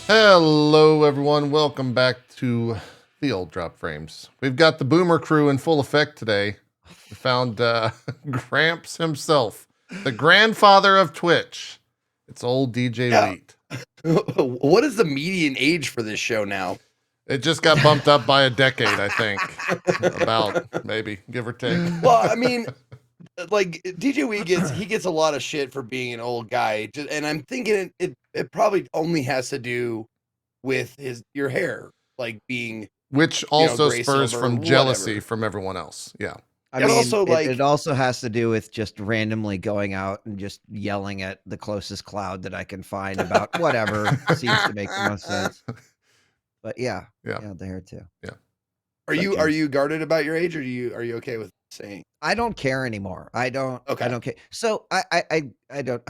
Hello, everyone. Welcome back to the Old Drop Frames. We've got the Boomer crew in full effect today. We found Gramps himself, the grandfather of Twitch. It's old djWheat. What is the median age for this show now? It just got bumped up by a decade, I think. About, maybe, give or take. Well, I mean, like djWheat gets a lot of shit for being an old guy, and I'm thinking it probably only has to do with your hair, like being, which also gray spurs silver, from jealousy whatever. from everyone else. Yeah. I And mean, also, like- it also has to do with just randomly going out and just yelling at the closest cloud that I can find about whatever seems to make the most sense. But yeah, the hair too. Yeah. Are you guarded about your age, or are you okay with saying? I don't care anymore. I don't care. So I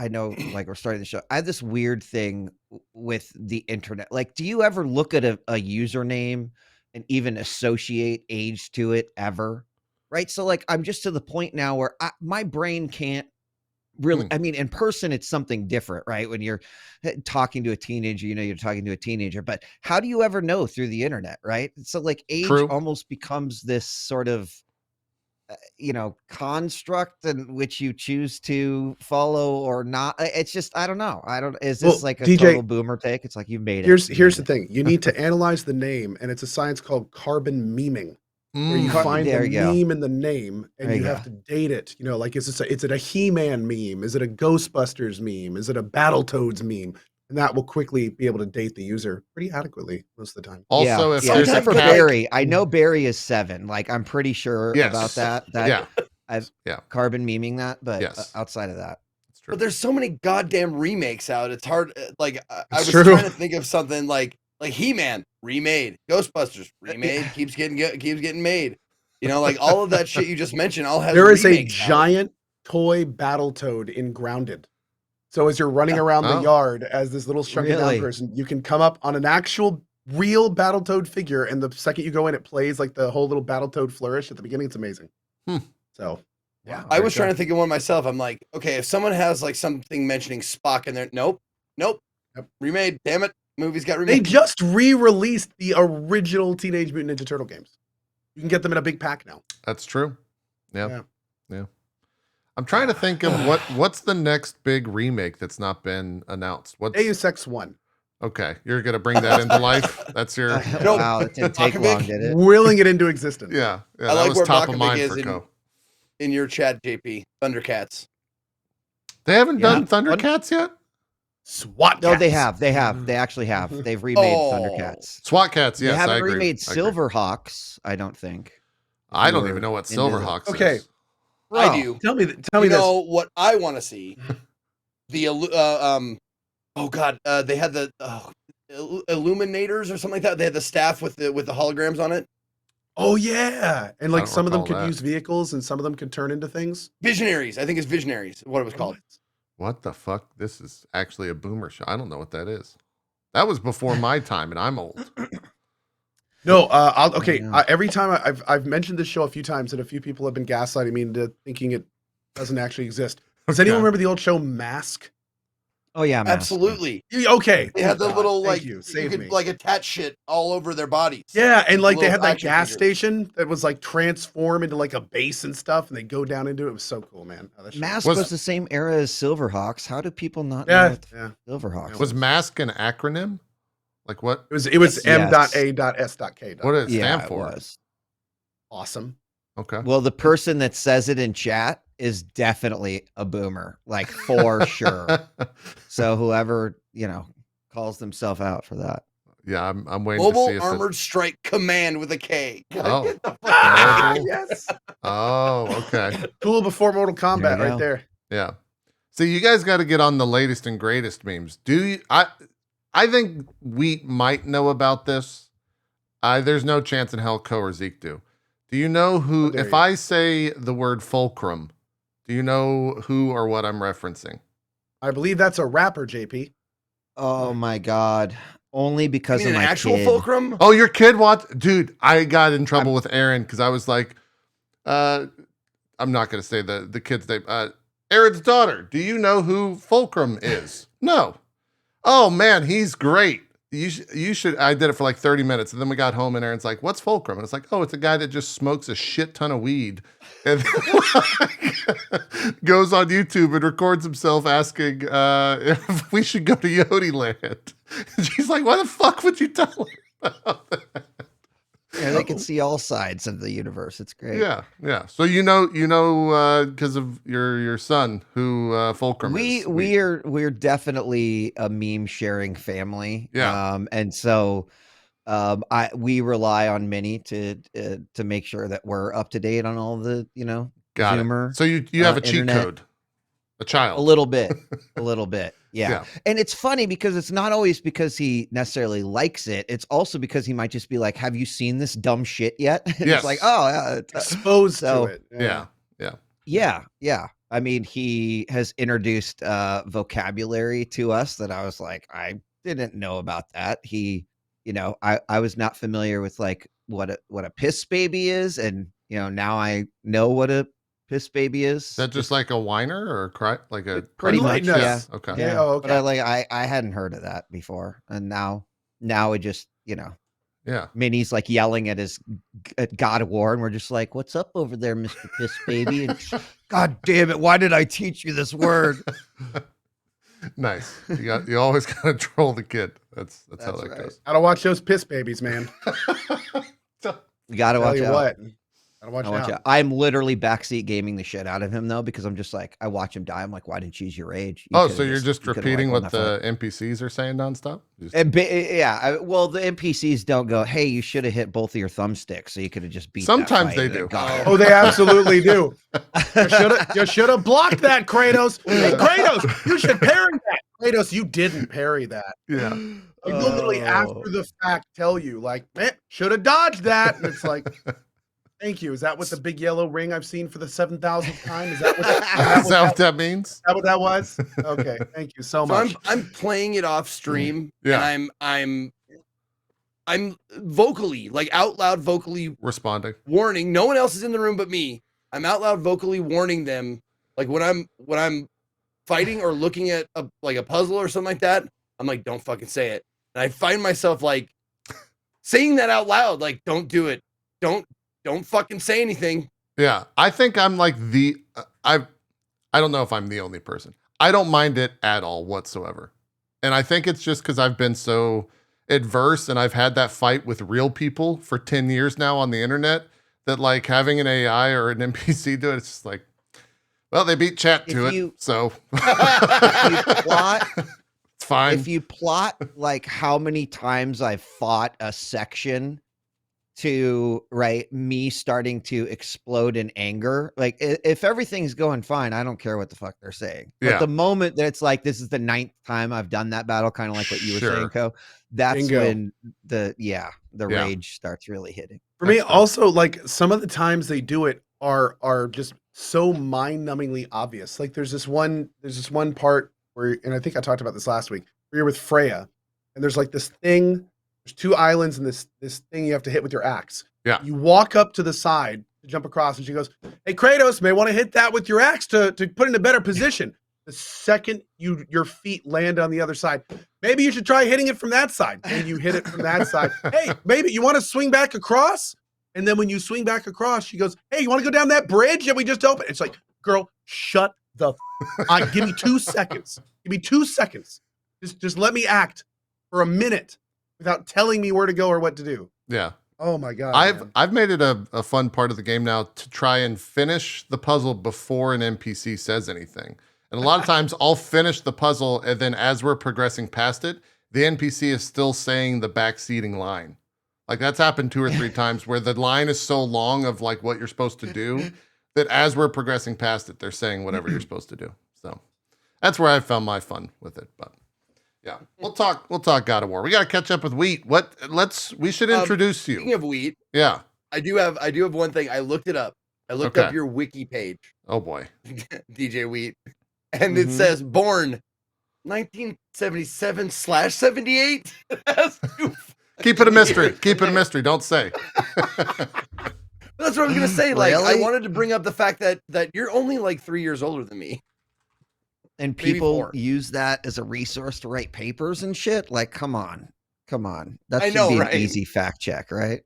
know, like, we're starting the show. I have this weird thing with the internet. Like, do you ever look at a username and even associate age to it ever? Right. So, like, I'm just to the point now where my brain can't really, I mean, in person, it's something different, right? When you're talking to a teenager, you're talking to a teenager, but how do you ever know through the internet? Right. So, like, age almost becomes this sort of, construct in which you choose to follow or not. It's just, I don't know. Is this like a DJ, total boomer take? It's like, you made it. Here's the thing. You need to analyze the name, and it's a science called carbon memeing. Where you find the meme in the name, and you have to date it. Like, is it a He-Man meme? Is it a Ghostbusters meme? Is it a Battletoads meme? And that will quickly be able to date the user pretty adequately most of the time. Also, if there's except for Barry, I know Barry is 7. Like, I'm pretty sure about that. I've carbon memeing that, but outside of that. But there's so many goddamn remakes out. It's hard. Like, I was trying to think of something like He-Man remade, Ghostbusters remade, keeps getting made. Like all of that shit you just mentioned all has. There is a giant toy Battletoad in Grounded. So as you're running around the yard as this little shrunken down person, you can come up on an actual real Battletoad figure, and the second you go in, it plays like the whole little Battletoad flourish at the beginning. It's amazing. So. Yeah, I was trying to think of one myself. I'm like, okay, if someone has like something mentioning Spock in there, nope, remade. Damn it, movies got remade. They just re-released the original Teenage Mutant Ninja Turtle games. You can get them in a big pack now. That's true. Yeah. I'm trying to think of what's the next big remake that's not been announced. What's Deus Ex 1? Okay, you're gonna bring that into life. That's your wow. It didn't take long, did it? Willing it into existence. Yeah, I like that was top of mind for Co. In your chat, JP, Thundercats. They haven't done Thundercats yet? SWAT Cats. No, they have. They actually have. They've remade Thundercats. SWAT Cats, yes, they haven't I agree. remade Silverhawks, I don't think. I don't even know what Silverhawks is. Okay. I do. Tell me you this. know what I want to see? The they had the Illuminators or something like that. They had the staff with the holograms on it. Oh yeah, and like some of them could use vehicles, and some of them could turn into things. Visionaries, I think it's Visionaries. What it was called. What the fuck? This is actually a boomer show. I don't know what that is. That was before my time, and I'm old. No, every time I've mentioned this show a few times, and a few people have been gaslighting me into thinking it doesn't actually exist. Does anyone remember the old show Mask? Oh yeah, Mask. Absolutely. Okay, they had the little you could like attach shit all over their bodies. Yeah, and like they had that gas station that was like transform into like a base and stuff, and they go down into it. It was so cool, man. Mask was the same era as Silverhawks. How do people not know what Silverhawks? Was Mask an acronym? Like what? It was M.A.S.K. What did it stand for? Awesome. Okay. Well, the person that says it in chat is definitely a boomer, like for sure. So whoever, calls themselves out for that. Yeah, I'm waiting Mobile to see Armored Strike Command with a K. Oh. Yes. Oh, okay. Cool before Mortal Kombat right there. Yeah. So you guys got to get on the latest and greatest memes. I think we might know about this. There's no chance in hell Co or Zeke do. Do you know who, if I say the word fulcrum, do you know who or what I'm referencing? I believe that's a rapper, JP. Oh my God. Only because of my actual kid. fulcrum? Oh, your kid watched? Dude, I got in trouble with Aaron because I was like, I'm not going to say the kid's name. Aaron's daughter, do you know who Fulcrum is? No. Oh man, he's great. you should. I did it for like 30 minutes, and then we got home, and Aaron's like, "What's fulcrum?" And it's like, "Oh, it's a guy that just smokes a shit ton of weed, and goes on YouTube and records himself asking if we should go to Yodieland." And she's like, "Why the fuck would you tell her about that?" Yeah, they can see all sides of the universe. It's great. Yeah. So because of your son who fulcrum is. We're definitely a meme sharing family. Yeah. And so we rely on Minnie to make sure that we're up to date on all the Got Zoomer. It. So you have a cheat internet. code, a child, a little bit. Yeah. And it's funny because it's not always because he necessarily likes it. It's also because he might just be like, "Have you seen this dumb shit yet?" And yes. It's like, oh, exposed to it. Yeah. I mean, he has introduced vocabulary to us that I was like, I didn't know about that. I was not familiar with like what a piss baby is, and now I know what a piss baby is. That just like a whiner or like a pretty much, yeah. Okay. Yeah. Oh, okay. But I hadn't heard of that before, and now it just Minnie's like yelling at his God of War, and we're just like, "What's up over there, Mr. Piss Baby?" And God damn it, why did I teach you this word? Nice. You always gotta troll the kid. That's how that goes. Gotta watch those piss babies, man. You gotta watch out. What? Gotta watch out. I'm literally backseat gaming the shit out of him though, because I'm just like, I watch him die. I'm like, why didn't you use your rage? So you're just repeating what the NPCs are saying nonstop? Well, the NPCs don't go, "Hey, you should have hit both of your thumbsticks, so you could have just beat." Sometimes they do. Oh, they absolutely do. You should have blocked that, Kratos. Hey, Kratos, you should parry that. Kratos, you didn't parry that. Yeah. They literally after the fact tell you, like, "Man, should have dodged that." And it's like, thank you. Is that what the big yellow ring I've seen for the 7,000th time? Is that what that means? Is that what that was? Okay, thank you so much. I'm playing it off stream, and I'm vocally, like out loud, vocally responding, warning. No one else is in the room but me. I'm out loud, vocally warning them, like when I'm fighting or looking at a puzzle or something like that. I'm like, don't fucking say it. And I find myself like saying that out loud, like, don't do it. Don't fucking say anything. Yeah. I think I'm like I don't know if I'm the only person. I don't mind it at all whatsoever. And I think it's just because I've been so adverse and I've had that fight with real people for 10 years now on the internet that like having an AI or an NPC do it, it's just like, well, they beat chat to it. So if you plot, it's fine. If you plot like how many times I've fought a section to me starting to explode in anger, like if everything's going fine, I don't care what the fuck they're saying. But the moment that it's like, this is the 9th time I've done that battle, kind of like what you were saying, Co, that's when the rage starts really hitting. For me, also, like some of the times they do it are just so mind-numbingly obvious. Like there's this one part where, and I think I talked about this last week, where you're with Freya, and there's like this thing. There's 2 islands and this thing you have to hit with your axe. Yeah. You walk up to the side to jump across, and she goes, "Hey, Kratos, may want to hit that with your axe to put in a better position." The second your feet land on the other side, maybe you should try hitting it from that side. And you hit it from that side. "Hey, maybe you want to swing back across?" And then when you swing back across, she goes, "Hey, you want to go down that bridge that we just opened?" It's like, girl, shut the give me 2 seconds. Give me 2 seconds. Just let me act for a minute without telling me where to go or what to do. Yeah. Oh my God. I've made it a fun part of the game now to try and finish the puzzle before an NPC says anything. And a lot of times I'll finish the puzzle, and then as we're progressing past it, the NPC is still saying the backseating line. Like that's happened 2 or 3 times where the line is so long of like what you're supposed to do that as we're progressing past it, they're saying whatever you're supposed to do. So that's where I found my fun with it. But yeah, we'll talk God of War. We got to catch up with Wheat. We should introduce you. Speaking of Wheat, yeah, I do have one thing. I looked it up. I looked up your wiki page. Oh boy, djWheat, and it says born 1977/78. Keep it a mystery. Keep it a mystery. Don't say. That's what I was gonna say. Like, Really? I wanted to bring up the fact that you're only like 3 years older than me. And people use that as a resource to write papers and shit. Like, come on. Come on. That I should know, be right? an easy fact check, right?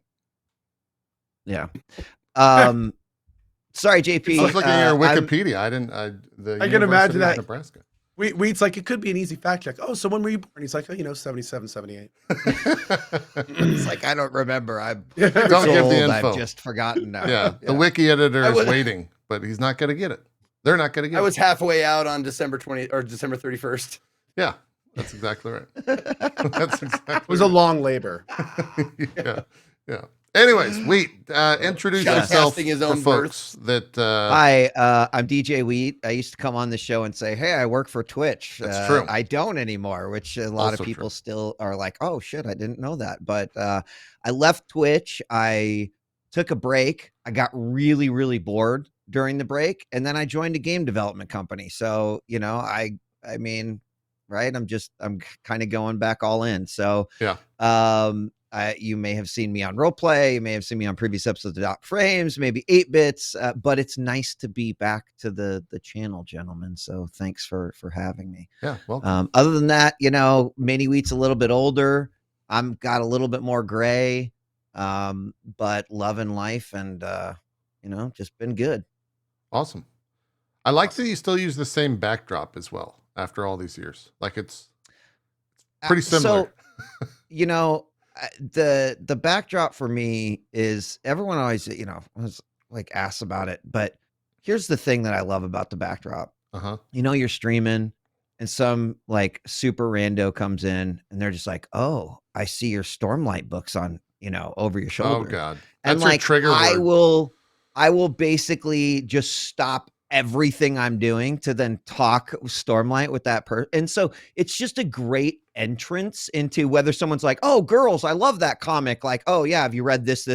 Yeah. Sorry, JP. I was looking at your Wikipedia. I can imagine that. Nebraska. Wheat's like, it could be an easy fact check. Oh, so when were you born? He's like, oh, 77, 78. It's like, I don't remember. I'm Don't give the info. I've just forgotten now. Yeah, the wiki editor is waiting, but he's not going to get it. They're not going to get it. I was halfway out on December 31st. Yeah, that's exactly right. That's exactly. It was a long labor. Yeah. Anyways, Wheat, introduce yourself his for own folks that. Hi, I'm djWheat. I used to come on the show and say, "Hey, I work for Twitch." That's true. I don't anymore, which a lot Also of people true. still are like, "Oh shit, I didn't know that." But I left Twitch. I took a break. I got really, really bored during the break, and then I joined a game development company. So I mean, right? I'm kind of going back all in. So yeah. You may have seen me on Roleplay. You may have seen me on previous episodes of Dot Frames, maybe 8-bits. But it's nice to be back to the channel, gentlemen. So thanks for having me. Yeah, welcome. Other than that, Mini Wheat's a little bit older. I'm got a little bit more gray, but loving life and just been good. Awesome. I like that you still use the same backdrop as well after all these years. Like it's pretty similar. So, the backdrop for me is everyone always was like asks about it, but here's the thing that I love about the backdrop. You're streaming and some like super rando comes in and they're just like, oh, I see your Stormlight books on over your shoulder. Oh god, that's and your like trigger word. I will basically just stop everything I'm doing to then talk Stormlight with that person. And so it's just a great entrance into whether someone's like, oh, girls, I love that comic. Like, oh yeah, have you read this?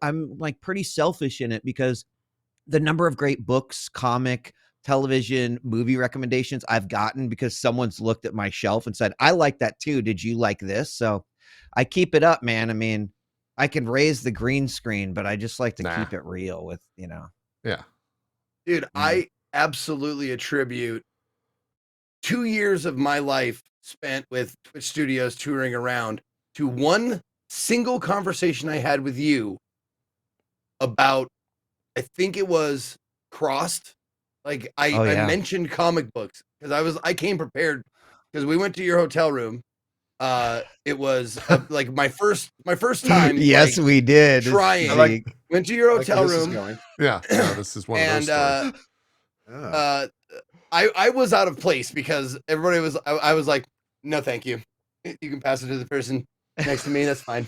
I'm like pretty selfish in it because the number of great books, comic, television, movie recommendations I've gotten because someone's looked at my shelf and said, I like that too. Did you like this? So I keep it up, man. I mean, I can raise the green screen, but I just like to keep it real with, Yeah. Dude, I absolutely attribute 2 years of my life spent with Twitch Studios touring around to one single conversation I had with you about, I think it was Crossed. Like I mentioned comic books because I came prepared because we went to your hotel room. It was like my first time. Yes, we did. Trying. Went to your hotel room. Yeah, this is one of those stories. I was out of place because everybody was. I was like, no, thank you. You can pass it to the person next to me. That's fine.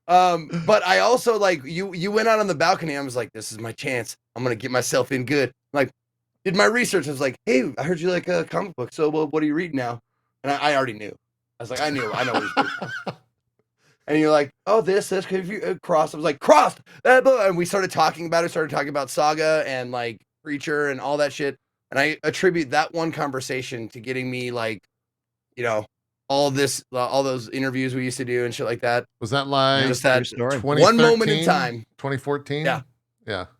But I also like you went out on the balcony. I was like, this is my chance. I'm gonna get myself in good. Like, did my research. I was like, hey, I heard you like a comic book. So what do you read now? And I already knew. I was like, I know what he's reading. And you're like, oh, this, if you Crossed. I was like, Crossed. And we started talking about it. Started talking about Saga and like Preacher and all that shit. And I attribute that one conversation to getting me like, all those interviews we used to do and shit like that. Was that like just that one moment in time? 2014? Yeah.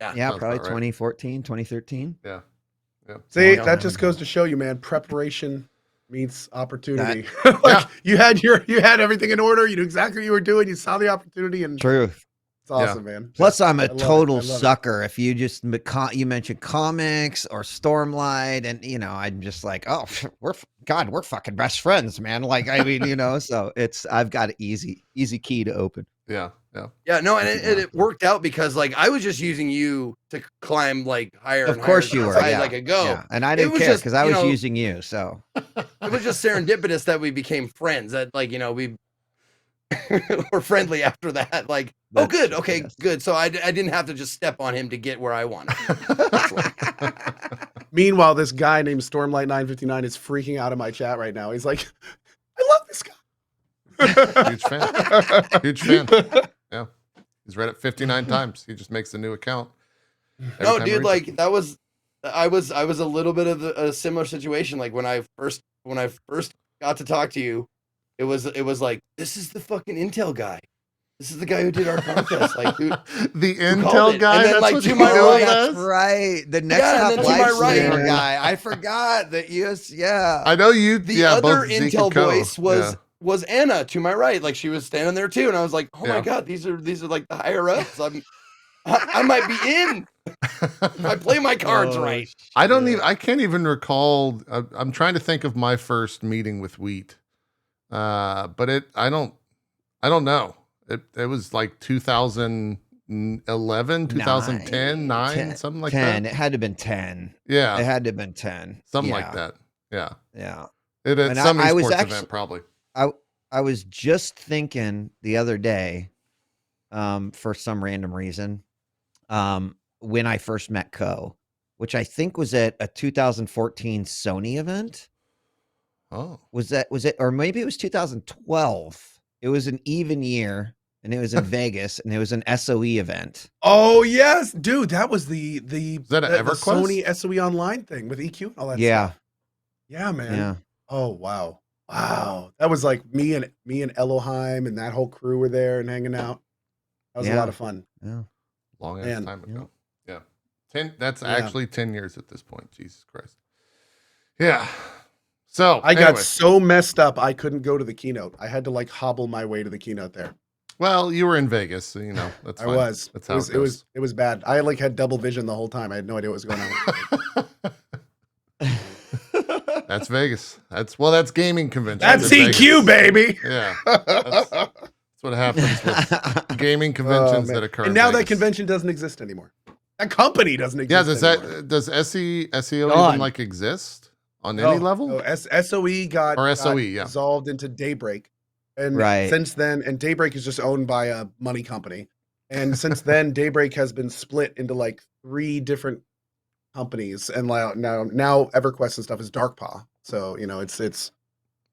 Probably 2014, 2013. Yeah. See, that just goes to show you, man, preparation meets opportunity. You had everything in order. You knew exactly what you were doing. You saw the opportunity and truth. It's awesome, man. Plus, I'm a total sucker. If you just you mention comics or Stormlight, and I'm just like, oh, we're fucking best friends, man. Like, I mean, so I've got an easy key to open. Yeah. No, and it worked out because like I was just using you to climb like higher. Of course you were. Like a go. Yeah. And I didn't care because I was using you. So it was just serendipitous that we became friends. That like we were friendly after that. Like, oh, good. Okay, good. So I didn't have to just step on him to get where I wanted. Meanwhile, this guy named Stormlight 959 is freaking out in my chat right now. He's like, I love this guy. Huge fan. Yeah. He's read it 59 times. He just makes a new account. No, dude, like that was I was a little bit of a similar situation. Like when I first got to talk to you, it was like, this is the fucking Intel guy. This is the guy who did our contest. Like, the Intel guy. And then, that's like, what to he my knows right, That's as? right. The next Yeah, and top then to my lifesaver right. guy. I forgot that yeah. I know you. The both other Zeke Intel and Co. voice was Anna to my right. Like, she was standing there too, and I was like, oh my god, these are like the higher ups. I might be in if I play my cards right. I don't even. I can't even recall. I'm trying to think of my first meeting with Wheat, but I don't know. It was like 2011, 2010, 9, something like 10. that. It had to have been 10. Yeah, It had to have been 10. something like that. Yeah, Yeah. It's some esports event probably. I was just thinking the other day, for some random reason, when I first met Co, which I think was at a 2014 Sony event. Oh, was it, or maybe it was 2012. It was an even year, and it was in Vegas, and it was an SOE event. Oh yes, dude, that was the is that the EverQuest? Sony SOE Online thing with EQ and all that stuff. Yeah, man. Yeah. Oh wow. That was like me and Elohim and that whole crew were there and hanging out. That was a lot of fun. Yeah. Long ass time ago. Yeah. 10. That's actually 10 years at this point. Jesus Christ. Yeah. So I got so messed up I couldn't go to the keynote. I had to like hobble my way to the keynote there. Well, you were in Vegas, so you know that's. I fine. was. That's how it was bad. I like had double vision the whole time. I had no idea what was going on. That's Vegas. That's gaming convention. That's EQ, baby. Yeah. That's what happens with gaming conventions that occur. And now that convention doesn't exist anymore. That company doesn't exist. Yeah. Does SEO even like exist on any level? No, SOE got dissolved into Daybreak. And since then, and Daybreak is just owned by a money company. And since then, Daybreak has been split into like 3 different companies. And now EverQuest and stuff is Darkpaw. So, you know, it's the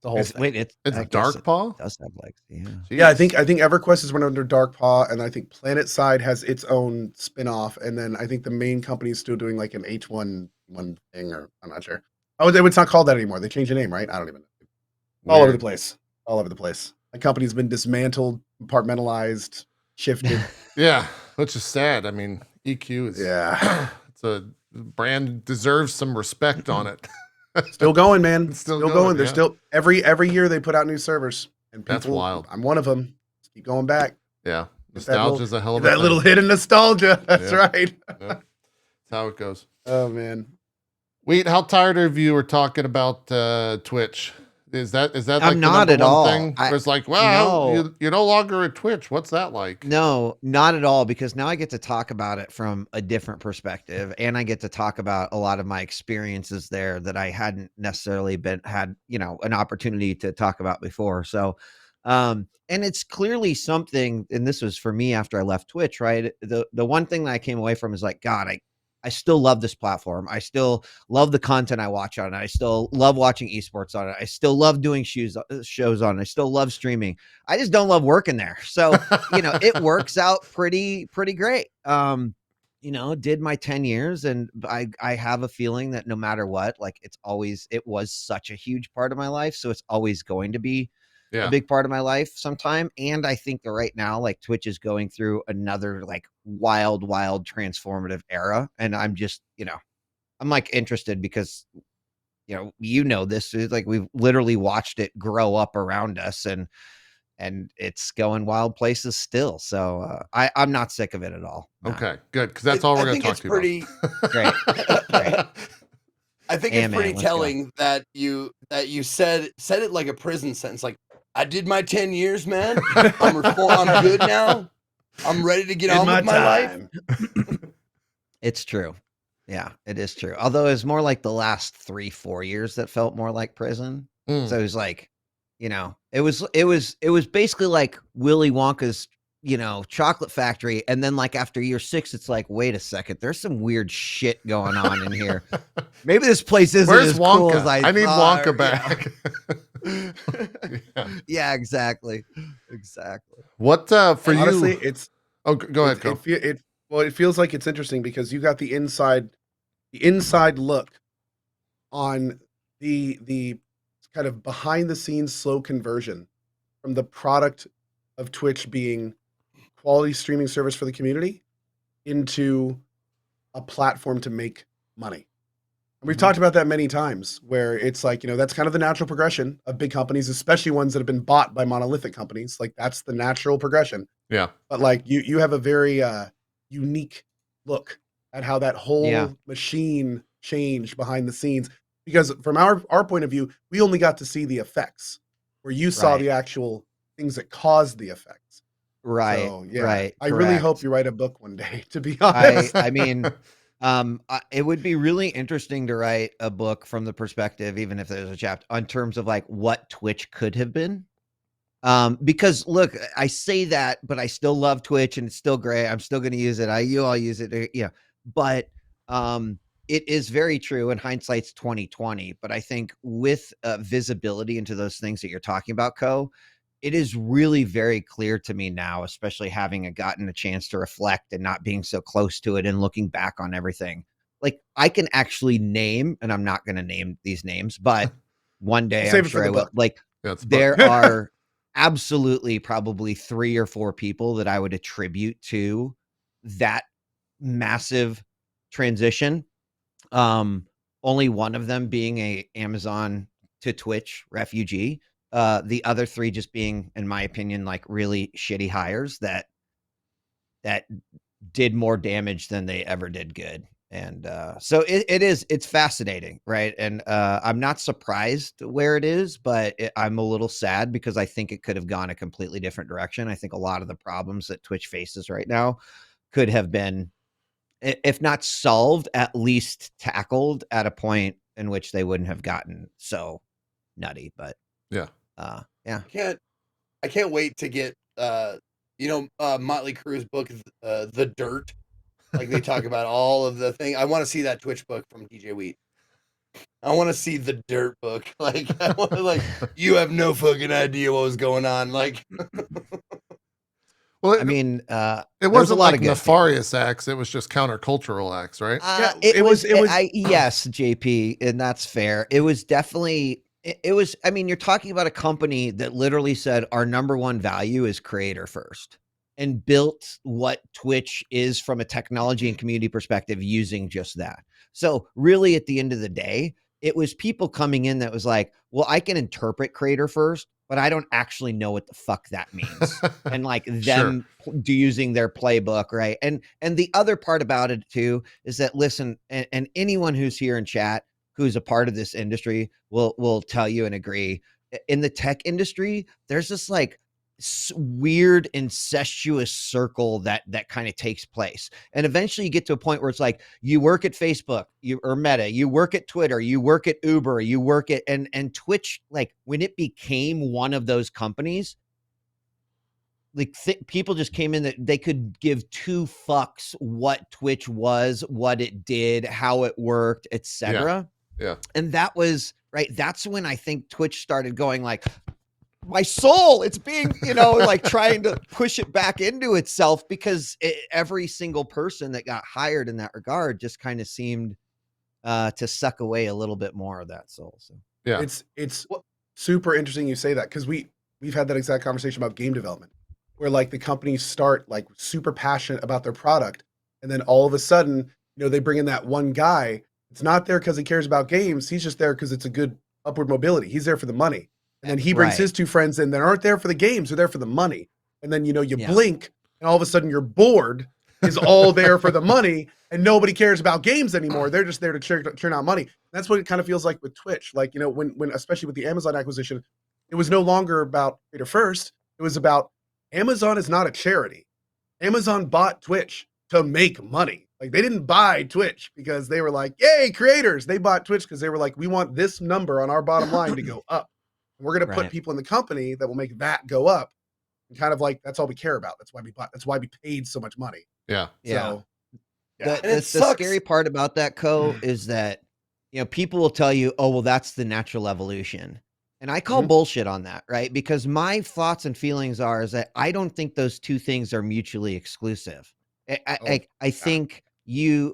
whole thing. Wait, it's Darkpaw? It does have legs. Yeah. Jeez. Yeah, I think EverQuest is run under Darkpaw, and I think PlanetSide has its own spin-off, and then I think the main company is still doing like an H1 thing, or I'm not sure. Oh, it's not called that anymore. They changed the name, right? I don't even know. All over the place. The company's been dismantled, compartmentalized, shifted. Yeah, which is sad. I mean, EQ is it's a brand, deserves some respect on it. Still going, man. It's still going. They're still every year they put out new servers, and people, that's wild. I'm one of them. Just keep going back. Yeah, nostalgia is a hell of that little hit of nostalgia. That's right. That's how it goes. Oh man. Wait, how tired of you are talking about Twitch? Is that like I'm not at all. Thing? It's like, wow, you're no longer at Twitch. What's that like? No, not at all, because now I get to talk about it from a different perspective, and I get to talk about a lot of my experiences there that I hadn't necessarily had, an opportunity to talk about before. So, and it's clearly something, and this was for me after I left Twitch, right? The one thing that I came away from is like, God, I still love this platform. I still love the content I watch on it. I still love watching esports on it. I still love doing shows on it. I still love streaming. I just don't love working there. So, it works out pretty great. Did my 10 years, and I have a feeling that no matter what, like it was such a huge part of my life. So it's always going to be a big part of my life sometime. And I think that right now, like Twitch is going through another like wild transformative era. And I'm just, I'm like interested because, this is like, we've literally watched it grow up around us, and it's going wild places still. So I'm not sick of it at all. No. Okay, good. Cause that's all we're going to talk to you about. Great. I think it's pretty telling that you said it like a prison sentence. Like, I did my 10 years, man. I'm good now. I'm ready to get on with my life. It's true. Yeah, it is true. Although it's more like the last 3-4 years that felt more like prison. So it was like, it was basically like Willy Wonka's, chocolate factory. And then like after year 6, it's like, wait a second, there's some weird shit going on in here. Maybe this place isn't as cool as I need thought, Wonka back. Yeah, exactly. What for you? Honestly, it's go ahead. It feels like it's interesting because you got the inside look on the kind of behind the scenes slow conversion from the product of Twitch being quality streaming service for the community into a platform to make money. And we've talked about that many times, where it's like, that's kind of the natural progression of big companies, especially ones that have been bought by monolithic companies. Like, that's the natural progression. Yeah. But like you have a very unique look at how that whole machine changed behind the scenes. Because from our point of view, we only got to see the effects, where you saw the actual things that caused the effects. Right. So, yeah, right. I really hope you write a book one day, to be honest. I mean, it would be really interesting to write a book from the perspective, even if there's a chapter, on terms of like what Twitch could have been. Because look, I say that, but I still love Twitch and it's still great. I'm still going to use it. You all use it. Yeah. But, it is very true, and hindsight's 2020. But I think with visibility into those things that you're talking about, it is really very clear to me now, especially having gotten a chance to reflect and not being so close to it and looking back on everything. Like, I can actually name, and I'm not going to name these names, but one day I'm sure I will. Like, there are absolutely probably 3 or 4 people that I would attribute to that massive transition. Only one of them being a Amazon to Twitch refugee. The other 3 just being, in my opinion, like really shitty hires that did more damage than they ever did good. And so it's fascinating, right? And I'm not surprised where it is, but I'm a little sad because I think it could have gone a completely different direction. I think a lot of the problems that Twitch faces right now could have been, if not solved, at least tackled at a point in which they wouldn't have gotten so nutty. But yeah. I can't wait to get Motley Crue's book, The Dirt. Like, they talk about all of the thing. I want to see that Twitch book from djWheat. I want to see The Dirt book. Like, I want to, like, you have no fucking idea what was going on. Like, well, I mean, it wasn't like nefarious acts. It was just countercultural acts, right? It was. Yes, JP, and that's fair. It was definitely. It was. I mean, you're talking about a company that literally said our number one value is creator first, and built what Twitch is from a technology and community perspective using just that. So really, at the end of the day, it was people coming in that was like, well, I can interpret creator first, but I don't actually know what the fuck that means. And like them using their playbook, right? And the other part about it too is that, listen, and anyone who's here in chat who's a part of this industry will tell you and agree. In the tech industry, there's this like weird incestuous circle that kind of takes place, and eventually you get to a point where it's like, you work at Facebook, or Meta, you work at Twitter, you work at Uber, you work at and Twitch. Like, when it became one of those companies, like people just came in that they could give 2 fucks what Twitch was, what it did, how it worked, etc. Yeah. And that was right. That's when I think Twitch started going like, my soul, it's being, like trying to push it back into itself, because every single person that got hired in that regard just kind of seemed to suck away a little bit more of that soul. So yeah, it's super interesting you say that, because we've had that exact conversation about game development, where like the companies start like super passionate about their product, and then all of a sudden, they bring in that one guy. It's not there because he cares about games. He's just there because it's a good upward mobility. He's there for the money. And then he brings his 2 friends in that aren't there for the games, they're there for the money. And then, you blink, and all of a sudden your board is all there for the money, and nobody cares about games anymore. They're just there to churn out money. That's what it kind of feels like with Twitch. Like, when especially with the Amazon acquisition, it was no longer about creator first. It was about, Amazon is not a charity. Amazon bought Twitch to make money. Like, they didn't buy Twitch because they were like, yay, creators. They bought Twitch because they were like, we want this number on our bottom line to go up. We're going to put people in the company that will make that go up. And kind of like, that's all we care about. That's why we bought. That's why we paid so much money. Yeah. So, the scary part about that, is that, people will tell you, oh, well, that's the natural evolution. And I call bullshit on that, right? Because my thoughts and feelings is that I don't think those 2 things are mutually exclusive. I think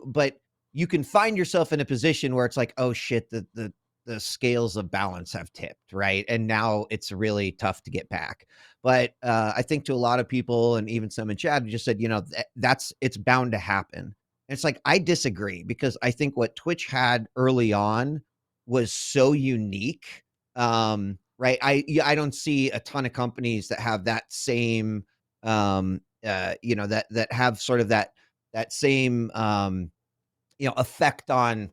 but you can find yourself in a position where it's like, oh shit, the the scales of balance have tipped, right? And now it's really tough to get back. But I think to a lot of people, and even some in chat, who just said, it's bound to happen. And it's like, I disagree, because I think what Twitch had early on was so unique. Right. I don't see a ton of companies that have that same, that have sort of that same, effect on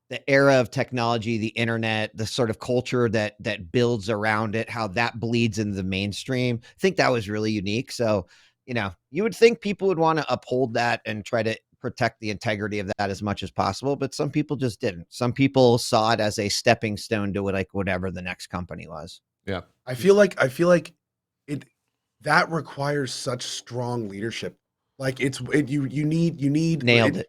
the era of technology, the internet, the sort of culture that builds around it, how that bleeds into the mainstream. I think that was really unique. So, you would think people would want to uphold that and try to protect the integrity of that as much as possible, but some people just didn't. Some people saw it as a stepping stone to whatever the next company was. Yeah. I feel like that requires such strong leadership. Like you need nailed it.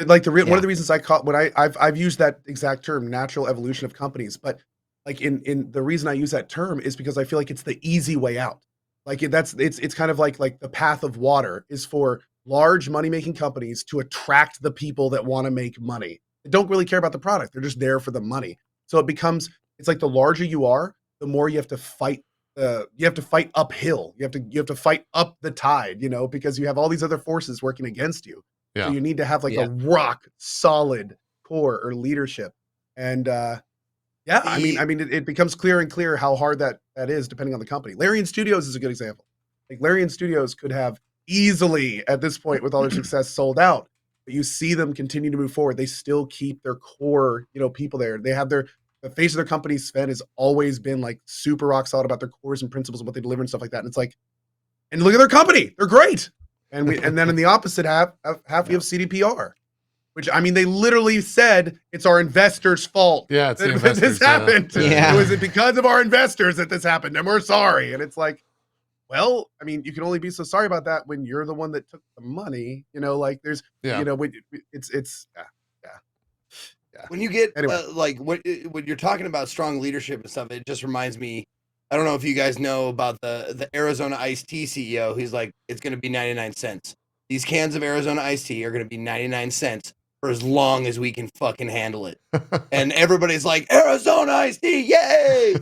Like one of the reasons I've used that exact term, natural evolution of companies, but like in the reason I use that term is because I feel like it's the easy way out. Like it's kind of like the path of water is for large money-making companies to attract the people that want to make money. They don't really care about the product. They're just there for the money. So it's like the larger you are, the more you have to fight. You have to fight uphill. You have to fight up the tide, because you have all these other forces working against you. Yeah. So you need to have a rock solid core or leadership. And I mean, it becomes clearer and clearer how hard that is depending on the company. Larian Studios is a good example. Like Larian Studios could have easily at this point with all their success sold out, but you see them continue to move forward. They still keep their core, people there. They have the face of their company, Sven, has always been like super rock solid about their cores and principles and what they deliver and stuff like that. And it's like, and look at their company. They're great. And then in the opposite half we have CDPR, which, I mean, they literally said it's our investors' fault. Yeah, it's that this happened. Yeah. It was because of our investors that this happened, and we're sorry. And it's like, well, I mean, you can only be so sorry about that when you're the one that took the money. There's, it's. When you get Anyway. when you're talking about strong leadership and stuff, it just reminds me. I don't know if you guys know about the Arizona Iced Tea CEO. He's like, it's going to be 99 cents. These cans of Arizona Iced Tea are going to be 99 cents for as long as we can fucking handle it. And everybody's like, Arizona Iced Tea, yay!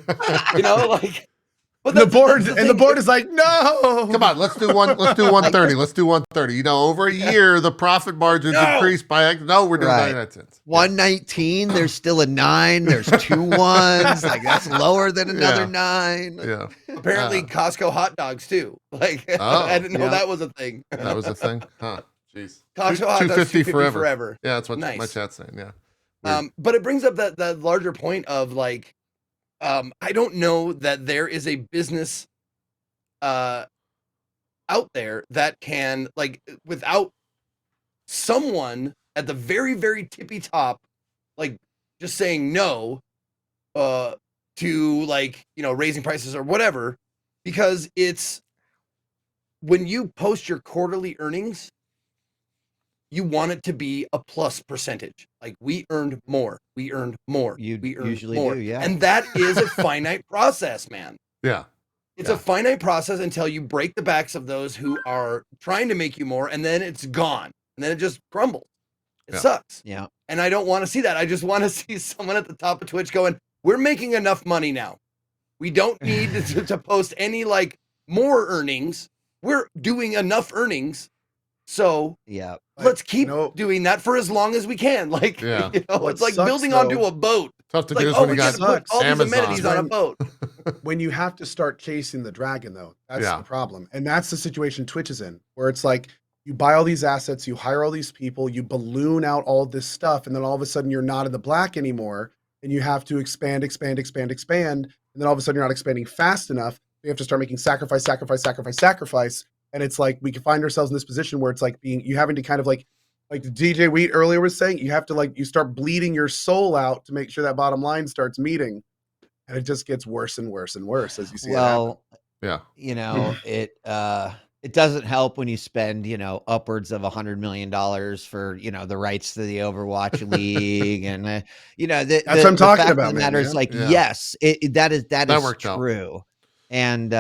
But the board is like, no. Come on, let's do 130. Let's do 130. Over a year, the profit margins increased by we're doing 99 cents. 119. There's still a 9. There's 2 1s. Like that's lower than another 9. Yeah. Apparently, Costco hot dogs too. Like I didn't know that was a thing. That was a thing, huh? Jeez. Costco hot dogs, $2.50 forever. Yeah, that's what my chat's saying. Yeah. Weird. But it brings up that larger point of like. I don't know that there is a business out there that can, like, without someone at the very, very tippy top, like, just saying no to, like, raising prices or whatever, because it's when you post your quarterly earnings, you want it to be a plus percentage. Like we earned more. We earned more. We earned usually more. do, yeah. And that is a finite process, man. Yeah. It's a finite process until you break the backs of those who are trying to make you more, and then it's gone. And then it just crumbles. It sucks. Yeah. And I don't want to see that. I just want to see someone at the top of Twitch going, we're making enough money now. We don't need to post any like more earnings. We're doing enough earnings. So let's keep doing that for as long as we can. Like, it's like building onto a boat. Tough to do when you got all these amenities on a boat. When you have to start chasing the dragon, though, that's the problem. And that's the situation Twitch is in, where it's like you buy all these assets, you hire all these people, you balloon out all this stuff, and then all of a sudden you're not in the black anymore, and you have to expand. And then all of a sudden you're not expanding fast enough. You have to start making sacrifice. And it's like we can find ourselves in this position where it's like you having to kind of like djWheat earlier was saying, you have to you start bleeding your soul out to make sure that bottom line starts meeting. And it just gets worse and worse and worse as you see it happen. It doesn't help when you spend, upwards of $100 million for, the rights to the Overwatch League. And, that's what I'm talking about, man. Yes, that is worked true. And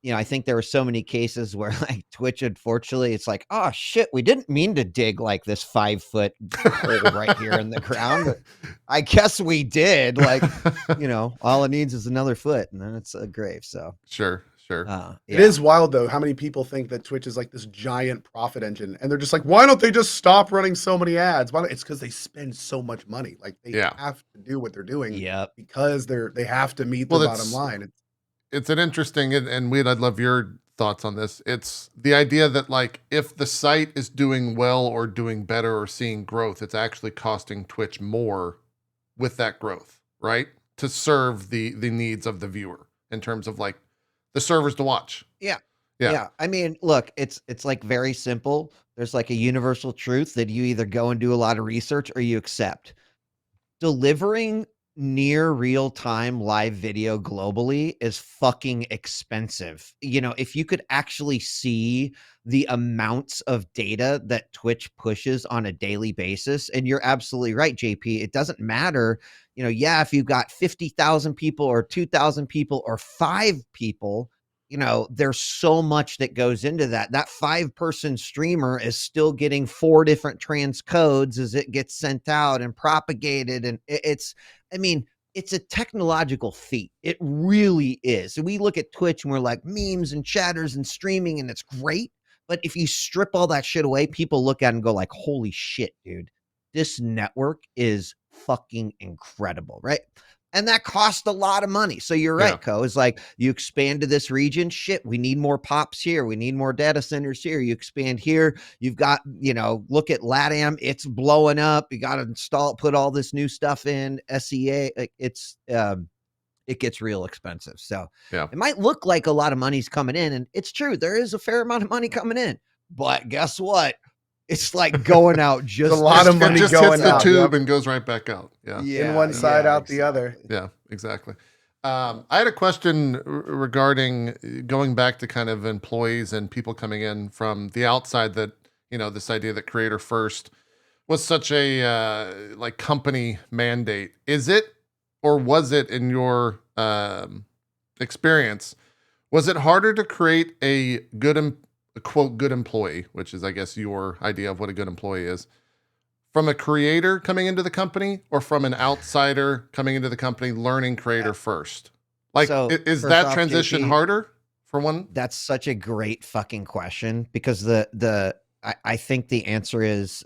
you know, I think there were so many cases where like Twitch, unfortunately, it's like, oh shit, we didn't mean to dig like this 5-foot hole right here in the ground, but I guess we did. Like, you know, all it needs is another foot, and then it's a grave. So sure. It is wild though how many people think that Twitch is like this giant profit engine, and they're just like, why don't they just stop running so many ads? It's because they spend so much money. Like they have to do what they're doing because they have to meet the bottom line. It's an interesting, and Weed, I'd love your thoughts on this. It's the idea that like if the site is doing well or doing better or seeing growth, it's actually costing Twitch more with that growth, right? To serve the needs of the viewer in terms of like the servers to watch. Yeah. I mean, look, it's like very simple. There's like a universal truth that you either go and do a lot of research or you accept. Delivering near real-time live video globally is fucking expensive. You know, if you could actually see the amounts of data that Twitch pushes on a daily basis, and you're absolutely right, JP, it doesn't matter, you know, if you've got 50,000 people or 2,000 people or 5 people, you know, there's so much that goes into that. That 5-person streamer is still getting 4 different transcodes as it gets sent out and propagated. And it's a technological feat. It really is. And we look at Twitch and we're like memes and chatters and streaming, and it's great. But if you strip all that shit away, people look at it and go like, holy shit, dude, this network is fucking incredible, right? And that cost a lot of money. So you're right, Co. It's like you expand to this region. Shit, we need more pops here. We need more data centers here. You expand here. You've got, you know, look at LATAM. It's blowing up. You got to install, put all this new stuff in SEA. It gets real expensive. So it might look like a lot of money's coming in. And it's true. There is a fair amount of money coming in. But guess what? It's like going out just a lot of money just going hits the out, tube and goes right back out. In one side, out the other. Yeah, exactly. I had a question regarding going back to kind of employees and people coming in from the outside that, you know, this idea that creator first was such a like company mandate. Is it, or was it in your experience, was it harder to create a quote good employee, which is I guess your idea of what a good employee is, from a creator coming into the company or from an outsider coming into the company learning creator first? Like, so, is that transition harder for one? That's such a great fucking question, because I think the answer is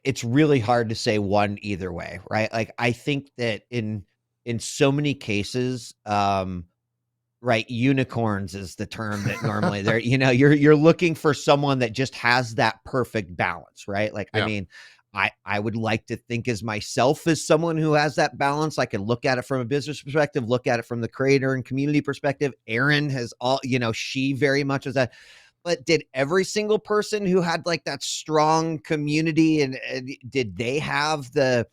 it's really hard to say one either way, right? Like I think that in so many cases, right, unicorns is the term that normally they're, you know, you're looking for someone that just has that perfect balance, right? Like, I mean, I would like to think as myself as someone who has that balance. I can look at it from a business perspective, look at it from the creator and community perspective. Erin has all, you know, she very much is that. But did every single person who had like that strong community and did they have the,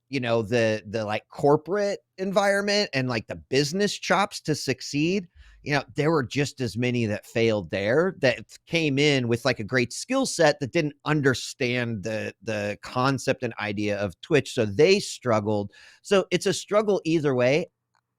you know, the like corporate environment and like the business chops to succeed? You know, there were just as many that failed there that came in with like a great skill set that didn't understand the concept and idea of Twitch. So they struggled. So it's a struggle either way.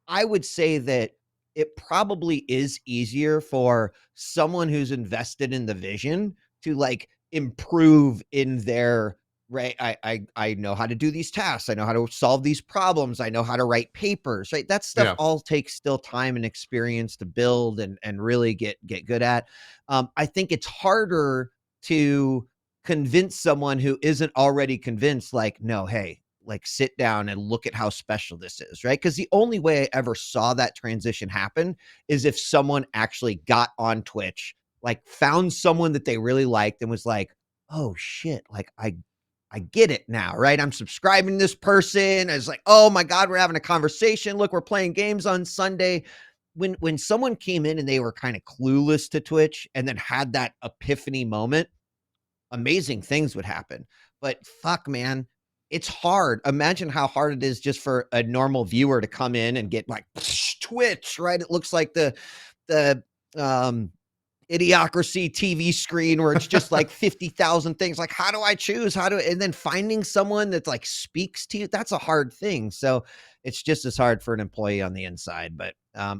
I would say that it probably is easier for someone who's invested in the vision to like improve in their, right, I know how to do these tasks. I know how to solve these problems. I know how to write papers, right? That stuff all takes still time and experience to build and really get good at. I think it's harder to convince someone who isn't already convinced, like, no, hey, like sit down and look at how special this is, right? Because the only way I ever saw that transition happen is if someone actually got on Twitch, like found someone that they really liked and was like, oh shit, like I get it now, right? I'm subscribing to this person. I was like, oh my God, we're having a conversation. Look, we're playing games on Sunday. When someone came in and they were kind of clueless to Twitch and then had that epiphany moment, amazing things would happen. But fuck, man, it's hard. Imagine how hard it is just for a normal viewer to come in and get like Twitch, right? It looks like the Idiocracy TV screen where it's just like 50,000 things. Like, how do I choose? And then finding someone that like speaks to you, that's a hard thing. So it's just as hard for an employee on the inside. But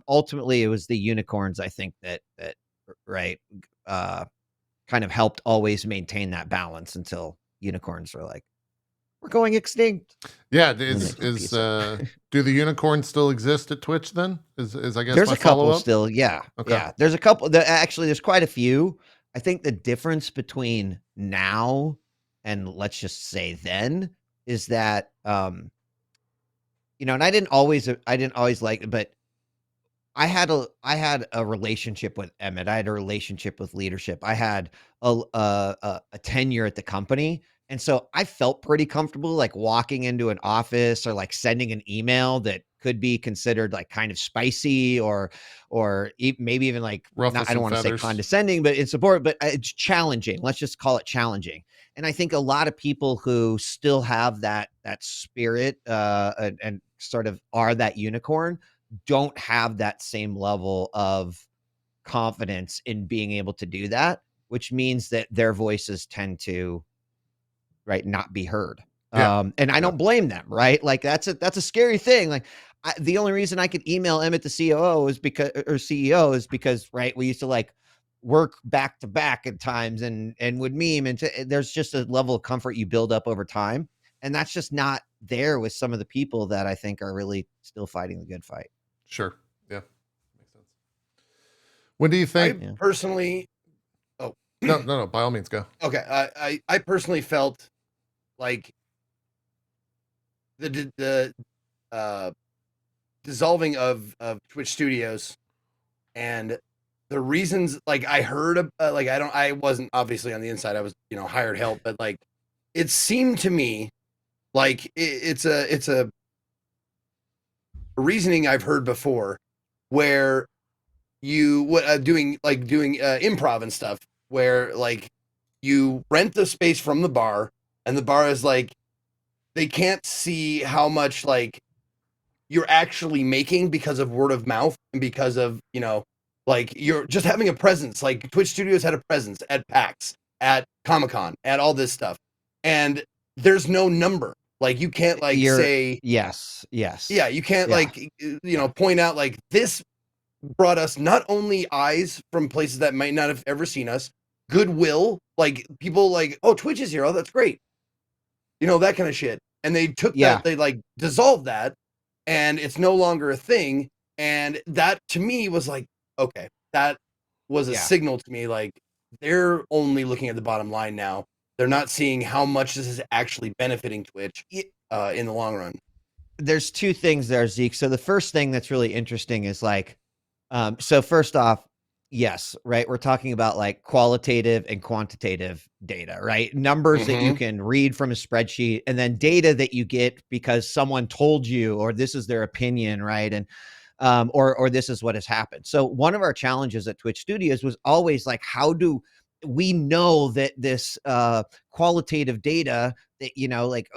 ultimately, it was the unicorns, I think, that right, kind of helped always maintain that balance until unicorns were like, we're going extinct. Yeah, do the unicorns still exist at Twitch then? Is I guess there's my a couple follow-up? still, yeah. Okay. Yeah. There's a couple. Actually, there's quite a few. I think the difference between now and let's just say then is that and I didn't always like it, but I had a relationship with Emmett. I had a relationship with leadership. I had a tenure at the company. And so I felt pretty comfortable like walking into an office or like sending an email that could be considered like kind of spicy or maybe even like, I don't want to say condescending, but in support, but it's challenging. Let's just call it challenging. And I think a lot of people who still have that spirit and sort of are that unicorn don't have that same level of confidence in being able to do that, which means that their voices tend to not be heard. And I don't blame them, right? Like that's a scary thing. Like the only reason I could email Emmett, the COO, is because right, we used to like work back to back at times and would meme, and there's just a level of comfort you build up over time, and that's just not there with some of the people that I think are really still fighting the good fight. Sure. Yeah. Makes sense. What do you think? I personally, No, by all means, go. Okay. I personally felt like the dissolving of Twitch Studios and the reasons, like I heard, I wasn't obviously on the inside. I was, hired help, but like, it seemed to me like it's a reasoning I've heard before where you doing improv and stuff where like you rent the space from the bar and the bar is like, they can't see how much like you're actually making because of word of mouth and because of, like you're just having a presence. Like Twitch Studios had a presence at PAX, at Comic-Con, at all this stuff. And there's no number. Like you can't say yes. Yeah, you can't point out like this brought us not only eyes from places that might not have ever seen us, goodwill, like people like, oh, Twitch is here, oh, that's great. That kind of shit. And they took that, they like dissolved that, and it's no longer a thing. And that to me was like, okay, that was a signal to me, like they're only looking at the bottom line now. They're not seeing how much this is actually benefiting Twitch in the long run. There's two things there, Zeke. So the first thing that's really interesting is like, so first off, yes, right. We're talking about like qualitative and quantitative data, right? Numbers that you can read from a spreadsheet, and then data that you get because someone told you, or this is their opinion, right? And or this is what has happened. So one of our challenges at Twitch Studios was always like, how do we know that this qualitative data that, like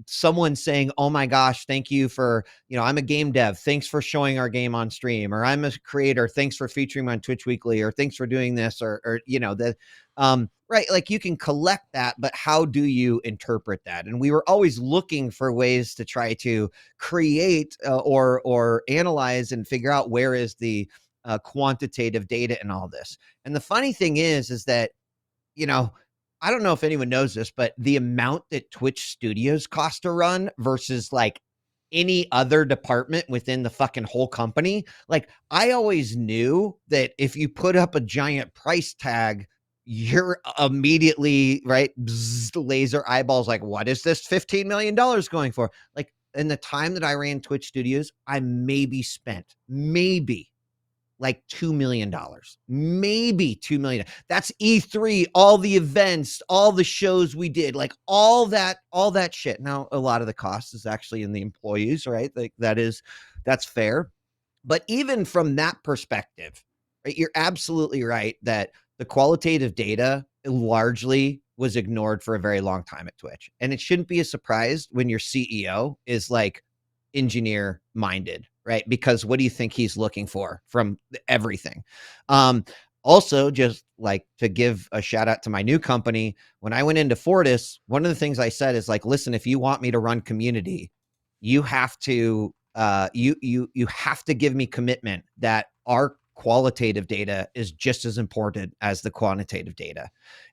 someone saying, oh my gosh, thank you for, I'm a game dev, thanks for showing our game on stream, or I'm a creator, thanks for featuring me on Twitch Weekly, or thanks for doing this, or right, like you can collect that, but how do you interpret that? And we were always looking for ways to try to create or analyze and figure out where is the quantitative data in all this. And the funny thing is that, I don't know if anyone knows this, but the amount that Twitch Studios cost to run versus like any other department within the fucking whole company, like I always knew that if you put up a giant price tag, you're immediately right, laser eyeballs, like what is this $15 million going for? Like in the time that I ran Twitch Studios, I maybe spent like $2 million, maybe $2 million. That's E3, all the events, all the shows we did, like all that shit. Now, a lot of the cost is actually in the employees, right? Like that's fair. But even from that perspective, right, you're absolutely right that the qualitative data largely was ignored for a very long time at Twitch. And it shouldn't be a surprise when your CEO is like engineer minded, right? Because what do you think he's looking for from everything? Also, just like to give a shout out to my new company, when I went into Fortis, one of the things I said is like, listen, if you want me to run community, you have to you have to give me commitment that our qualitative data is just as important as the quantitative data.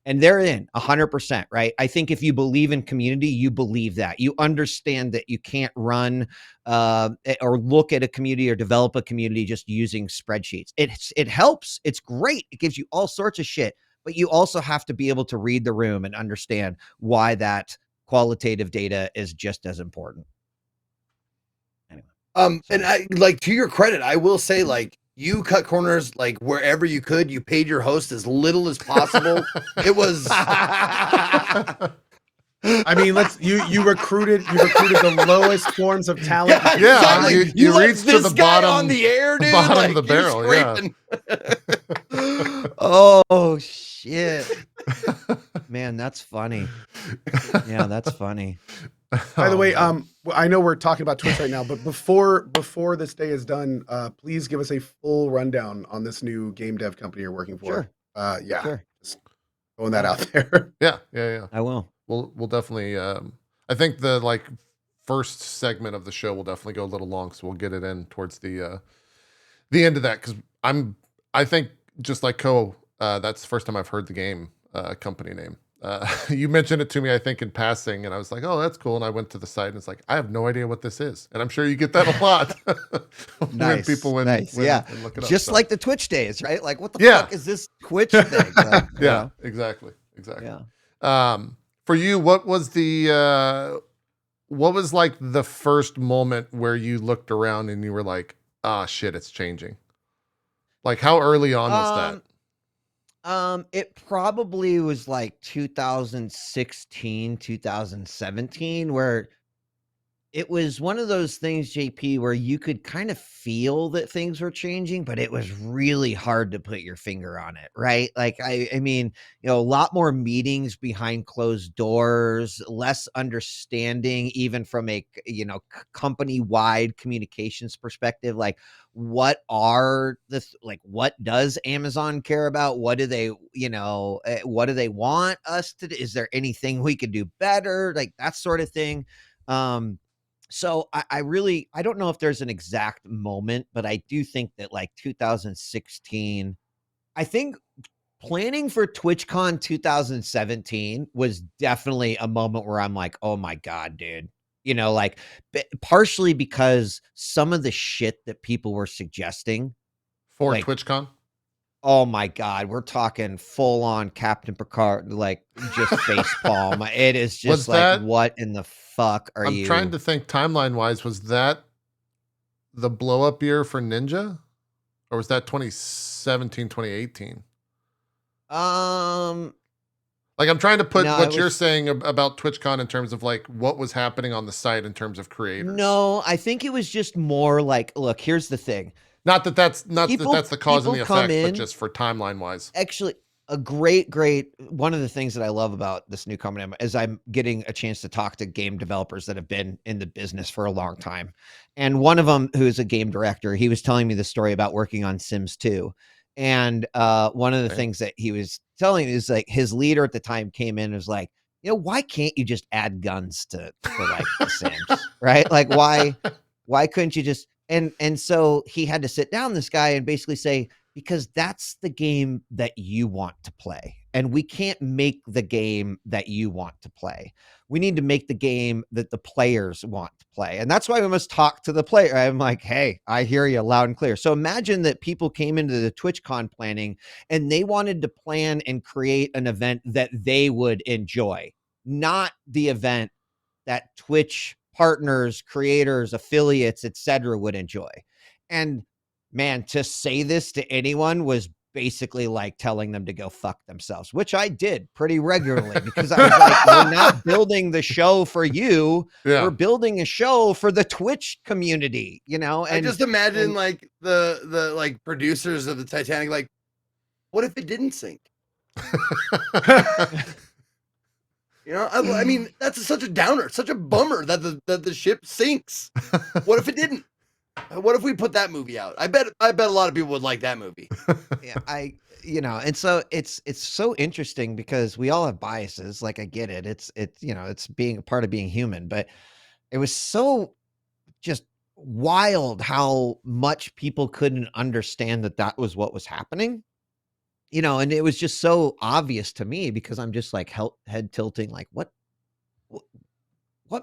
And they're in 100%, right? I think if you believe in community, you believe that. You understand that you can't run or look at a community or develop a community just using spreadsheets. It helps. It's great. It gives you all sorts of shit. But you also have to be able to read the room and understand why that qualitative data is just as important. Anyway. And I, like, to your credit, I will say, like, you cut corners like wherever you could. You paid your host as little as possible. It was. I mean, you recruited the lowest forms of talent. Yeah, exactly. you reached to the bottom on the air, dude. Bottom like, of the barrel. Yeah. Oh shit, man, that's funny. Yeah, that's funny. By the way, I know we're talking about Twitch right now, but before this day is done, please give us a full rundown on this new game dev company you're working for. Sure. Yeah. Sure. Just throwing that out there. Yeah. I will. We'll definitely. I think the first segment of the show will definitely go a little long, so we'll get it in towards the end of that, because I think just like Ko, that's the first time I've heard the game company name. You mentioned it to me, I think, in passing, and I was like, "Oh, that's cool." And I went to the site, and it's like, I have no idea what this is, and I'm sure you get that a lot. Nice. When people yeah, look it up, just like the Twitch days, right? Like, what the fuck is this Twitch thing? Like, yeah, exactly. Yeah. For you, what was like the first moment where you looked around and you were like, "Ah, shit, it's changing"? Like, how early on was that? It probably was like 2016, 2017, where it was one of those things, JP, where you could kind of feel that things were changing, but it was really hard to put your finger on it, right? Like, I mean, a lot more meetings behind closed doors, less understanding, even from a, company-wide communications perspective. Like, what does Amazon care about? What do they want us to do? Is there anything we could do better? Like, that sort of thing. So I don't know if there's an exact moment, but I do think that 2016, I think planning for TwitchCon 2017 was definitely a moment where I'm like, oh my God, dude. Partially because some of the shit that people were suggesting for TwitchCon. Oh my God, we're talking full on Captain Picard, just facepalm. It is just what in the fuck are you? I'm trying to think timeline wise. Was that the blow up year for Ninja, or was that 2017, 2018? I'm trying to put what you're saying about TwitchCon in terms of what was happening on the site in terms of creators. No, I think it was just more look, here's the thing. Not that that's the cause and the effect, but just for timeline wise. Actually, a great one of the things that I love about this new company is I'm getting a chance to talk to game developers that have been in the business for a long time. And one of them, who's a game director, he was telling me the story about working on Sims 2. And one of the things that he was telling me is his leader at the time came in and was like, why can't you just add guns to the Sims, right? Why couldn't you just? And so he had to sit down this guy and basically say, because that's the game that you want to play. And we can't make the game that you want to play. We need to make the game that the players want to play. And that's why we must talk to the player. I'm like, hey, I hear you loud and clear. So imagine that people came into the TwitchCon planning and they wanted to plan and create an event that they would enjoy, not the event that Twitch partners, creators, affiliates, etc. would enjoy. And man, to say this to anyone was basically like telling them to go fuck themselves, which I did pretty regularly because I was like, we're not building the show for you. Yeah. We're building a show for the Twitch community, And I just imagine the producers of the Titanic, what if it didn't sink? I mean, that's such a downer, such a bummer that the ship sinks. What if it didn't? What if we put that movie out? I bet a lot of people would like that movie. Yeah, and so it's so interesting because we all have biases. I get it. It's being a part of being human, but it was so just wild how much people couldn't understand that was what was happening. And it was just so obvious to me because I'm just like head tilting, like what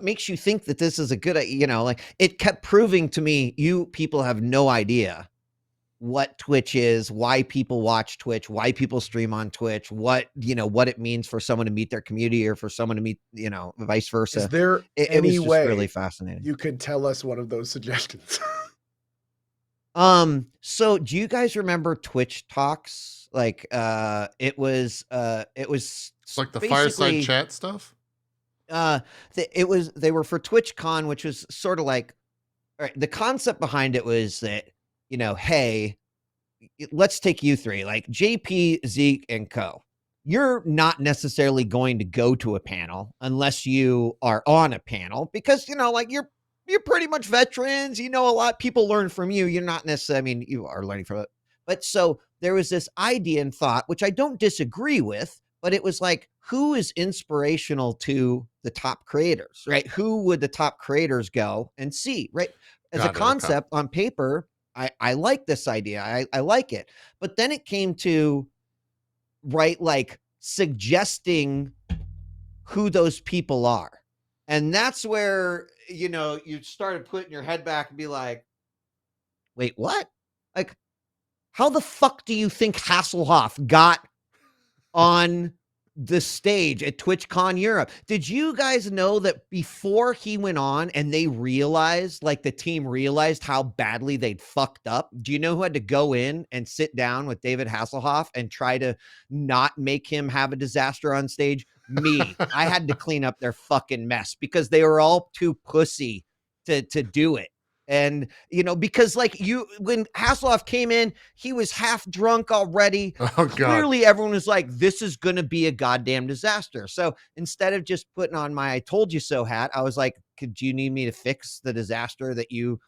makes you think that this is a good, like it kept proving to me, you people have no idea what Twitch is, why people watch Twitch, why people stream on Twitch, what it means for someone to meet their community or for someone to meet, vice versa. Is there it was just really fascinating. You could tell us one of those suggestions. So do you guys remember Twitch Talks? Like, it was it's like the fireside chat stuff. They were for TwitchCon, which was sort of like, all right, the concept behind it was that, hey, let's take you three, like JP, Zeke, and Co. You're not necessarily going to go to a panel unless you are on a panel because, like you're pretty much veterans, a lot, people learn from you. You're not necessarily, you are learning from it. But so there was this idea and thought, which I don't disagree with, but it was like, who is inspirational to the top creators, right? Who would the top creators go and see, right? As a concept on paper, I like this idea. I like it. But then it came to, right, like suggesting who those people are. And that's where, you started putting your head back and be like, wait, what? Like, how the fuck do you think Hasselhoff got on the stage at TwitchCon Europe? Did you guys know that before he went on and they realized, like the team realized how badly they'd fucked up? Do you know who had to go in and sit down with David Hasselhoff and try to not make him have a disaster on stage? Me. I had to clean up their fucking mess because they were all too pussy to do it. And, because like when Hasselhoff came in, he was half drunk already. Oh, God. Clearly everyone was like, this is going to be a goddamn disaster. So instead of just putting on my I told you so hat, I was like, could you need me to fix the disaster that you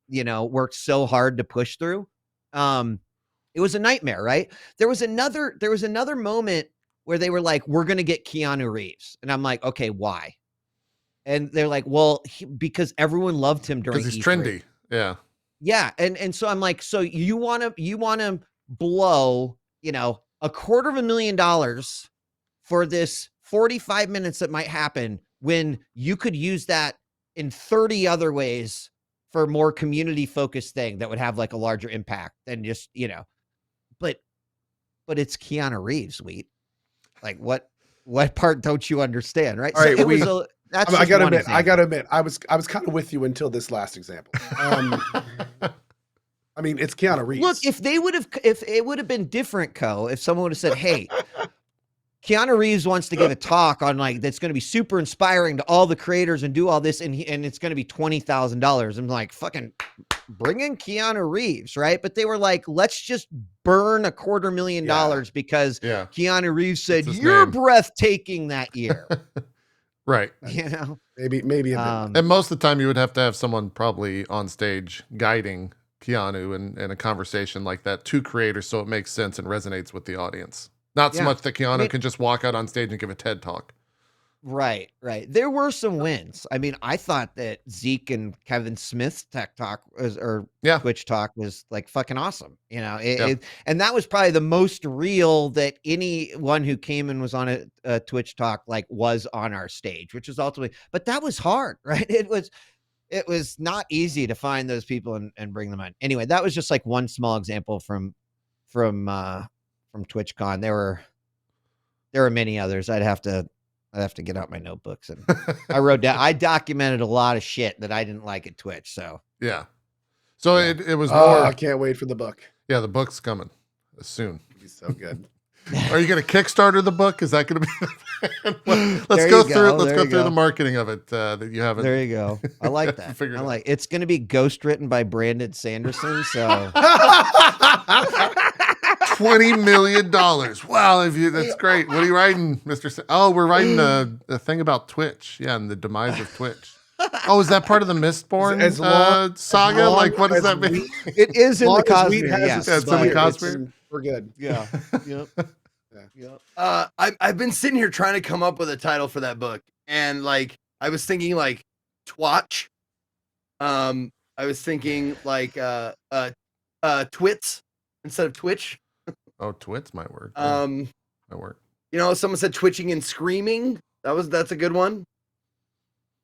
worked so hard to push through? It was a nightmare, right? There was another moment where they were like, we're going to get Keanu Reeves. And I'm like, okay, why? And they're like, well, because everyone loved him during because he's E3. trendy. Yeah. Yeah. And so I'm like, so you want to blow, $250,000 for this 45 minutes that might happen when you could use that in 30 other ways for more community focused thing that would have like a larger impact than just, but it's Keanu Reeves, Wheat. Like what part don't you understand? Right. All right, so it was I gotta admit, I was kind of with you until this last example. I mean, it's Keanu Reeves. Look, if it would have been different, if someone would have said, hey, Keanu Reeves wants to give a talk on like, that's going to be super inspiring to all the creators and do all this. And it's going to be $20,000. I'm like, fucking bring in Keanu Reeves. Right. But they were like, let's just burn $250,000 because Keanu Reeves said, you're breathtaking that year. Right. Maybe. And most of the time you would have to have someone probably on stage guiding Keanu in a conversation like that to creators so it makes sense and resonates with the audience. Not so much that Keanu can just walk out on stage and give a TED talk. Right. There were some wins. I mean, I thought that Zeke and Kevin Smith's tech talk Twitch talk was like fucking awesome. And that was probably the most real that anyone who came and was on a Twitch talk like was on our stage, which was ultimately, but that was hard, right? It was not easy to find those people and bring them on. Anyway, that was just like one small example from TwitchCon. There were many others. I'd have to get out my notebooks and I documented a lot of shit that I didn't like at Twitch. So yeah. So it was more. I can't wait for the book. Yeah, the book's coming soon. It'll be so good. Are you going to Kickstarter the book? Is that going to be? Let's go through the marketing of it that you haven't. There you go. I like that. It's going to be ghost written by Brandon Sanderson. So. $20 million. Wow, that's great. What are you writing, Mr. We're writing a thing about Twitch. Yeah, and the demise of Twitch. Oh, is that part of the Mistborn saga? Like, what does that mean? It is in the Cosmere. It's in the Cosmere. We're good. Yeah. Yep. Yeah. I've been sitting here trying to come up with a title for that book, and like I was thinking like Twatch. I was thinking like twits instead of Twitch. Oh, twits might work. Might work. You know, someone said twitching and screaming. That's a good one.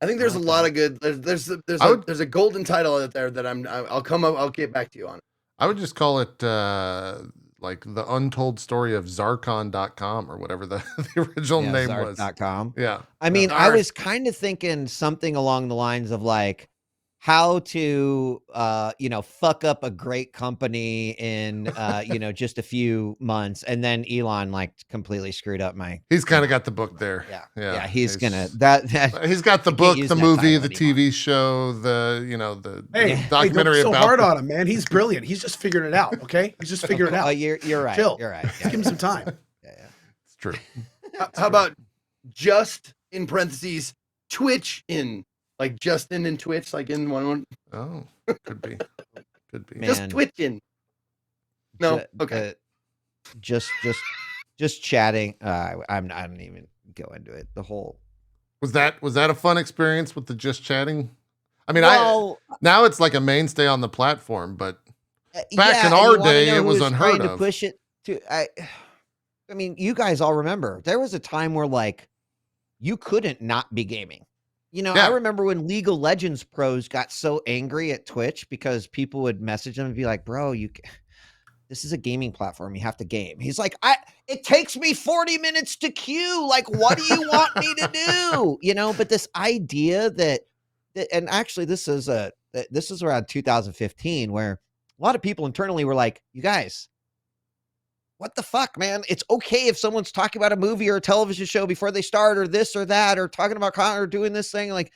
I think there's a lot of good. There's a golden title out there that I'll get back to you on. I would just call it like the untold story of Zarkon.com or whatever the original name was. Zark.com. Yeah. I mean, I was kind of thinking something along the lines of like how to fuck up a great company in just a few months, and then Elon like completely screwed up my. He's kind of got the book there. Yeah. He's gonna that. He's got the book, the movie, the TV show, the documentary don't about. So hard on him, man. He's brilliant. He's just figuring it out. Okay, he's just figuring it out. Oh, you're right. Chill. You're right. Give him some time. Yeah. It's true. How about just in parentheses Twitch in? Like Justin and Twitch, like in one. Oh, could be. Man. Just twitching. No, okay. Just chatting. I don't even go into it. The whole. Was that a fun experience with the just chatting? I mean, now it's like a mainstay on the platform, but back in our day, it was unheard of. To push it to. I mean, you guys all remember there was a time where like you couldn't not be gaming. I remember when League of Legends pros got so angry at Twitch because people would message them and be like, bro, this is a gaming platform. You have to game. He's like, it takes me 40 minutes to queue. Like, what do you want me to do? But this idea that and actually this is around 2015 where a lot of people internally were like, you guys, what the fuck, man? It's okay if someone's talking about a movie or a television show before they start or this or that or talking about content or doing this thing. Like,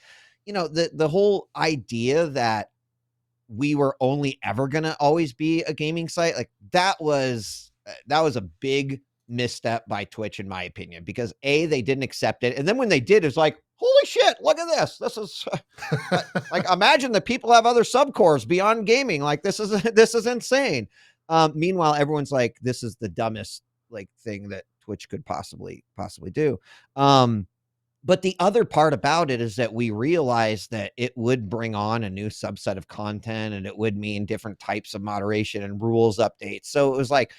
the whole idea that we were only ever going to always be a gaming site, like that was a big misstep by Twitch, in my opinion, because they didn't accept it. And then when they did, it's like, holy shit, look at this. This is like, imagine that people have other subcores beyond gaming. Like this is insane. Meanwhile, everyone's like, this is the dumbest like thing that Twitch could possibly do. But the other part about it is that we realized that it would bring on a new subset of content and it would mean different types of moderation and rules updates. So it was like,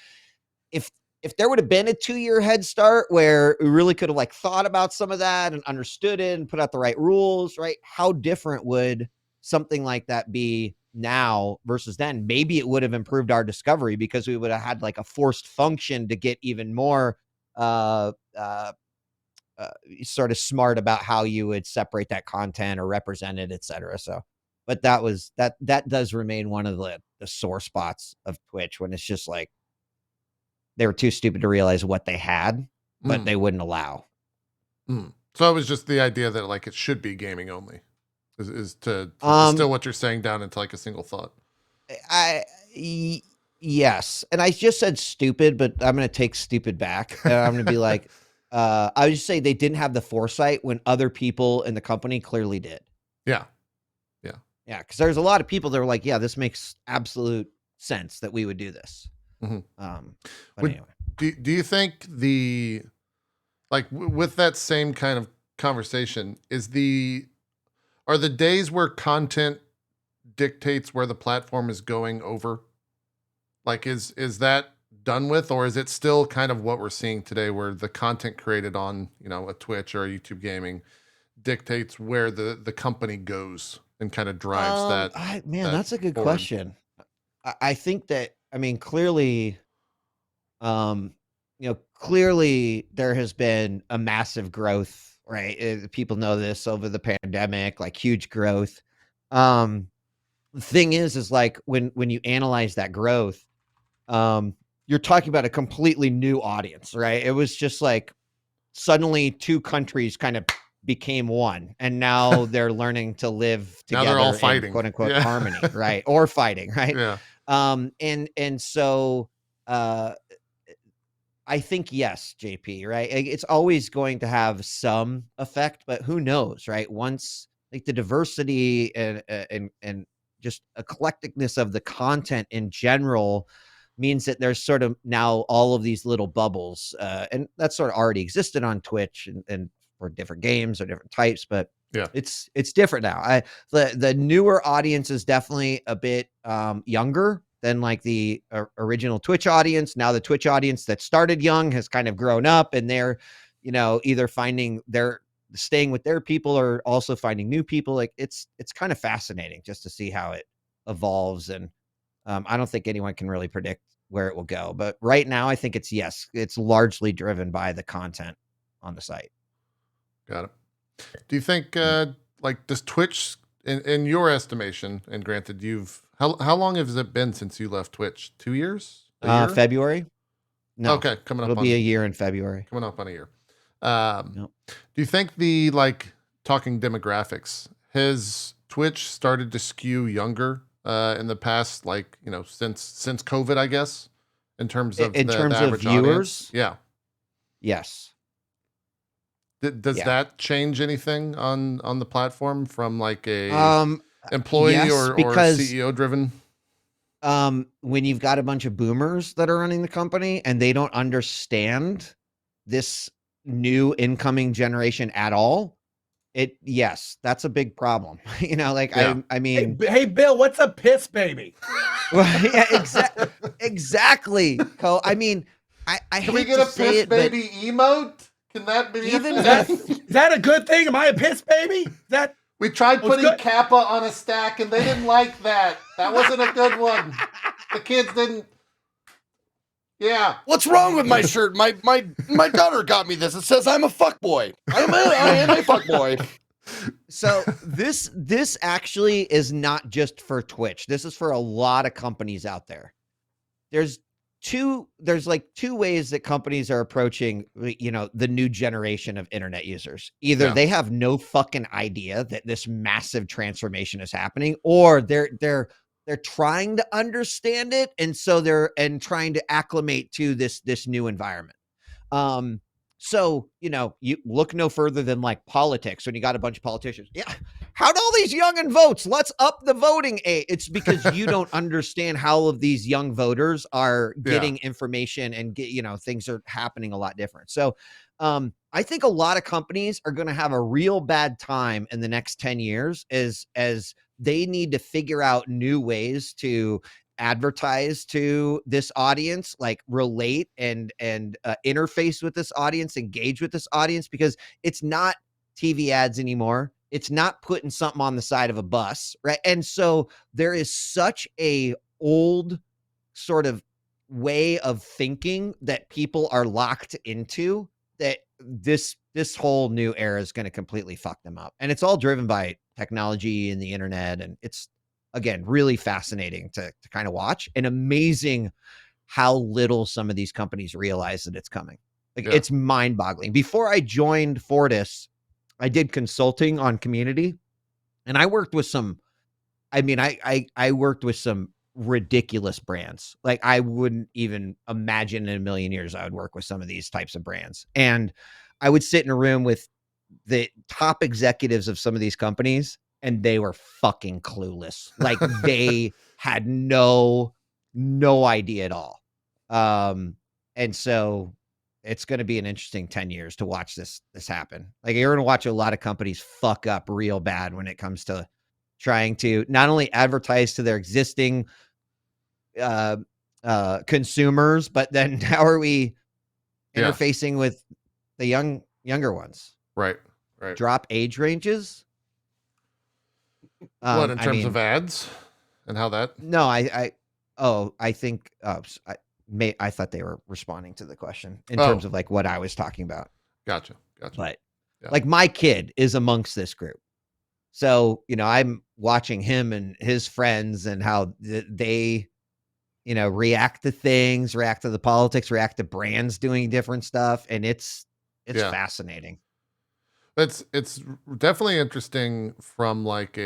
if there would have been a 2-year head start where we really could have like thought about some of that and understood it and put out the right rules, right? How different would something like that be now versus then? Maybe it would have improved our discovery because we would have had like a forced function to get even more sort of smart about how you would separate that content or represent it, etc. So, but that does remain one of the sore spots of Twitch, when it's just like they were too stupid to realize what they had, but they wouldn't allow. So it was just the idea that like it should be gaming only. Is to distill what you're saying down into like a single thought. Yes. And I just said stupid, but I'm going to take stupid back. And I'm going to be like, I would just say they didn't have the foresight when other people in the company clearly did. Yeah. Because there's a lot of people that were like, yeah, this makes absolute sense that we would do this. But anyway. Do you think with that same kind of conversation, are the days where content dictates where the platform is going over? Like, is that done with, or is it still kind of what we're seeing today, where the content created on, a Twitch or a YouTube gaming dictates where the company goes and kind of drives that? That's a good question. I think that, clearly, clearly there has been a massive growth. Right. People know this over the pandemic, like huge growth. The thing is like when you analyze that growth, you're talking about a completely new audience, right? It was just like suddenly 2 countries kind of became one, and now they're learning to live together. Now they're all fighting, in quote unquote harmony, right? Or fighting, right? Yeah. And so I think yes, JP, right? It's always going to have some effect, but who knows, right? Once like the diversity and just eclecticness of the content in general means that there's sort of now all of these little bubbles, and that sort of already existed on Twitch and for different games or different types, but Yeah. It's different now. The newer audience is definitely a bit younger than like the original Twitch audience. Now the Twitch audience that started young has kind of grown up, and they're, either staying with their people or also finding new people. Like it's kind of fascinating just to see how it evolves. And I don't think anyone can really predict where it will go. But right now, I think it's largely driven by the content on the site. Got it. Do you think, does Twitch, in your estimation, and granted, how long has it been since you left Twitch? 2 years? A year? February. No. Okay, it'll be a year in February. Coming up on a year. Nope. Do you think talking demographics, has Twitch started to skew younger in the past, since COVID, I guess, in terms of the average viewers? Audience? Yeah. Yes. Does that change anything on the platform from like a employee yes, or CEO driven? When you've got a bunch of boomers that are running the company and they don't understand this new incoming generation at all, that's a big problem. I mean, hey Bill, what's a piss baby? Yeah, exactly. Cole. I mean, I can we get a piss baby emote? Can that be even is that a good thing? Am I a piss baby? We tried putting Kappa on a stack and they didn't like that. That wasn't a good one. The kids didn't. Yeah. What's wrong with my shirt? My daughter got me this. It says I'm a fuckboy. I am a fuckboy. So this actually is not just for Twitch. This is for a lot of companies out there. There's two ways that companies are approaching, the new generation of internet users. Either they have no fucking idea that this massive transformation is happening, or they're trying to understand it, and so they're trying to acclimate to this new environment. So, you look no further than like politics when you got a bunch of politicians. Yeah. How'd all these youngin' votes? Let's up the voting age. It's because you don't understand how all of these young voters are getting information and things are happening a lot different. So, I think a lot of companies are going to have a real bad time in the next 10 years as they need to figure out new ways to advertise to this audience, like relate and interface with this audience, engage with this audience, because it's not TV ads anymore. It's not putting something on the side of a bus, right? And so there is such a old sort of way of thinking that people are locked into that this whole new era is going to completely fuck them up. And it's all driven by technology and the internet, and it's, again, really fascinating to kind of watch, and amazing how little some of these companies realize that it's coming. It's mind boggling. Before I joined Fortis, I did consulting on community, and I worked with I worked with some ridiculous brands. Like, I wouldn't even imagine in a million years I would work with some of these types of brands. And I would sit in a room with the top executives of some of these companies, and they were fucking clueless. Like, they had no idea at all. And so it's going to be an interesting 10 years to watch this happen. Like, you're going to watch a lot of companies fuck up real bad when it comes to trying to not only advertise to their existing consumers, but then how are we interfacing with the younger ones? Right. Drop age ranges. What, in terms of ads and how that? No, I think I thought they were responding to the question in terms of like what I was talking about. Gotcha. But like, my kid is amongst this group. So, I'm watching him and his friends and how they, react to things, react to the politics, react to brands doing different stuff. And it's fascinating. It's definitely interesting from like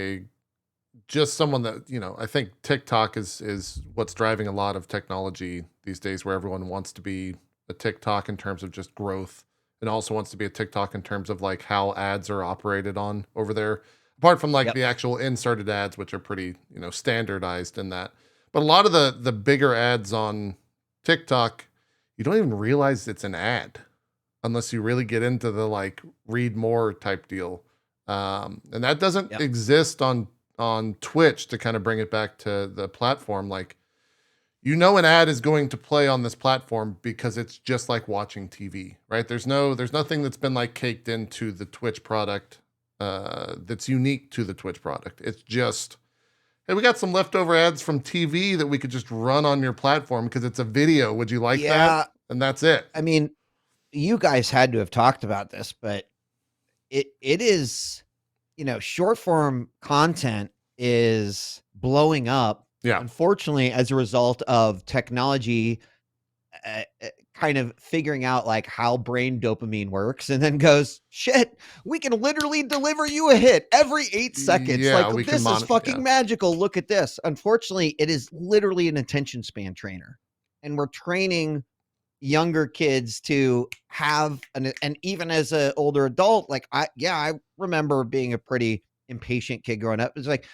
just someone that, I think TikTok is what's driving a lot of technology these days, where everyone wants to be a TikTok in terms of just growth, and also wants to be a TikTok in terms of like how ads are operated on over there. Apart from like the actual inserted ads, which are pretty, standardized in that. But a lot of the bigger ads on TikTok, you don't even realize it's an ad unless you really get into the like read more type deal. And that doesn't exist on Twitch, to kind of bring it back to the platform. Like, an ad is going to play on this platform because it's just like watching TV, right? There's nothing that's been like caked into the Twitch product that's unique to the Twitch product. It's just, hey, we got some leftover ads from TV that we could just run on your platform because it's a video. Would you like that? And that's it. I mean, you guys had to have talked about this, but it is, short form content is blowing up. Yeah. Unfortunately, as a result of technology kind of figuring out like how brain dopamine works, and then goes, shit, we can literally deliver you a hit every 8 seconds. Yeah, like, this is fucking magical. Look at this. Unfortunately, it is literally an attention span trainer. And we're training younger kids to have and even as an older adult, like I remember being a pretty impatient kid growing up. It's like,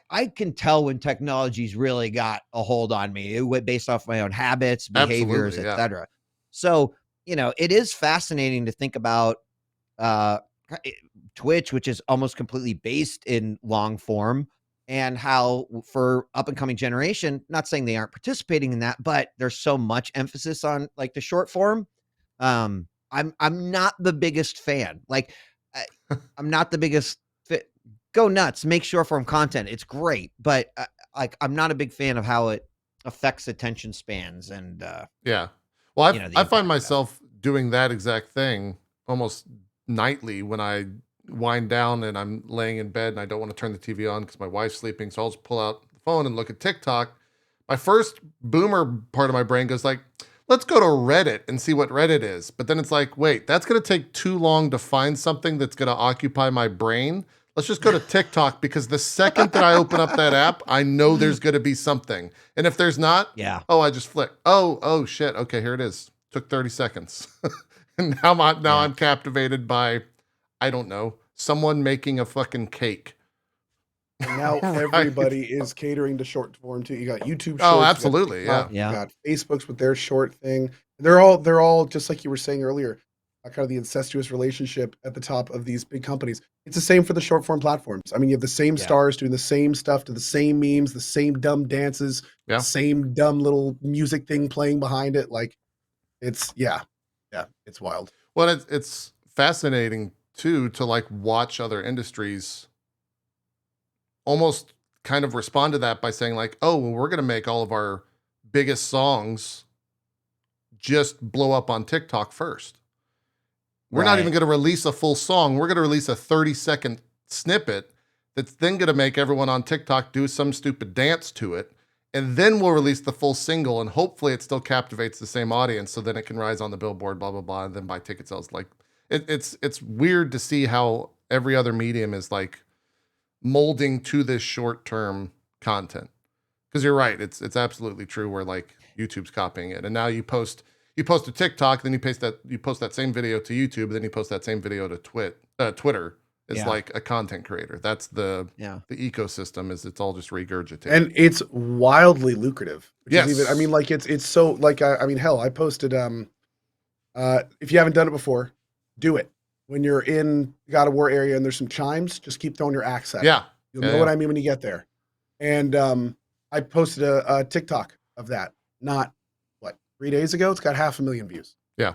I can tell when technology's really got a hold on me. It went based off my own habits, behaviors, etc. So, it is fascinating to think about Twitch, which is almost completely based in long form, and how for up and coming generation, not saying they aren't participating in that, but there's so much emphasis on like the short form. I'm not the biggest fan. Like, I'm not the biggest fit. Go nuts, make short form content. It's great, but I'm not a big fan of how it affects attention spans. And well, I find myself doing that exact thing almost nightly when I wind down and I'm laying in bed and I don't want to turn the TV on because my wife's sleeping. So I'll just pull out the phone and look at TikTok. My first boomer part of my brain goes like, let's go to Reddit and see what Reddit is. But then it's like, wait, that's going to take too long to find something that's going to occupy my brain. Let's just go to TikTok, because the second that I open up that app, I know there's going to be something. And if there's not, I just flick. Oh shit. Okay, here it is. Took 30 seconds. And now I'm captivated by, I don't know, someone making a fucking cake. And now everybody is catering to short form too. You got YouTube shorts. Oh, absolutely. You got Facebook's with their short thing. They're all just like you were saying earlier, kind of the incestuous relationship at the top of these big companies. It's the same for the short form platforms. I mean, you have the same stars doing the same stuff, to the same memes, the same dumb dances, the same dumb little music thing playing behind it. Like, it's it's wild. Well, it's fascinating too to like watch other industries almost kind of respond to that by saying like, oh, well, we're going to make all of our biggest songs just blow up on TikTok first. We're not even going to release a full song. We're going to release a 30-second snippet that's then going to make everyone on TikTok do some stupid dance to it. And then we'll release the full single, and hopefully it still captivates the same audience, so then it can rise on the Billboard, blah, blah, blah, and then buy ticket sales. Like, it's weird to see how every other medium is like molding to this short-term content. Because you're right, it's absolutely true where like YouTube's copying it. And now you post a TikTok, then you post that same video to YouTube, then you post that same video to Twitter. It's like a content creator. That's the ecosystem. Is it's all just regurgitated, and it's wildly lucrative. I mean, like it's so like I mean, hell, I posted. If you haven't done it before, do it. When you're in God of War area and there's some chimes, just keep throwing your axe at it. You'll know what I mean when you get there. And I posted a TikTok of that. Not 3 days ago. It's got 500,000 views. Yeah.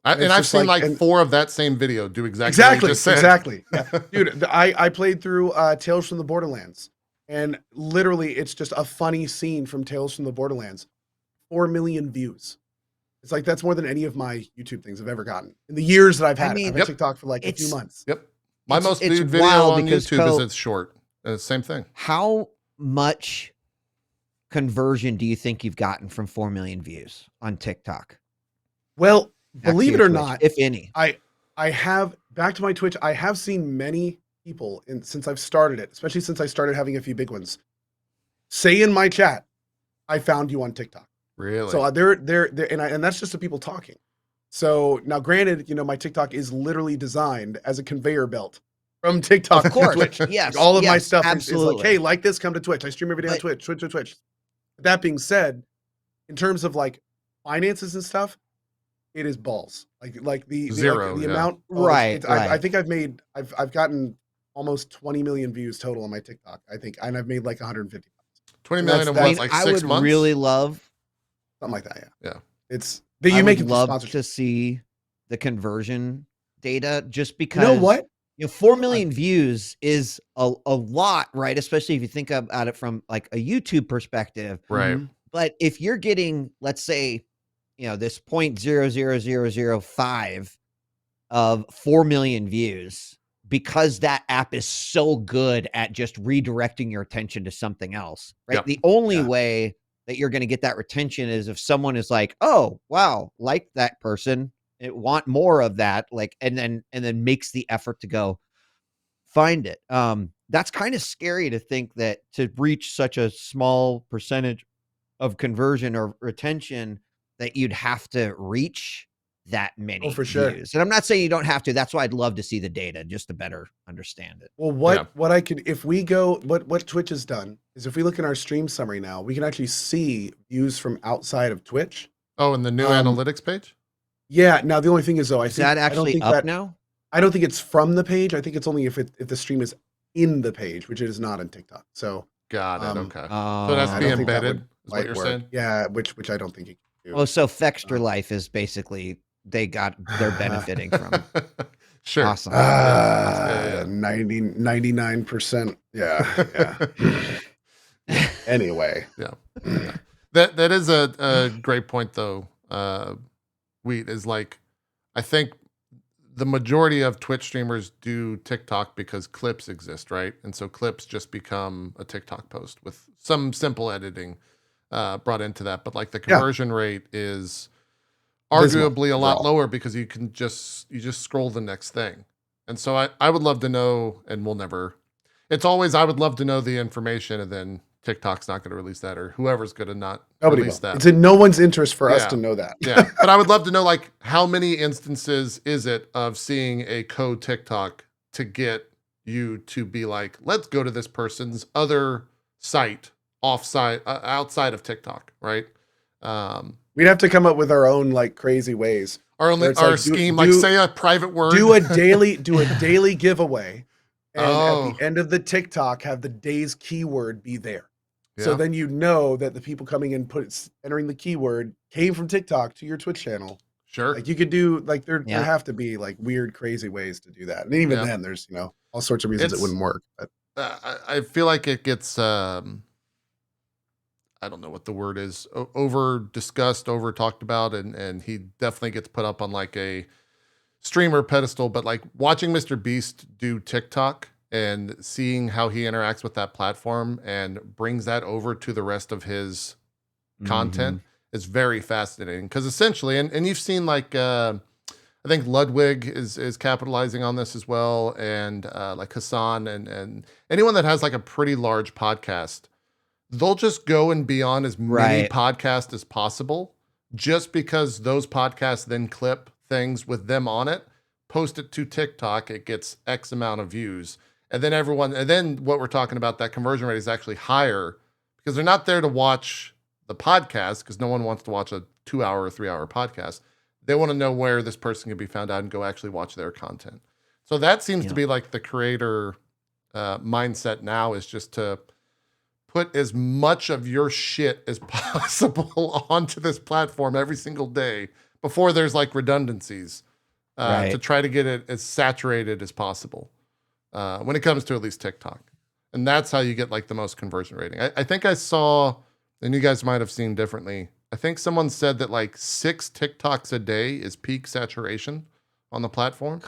I've seen like 4 of that same video do exactly what you just said. Exactly. Yeah. Dude, I played through Tales from the Borderlands, and literally it's just a funny scene from Tales from the Borderlands. 4 million views. It's like, that's more than any of my YouTube things I've ever gotten in the years that I've had. I've had TikTok for like a few months. Yep. My most viewed video on YouTube is it's short. Same thing. How much conversion do you think you've gotten from 4 million views on TikTok? Well, believe it or not, if any, I have, back to my Twitch, I have seen many people since I've started it, especially since I started having a few big ones, say in my chat, I found you on TikTok. Really? So and that's just the people talking. So now, granted, my TikTok is literally designed as a conveyor belt from TikTok to Twitch. Yes, all of my stuff is like, hey, like this, come to Twitch. I stream every day on Twitch. That being said, in terms of like finances and stuff, it is balls. Like the zero the amount. Right. I think I've gotten almost 20 million views total on my TikTok, I think, and I've made like 150. 20 million in what, like 6 months? I would really love something like that. Yeah. It's I would love to see the conversion data, just because, you know what? 4 million views is a lot, right? Especially if you think about it from like a YouTube perspective. Right. But if you're getting, let's say, this 0.00005 of 4 million views, because that app is so good at just redirecting your attention to something else, right? Yep. The only way that you're going to get that retention is if someone is like, oh, wow, like that person, want more of that, like, and then makes the effort to go find it. That's kind of scary to think that to reach such a small percentage of conversion or retention that you'd have to reach that many for sure. views. And I'm not saying you don't have to. That's why I'd love to see the data just to better understand it. Well, what I could, if we go, what Twitch has done is if we look in our stream summary now, we can actually see views from outside of Twitch. Oh, and the new analytics page? Yeah. Now the only thing is though, Is that actually up now? I don't think it's from the page. I think it's only if the stream is in the page, which it is not on TikTok. So got it. Okay. So that's be embedded, is what you're saying? Yeah, which I don't think you can do. Oh, so Fextra Life is basically they're benefiting from. Sure. Awesome. 99%. Yeah. Anyway. Yeah. That is a great point though. Wheat is like, I think the majority of Twitch streamers do TikTok because clips exist, right? And so clips just become a TikTok post with some simple editing brought into that. But like the conversion rate is arguably a lot lower because you just scroll the next thing. And so I would love to know, and we'll never, it's always, I would love to know the information, and then TikTok's not going to release that, or whoever's going to not release that. It's in no one's interest for us to know that. Yeah. But I would love to know, like, how many instances is it of seeing a code TikTok to get you to be like, let's go to this person's other site outside of TikTok, right? We'd have to come up with our own like crazy ways. Our scheme, say a private word. Do a daily giveaway. And at the end of the TikTok, have the day's keyword be there. Yeah. So then you know that the people coming in entering the keyword came from TikTok to your Twitch channel. Sure. Like you could do like there have to be like weird, crazy ways to do that. And even then there's, all sorts of reasons it wouldn't work. But I feel like it gets I don't know what the word is, over discussed, over talked about, and he definitely gets put up on like a streamer pedestal. But like watching Mr. Beast do TikTok and seeing how he interacts with that platform and brings that over to the rest of his content is very fascinating. Because essentially, and you've seen like I think Ludwig is capitalizing on this as well, and like Hassan and anyone that has like a pretty large podcast. They'll just go and be on as many podcasts as possible, just because those podcasts then clip things with them on it, post it to TikTok, it gets X amount of views. And then what we're talking about, that conversion rate is actually higher because they're not there to watch the podcast, because no one wants to watch a 2-hour or 3-hour podcast. They want to know where this person can be found out and go actually watch their content. So that seems to be like the creator mindset now, is just to put as much of your shit as possible onto this platform every single day before there's like redundancies to try to get it as saturated as possible when it comes to at least TikTok. And that's how you get like the most conversion rating. I think I saw, and you guys might have seen differently, I think someone said that like 6 TikToks a day is peak saturation on the platform.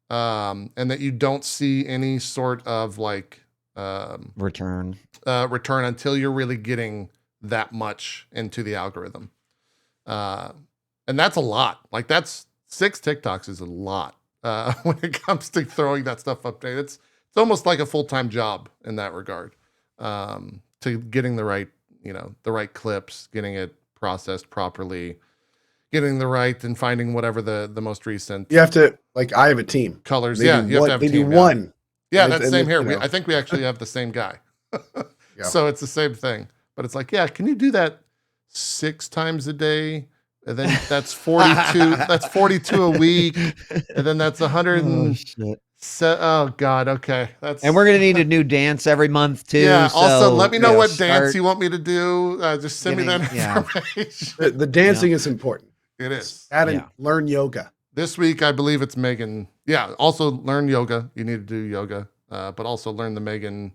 And that you don't see any sort of like return until you're really getting that much into the algorithm. And that's a lot. Like that's 6 TikToks is a lot when it comes to throwing that stuff up there. It's almost like a full-time job in that regard, to getting the right clips, getting it processed properly, getting the right and finding whatever the most recent. You have to, like, I have a team. Colors. You have to have a team. They do one. Yeah, that's the same here. I think we actually have the same guy. So it's the same thing. But it's like, can you do that 6 times a day? And then that's 42. That's 42 a week. And then that's 160 So, oh God, okay, And we're gonna need a new dance every month too. Yeah. So, Also, let me know what dance start you want me to do. Just send me that yeah. information. The dancing is important. It is. Learn yoga. This week, I believe it's Megan. Yeah. Also, learn yoga. You need to do yoga, but also learn the Megan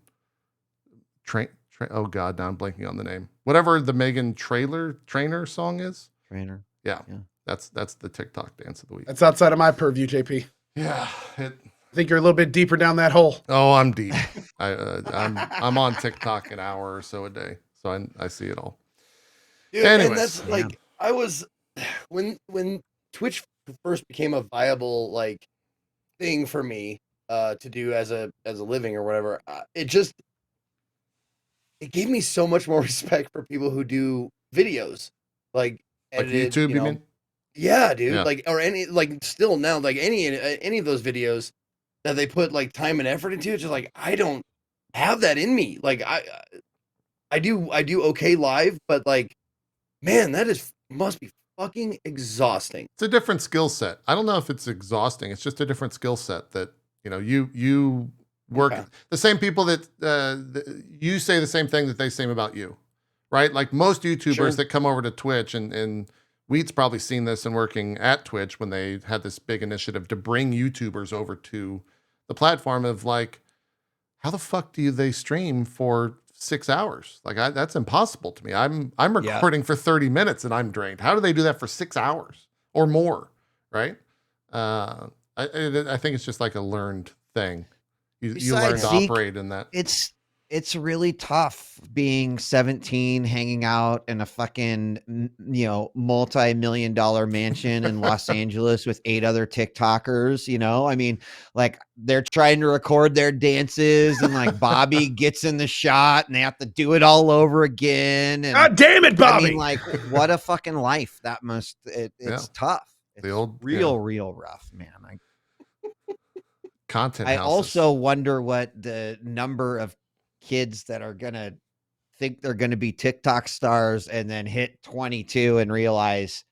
oh God, now I'm blanking on the name. Whatever the Megan trainer song is. Trainer. Yeah. That's the TikTok dance of the week. That's outside of my purview, JP. Yeah. I think you're a little bit deeper down that hole. Oh, I'm deep. I'm on TikTok an hour or so a day, so I see it all. Dude, anyways, and that's like I was when Twitch first became a viable like thing for me to do as a living or whatever. It gave me so much more respect for people who do videos, like edited, YouTube. You mean? Yeah, dude. Yeah. Like or any like still now like any of those videos that they put like time and effort into. It's just like I don't have that in me. Like I do okay live, but like man, that must be fucking exhausting. It's a different skill set. I don't know if it's exhausting. It's just a different skill set that you work the same people that you say the same thing that they say about you, right? Like most YouTubers that come over to Twitch and Wheat's probably seen this and working at Twitch when they had this big initiative to bring YouTubers over to the platform of like, how the fuck do they stream for 6 hours? Like that's impossible to me. I'm recording for 30 minutes and I'm drained. How do they do that for 6 hours or more? Right. I think it's just like a learned thing. You learn to operate in that. It's really tough being 17, hanging out in a fucking, multi-million-dollar mansion in Los Angeles with 8 other TikTokers, I mean, like they're trying to record their dances and like Bobby gets in the shot and they have to do it all over again. And, God damn it, Bobby. I mean, like what a fucking life that it's tough. It's real rough, man. Content I houses. also wonder what the number of kids that are gonna think they're gonna be TikTok stars and then hit 22 and realize,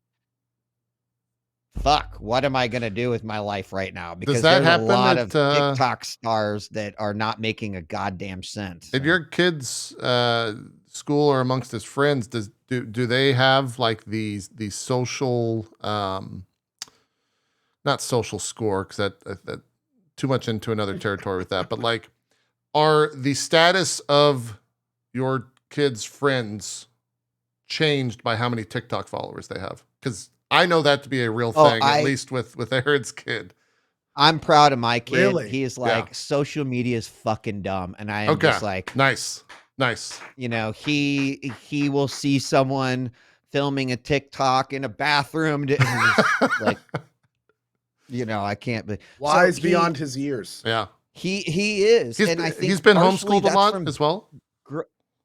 fuck, what am I gonna do with my life right now? Because there's a lot of TikTok stars that are not making a goddamn sense. At your kid's school or amongst his friends, do they have like these social not social score, because that too much into another territory with that, but like, are the status of your kids' friends changed by how many TikTok followers they have? Because I know that to be a real thing, at least with Aaron's kid. I'm proud of my kid. Really? He is like, social media is fucking dumb. And I am just like, nice. He will see someone filming a TikTok in a bathroom and like, I can't be wise beyond his years. Yeah. He is. And I think he's been homeschooled a lot as well.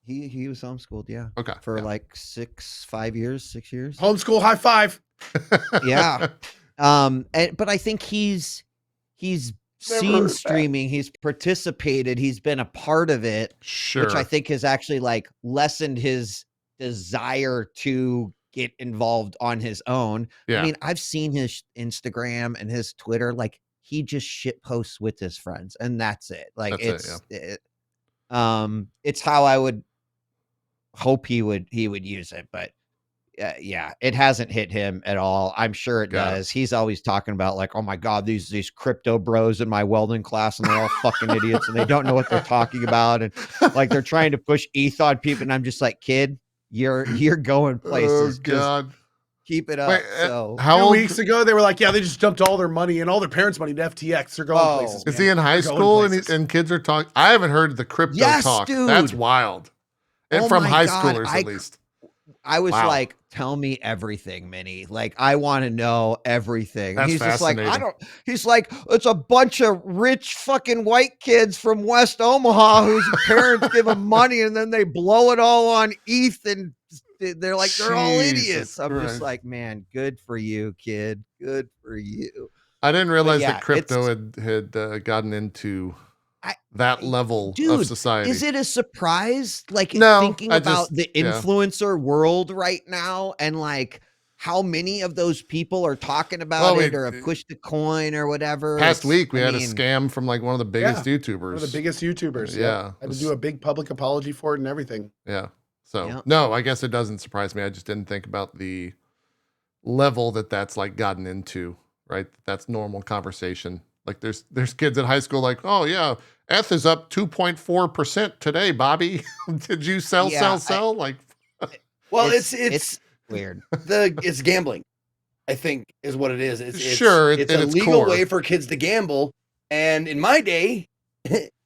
He was homeschooled, yeah. Okay. For like 6 years. Homeschool high five. Yeah. But I think he's seen streaming, he's participated, he's been a part of it, which I think has actually like lessened his desire to get involved on his own. I mean, I've seen his Instagram and his Twitter, like he just shit posts with his friends and that's it. Like it's how I would hope he would use it, but it hasn't hit him at all. I'm sure it does. He's always talking about like, oh my God, these crypto bros in my welding class and they're all fucking idiots and they don't know what they're talking about. And like, they're trying to push ETH on people. And I'm just like, kid, you're going places. Oh God. Just keep it up. Wait, so 2 weeks ago, they were like, yeah, they just dumped all their money and all their parents' money to FTX. They're going places. Is he in high school and kids are talking? I haven't heard the crypto talk. Dude. That's wild. And from high schoolers, at least. I was like, tell me everything, Minnie. Like, I want to know everything. That's he's just like, he's like, it's a bunch of rich fucking white kids from West Omaha whose parents give them money and then they blow it all on ETH and they're like, they're all idiots. I'm just like, man, good for you, kid. Good for you. I didn't realize that crypto had gotten into that level of society. Is it a surprise? Like thinking about the influencer world right now and like how many of those people are talking about it or have pushed the coin or whatever. Past week, we had a scam from like one of the biggest YouTubers. One of the biggest YouTubers. Yeah. Had to do a big public apology for it and everything. Yeah. So, no, I guess it doesn't surprise me. I just didn't think about the level that's like gotten into, right? That's normal conversation. Like there's kids at high school like, oh yeah, ETH is up 2.4% today, Bobby. Did you sell? Like, well, it's weird. It's gambling, I think, is what it is. It's a legal way for kids to gamble. And in my day,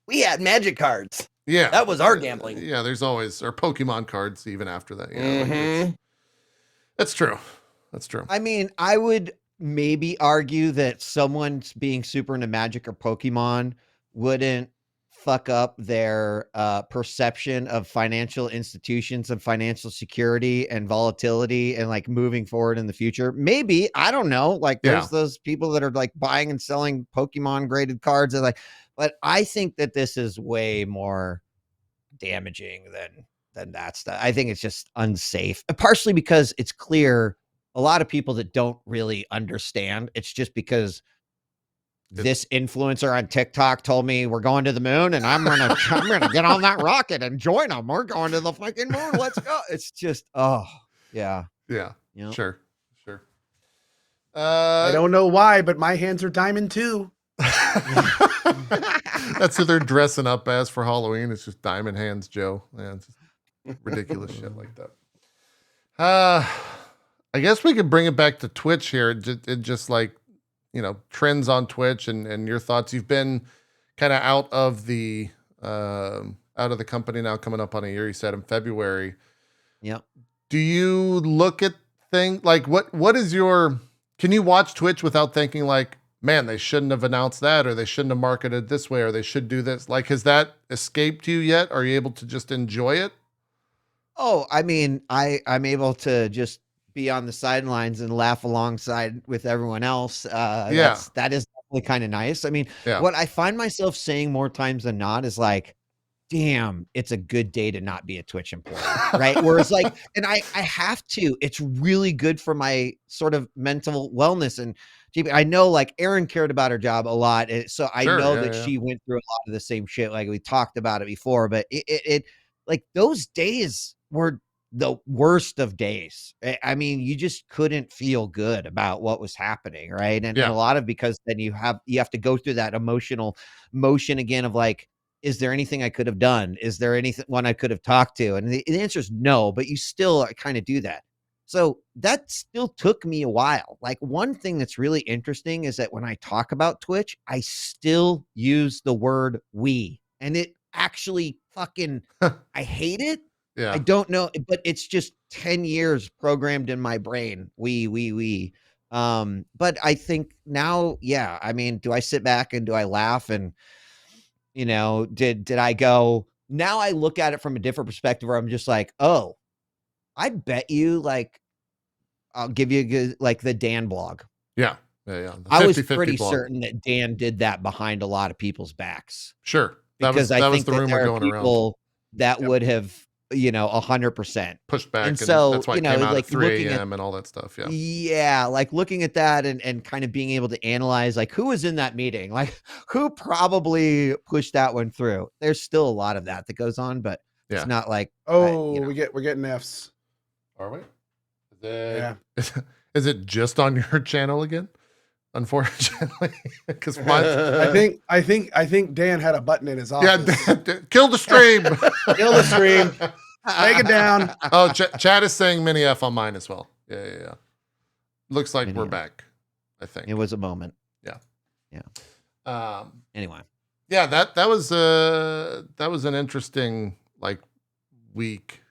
we had magic cards. Yeah, that was our gambling. Yeah, there's always our Pokemon cards even after that. Like that's true. That's true. I mean, I would maybe argue that someone being super into Magic or Pokemon wouldn't fuck up their perception of financial institutions and financial security and volatility and like moving forward in the future. Maybe, I don't know. Like there's those people that are like buying and selling Pokemon graded cards and like, but I think that this is way more damaging than that stuff. I think it's just unsafe, partially because it's clear a lot of people that don't really understand. It's just because this influencer on TikTok told me we're going to the moon and I'm gonna get on that rocket and join them. We're going to the fucking moon. Let's go. It's just yeah. Sure. I don't know why, but my hands are diamond too. That's who they're dressing up as for Halloween. It's just diamond hands, Joe. Yeah, it's just ridiculous shit like that. I guess we could bring it back to Twitch here. It just like, trends on Twitch and your thoughts. You've been kind of out of the company now, coming up on a year. You said in February. Yeah. Do you look at things like what is your? Can you watch Twitch without thinking like, man, they shouldn't have announced that, or they shouldn't have marketed this way, or they should do this? Like, has that escaped you yet? Are you able to just enjoy it? Oh, I mean, I'm able to just be on the sidelines and laugh alongside with everyone else. That is definitely kind of nice. I mean, what I find myself saying more times than not is like, damn, it's a good day to not be a Twitch employee, right? Whereas like, and I have to, it's really good for my sort of mental wellness. And I know like Erin cared about her job a lot. So I know that she went through a lot of the same shit. Like we talked about it before, but it like those days were the worst of days. I mean, you just couldn't feel good about what was happening. Right. And a lot of, because then you have to go through that emotional motion again of like, is there anything I could have done? Is there anyone I could have talked to? And the answer is no, but you still kind of do that. So that still took me a while. Like one thing that's really interesting is that when I talk about Twitch, I still use the word we, and it actually fucking, I hate it. Yeah. I don't know, but it's just 10 years programmed in my brain. We. But I think now, I mean, do I sit back and do I laugh and, did I go, now I look at it from a different perspective where I'm just like, oh, I bet you like, I'll give you a good, like the Dan blog. Yeah. I was pretty certain that Dan did that behind a lot of people's backs. Sure. Because I think the rumor there are going people around that would have, 100% pushed back. And so, that's why it came out at 3 a.m. and all that stuff. Yeah. Yeah. Like looking at that and kind of being able to analyze like who was in that meeting, like who probably pushed that one through. There's still a lot of that goes on, but it's not like, we're getting Fs. Are we? Is it just on your channel again? Unfortunately, because I think Dan had a button in his office. Yeah, kill the stream. Kill the stream. Take it down. Oh, chat is saying mini F on mine as well. Yeah. Looks like we're back. I think it was a moment. Yeah. Anyway. Yeah, that was an interesting like week.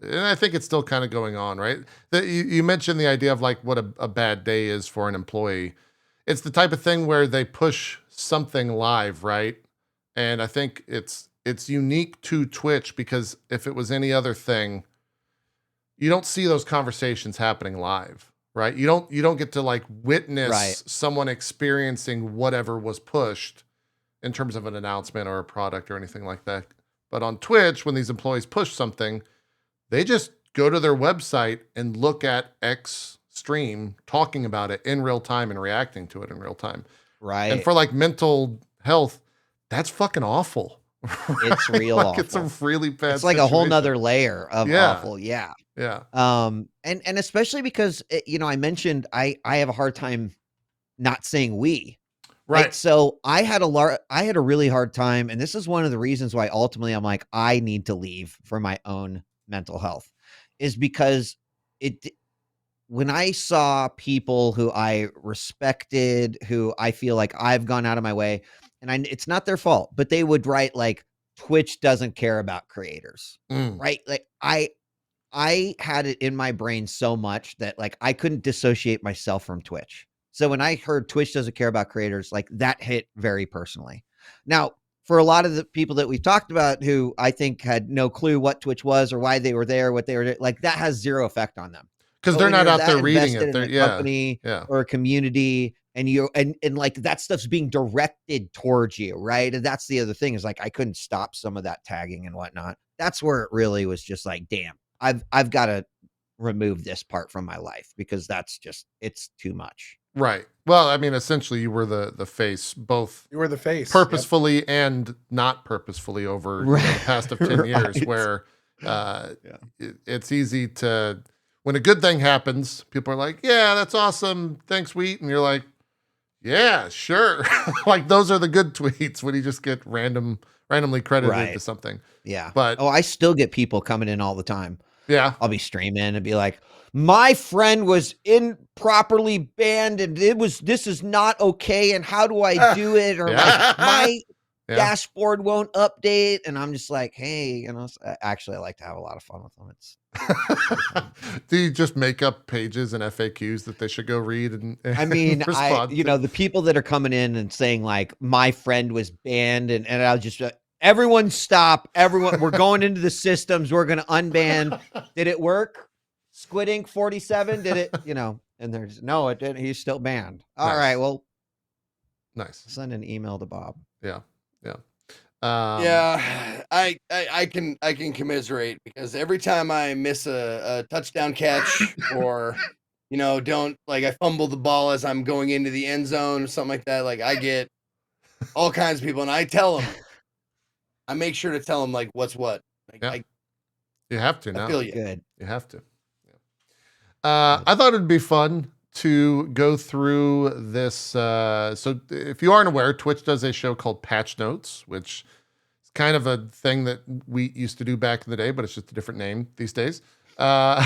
And I think it's still kind of going on, right? You mentioned the idea of like what a bad day is for an employee. It's the type of thing where they push something live, right? And I think it's unique to Twitch because if it was any other thing, you don't see those conversations happening live, right? You don't get to like witness someone experiencing whatever was pushed in terms of an announcement or a product or anything like that. But on Twitch, when these employees push something, they just go to their website and look at X stream talking about it in real time and reacting to it in real time. Right. And for like mental health, that's fucking awful. Right? It's real like awful. It's a really bad It's like situation. a whole nother layer of awful. Yeah. Yeah. And especially because, I mentioned I have a hard time not saying we. Right. So I had a really hard time. And this is one of the reasons why ultimately I'm like, I need to leave for my own mental health, is because when I saw people who I respected, who I feel like I've gone out of my way, and it's not their fault, but they would write like, Twitch doesn't care about creators, right? Like I had it in my brain so much that like I couldn't dissociate myself from Twitch. So when I heard Twitch doesn't care about creators, like that hit very personally. Now, for a lot of the people that we've talked about who I think had no clue what Twitch was or why they were there, what they were like, that has zero effect on them. Because they're not out there reading it. They're company or a community, and like that stuff's being directed towards you, right? And that's the other thing, is like I couldn't stop some of that tagging and whatnot. That's where it really was just like, damn, I've got to remove this part from my life, because it's too much. Right. Well, I mean, essentially you were the face, both you were the face purposefully and not purposefully over the past of 10 years, where it's easy to, when a good thing happens, people are like, yeah, that's awesome. Thanks, Wheat. And you're like, yeah, sure. Like those are the good tweets when you just get randomly credited to something. Yeah. But I still get people coming in all the time. Yeah. I'll be streaming and be like, my friend was improperly banned and this is not okay. And how do I do it? Or like my dashboard won't update. And I'm just like, hey, actually I like to have a lot of fun with them. Do you just make up pages and FAQs that they should go read? And I mean, the people that are coming in and saying like, my friend was banned and I'll just, everyone stop, everyone, we're going into the systems. We're going to unban. Did it work? Squid Ink 47, did it, and there's no, it didn't. He's still banned. All right. Well, nice. Send an email to Bob. Yeah. Yeah. I can commiserate, because every time I miss a touchdown catch or, don't like, I fumble the ball as I'm going into the end zone or something like that. Like I get all kinds of people, and I tell them, I make sure to tell them like what's what. Like, you have to now. I feel you. Good. You have to. I thought it'd be fun to go through this. So if you aren't aware, Twitch does a show called Patch Notes, which is kind of a thing that we used to do back in the day, but it's just a different name these days. No,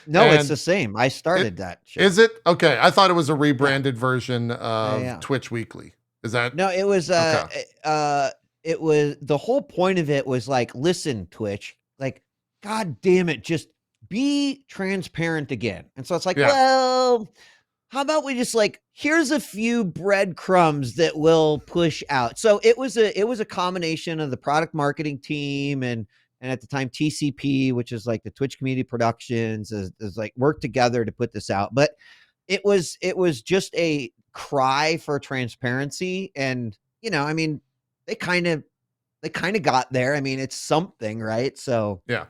it's the same. I started that show. Is it? Okay. I thought it was a rebranded version of Twitch Weekly. Is that? No, it was, it was, the whole point of it was like, listen, Twitch, like, God damn it, just be transparent again. And so it's like, well, how about we just like, here's a few breadcrumbs that we'll push out. So it was a combination of the product marketing team and at the time TCP, which is like the Twitch Community Productions, is like worked together to put this out. But it was just a cry for transparency. And, I mean, they kind of got there. I mean, it's something, right? So yeah.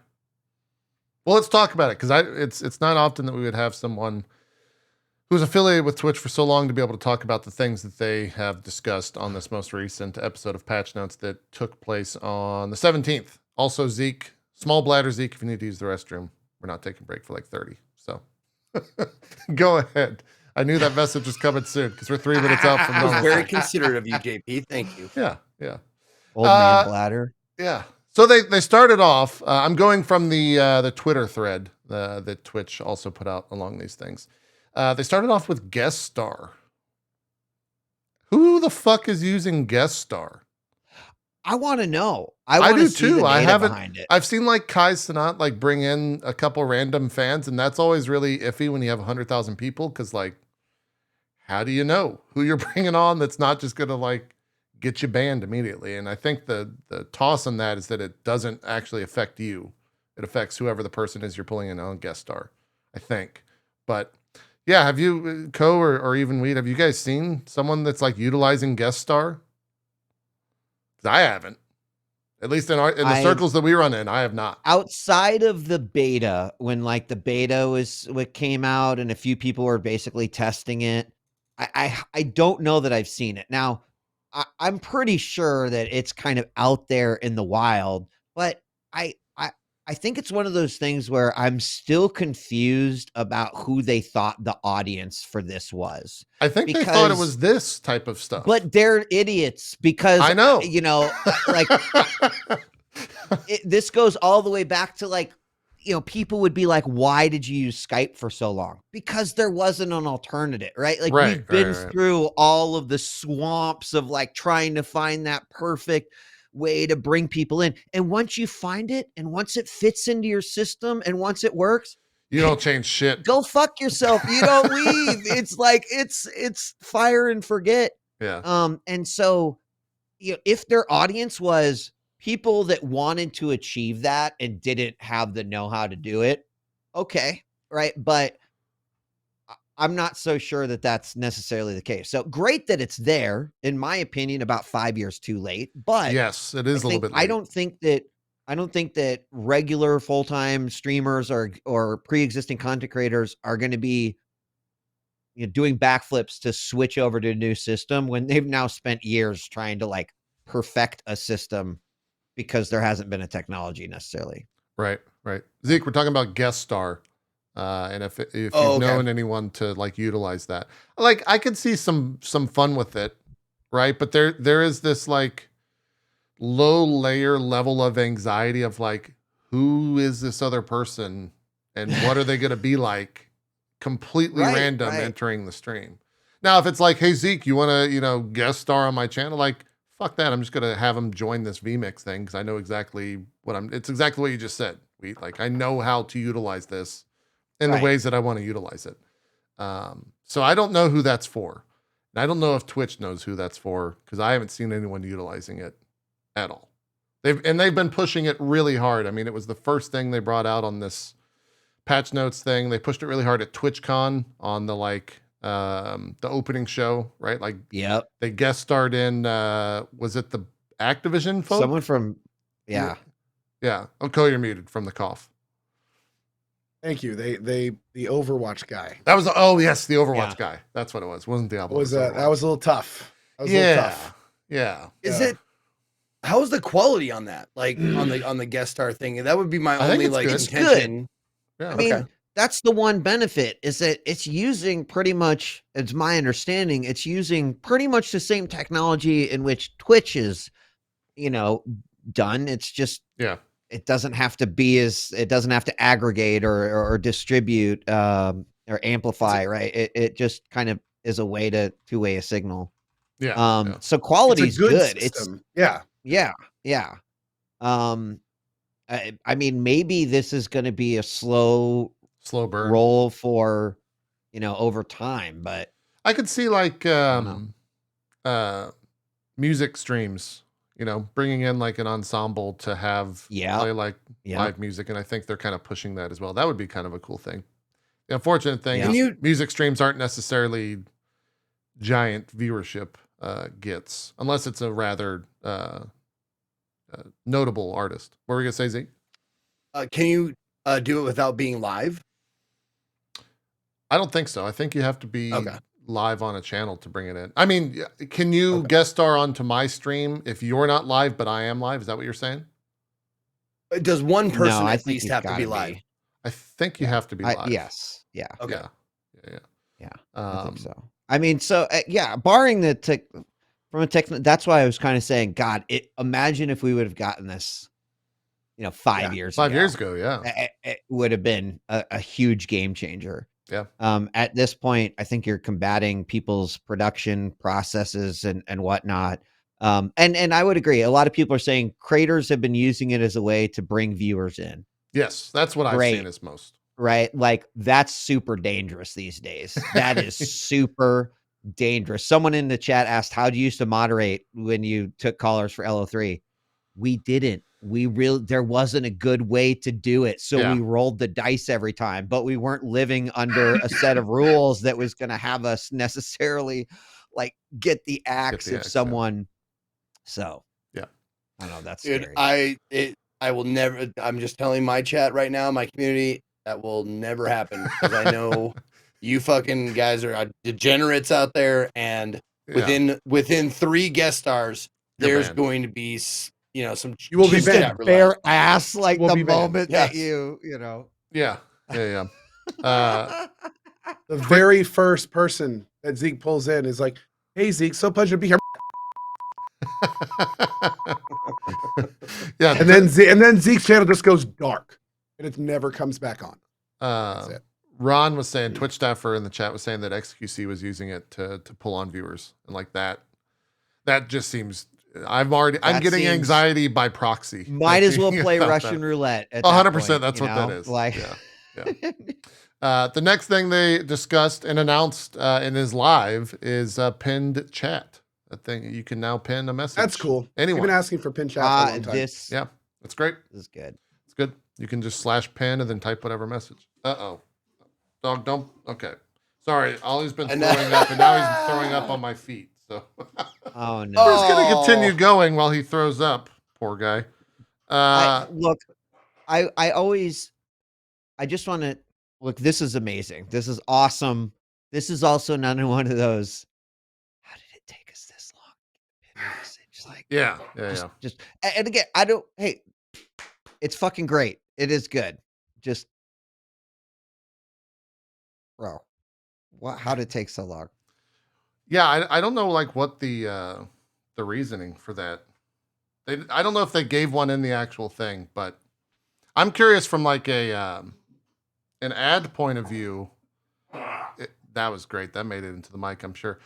Well, let's talk about it, because it's not often that we would have someone who's affiliated with Twitch for so long to be able to talk about the things that they have discussed on this most recent episode of Patch Notes that took place on the 17th. Also, Zeke, small bladder Zeke, if you need to use the restroom, we're not taking a break for like 30. So go ahead. I knew that message was coming soon because we're 3 minutes out from normal. normal. Very considerate of you, JP. Thank you. Yeah, yeah. Old man bladder. Yeah. So they started off. I'm going from the Twitter thread that Twitch also put out along these things. They started off with guest star. Who the fuck is using guest star? I want to know. I do too. I haven't. I've seen like Kai Cenat like bring in a couple random fans, and that's always really iffy when you have 100,000 people, because like, how do you know who you're bringing on that's not just gonna like get you banned immediately? And I think the toss on that is that it doesn't actually affect you. It affects whoever the person is you're pulling in on guest star, I think. But yeah, have you, Co or even Weed, have you guys seen someone that's like utilizing guest star? 'Cause I haven't. At least in the circles that we run in, I have not. Outside of the beta, when like the beta was what came out and a few people were basically testing it, I don't know that I've seen it. Now, I'm pretty sure that it's kind of out there in the wild, but I think it's one of those things where I'm still confused about who they thought the audience for this was. I think they thought it was this type of stuff. But they're idiots because I know, like this goes all the way back to like, people would be like, why did you use Skype for so long? Because there wasn't an alternative, right? Like we've been through all of the swamps of like trying to find that perfect way to bring people in. And once you find it and once it fits into your system and once it works, you don't change shit. Go fuck yourself. You don't leave. It's like, it's fire and forget. Yeah. And so, if their audience was people that wanted to achieve that and didn't have the know-how to do it, okay. Right. But I'm not so sure that that's necessarily the case. So great that it's there, in my opinion, about 5 years too late. But yes, it is a little bit late. I don't think that regular full-time streamers or pre-existing content creators are going to be doing backflips to switch over to a new system when they've now spent years trying to like perfect a system because there hasn't been a technology necessarily. Right. Zeke, we're talking about guest star. And if you've known anyone to like utilize that, like I could see some fun with it, right? But there is this like low layer level of anxiety of like, who is this other person and what are they going to be like? Completely random entering the stream. Now, if it's like, hey Zeke, you want to guest star on my channel? Like, fuck that. I'm just going to have him join this vmix thing because I know exactly it's exactly what you just said. I know how to utilize this in the ways that I want to utilize it. So I don't know who that's for. And I don't know if Twitch knows who that's for because I haven't seen anyone utilizing it at all. They've been pushing it really hard. I mean, it was the first thing they brought out on this patch notes thing. They pushed it really hard at TwitchCon on the the opening show, right? Like, yep. They guest starred in, was it the Activision folks? Someone from, yeah. Oh, Cole, you're muted from the cough. Thank you. The Overwatch guy. That was the Overwatch guy. That's what it was. It wasn't Diablo. That was a little tough. Yeah. Is it? How's the quality on that? Like on the guest star thing? That would be my only like intention. Yeah. I mean, that's the one benefit is that it's using pretty much, it's my understanding, it's using pretty much the same technology in which Twitch is, done. It's just, it doesn't have to aggregate or distribute or amplify, right? It just kind of is a way to two-way a signal. Yeah. So quality is good. System. Yeah. I mean, maybe this is going to be a slow burn roll for, over time, but I could see like music streams, bringing in like an ensemble to have play like live music. And I think they're kind of pushing that as well. That would be kind of a cool thing. The unfortunate thing is music streams aren't necessarily giant viewership gets, unless it's a rather notable artist. What were we gonna say, Zeke? Can you do it without being live? I don't think so. I think you have to be live on a channel to bring it in. I mean, can you guest star onto my stream if you're not live, but I am live? Is that what you're saying? Does one person at least have to be live? I think you have to be live. Yes. Yeah. Okay. Yeah. I think so. I mean, so barring the from a tech, that's why I was kind of saying, God, imagine if we would have gotten this, 5 years ago. 5 years ago, yeah. It would have been a huge game changer. Yeah. At this point, I think you're combating people's production processes and whatnot. And I would agree. A lot of people are saying creators have been using it as a way to bring viewers in. Yes, that's what I've seen as most. Right? Like that's super dangerous these days. That is super dangerous. Someone in the chat asked, how do you used to moderate when you took callers for LO3? We didn't. There wasn't a good way to do it. So we rolled the dice every time, but we weren't living under a set of rules that was going to have us necessarily like get the axe if someone. So, I know that's Dude, scary. I will never. I'm just telling my chat right now, my community, that will never happen because I know you fucking guys are degenerates out there, and within 3 guest stars, there's going to be some. You will be Just banned. a bare ass like Will the be banned. moment Yes. that you know. Yeah. The very first person that Zeke pulls in is like, "Hey Zeke, so pleasure to be here." Yeah, and then Zeke's channel just goes dark, and it never comes back on. That's it. Ron was saying, Twitch staffer in the chat was saying that XQC was using it to pull on viewers, and like that just seems. I'm getting anxiety by proxy. Might as well play Russian roulette. 100%. That's what that is. Like, yeah. The next thing they discussed and announced in his live is pinned chat. A thing you can now pin a message. That's cool. Anyone. I've been asking for pin chat for a long time. Yeah, that's great. This is good. It's good. You can just /pin and then type whatever message. Uh-oh. Dog, don't. Okay. Sorry. Ollie's been throwing up, and now he's throwing up on my feet. So. Oh, no. We're just going to continue going while he throws up. Poor guy. Look, I just want to look. This is amazing. This is awesome. This is also not one of those. How did it take us this long? Message, like, yeah. Just, and again, hey, it's fucking great. It is good. Just, bro, how did it take so long? Yeah, I don't know like what the reasoning for that. I don't know if they gave one in the actual thing, but I'm curious from like an ad point of view. That was great. That made it into the mic, I'm sure.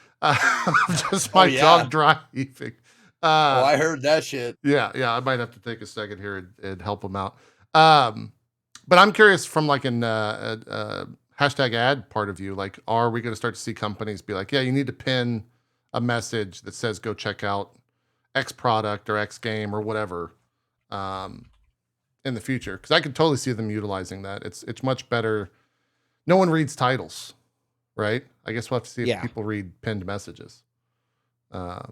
Just my dog driving. I heard that shit. Yeah. I might have to take a second here and help him out. But I'm curious from like an hashtag ad part of view, like, are we going to start to see companies be like, yeah, you need to pin a message that says go check out X product or X game or whatever in the future? Because I could totally see them utilizing that. It's much better. No one reads titles, right? I guess we'll have to see if people read pinned messages. I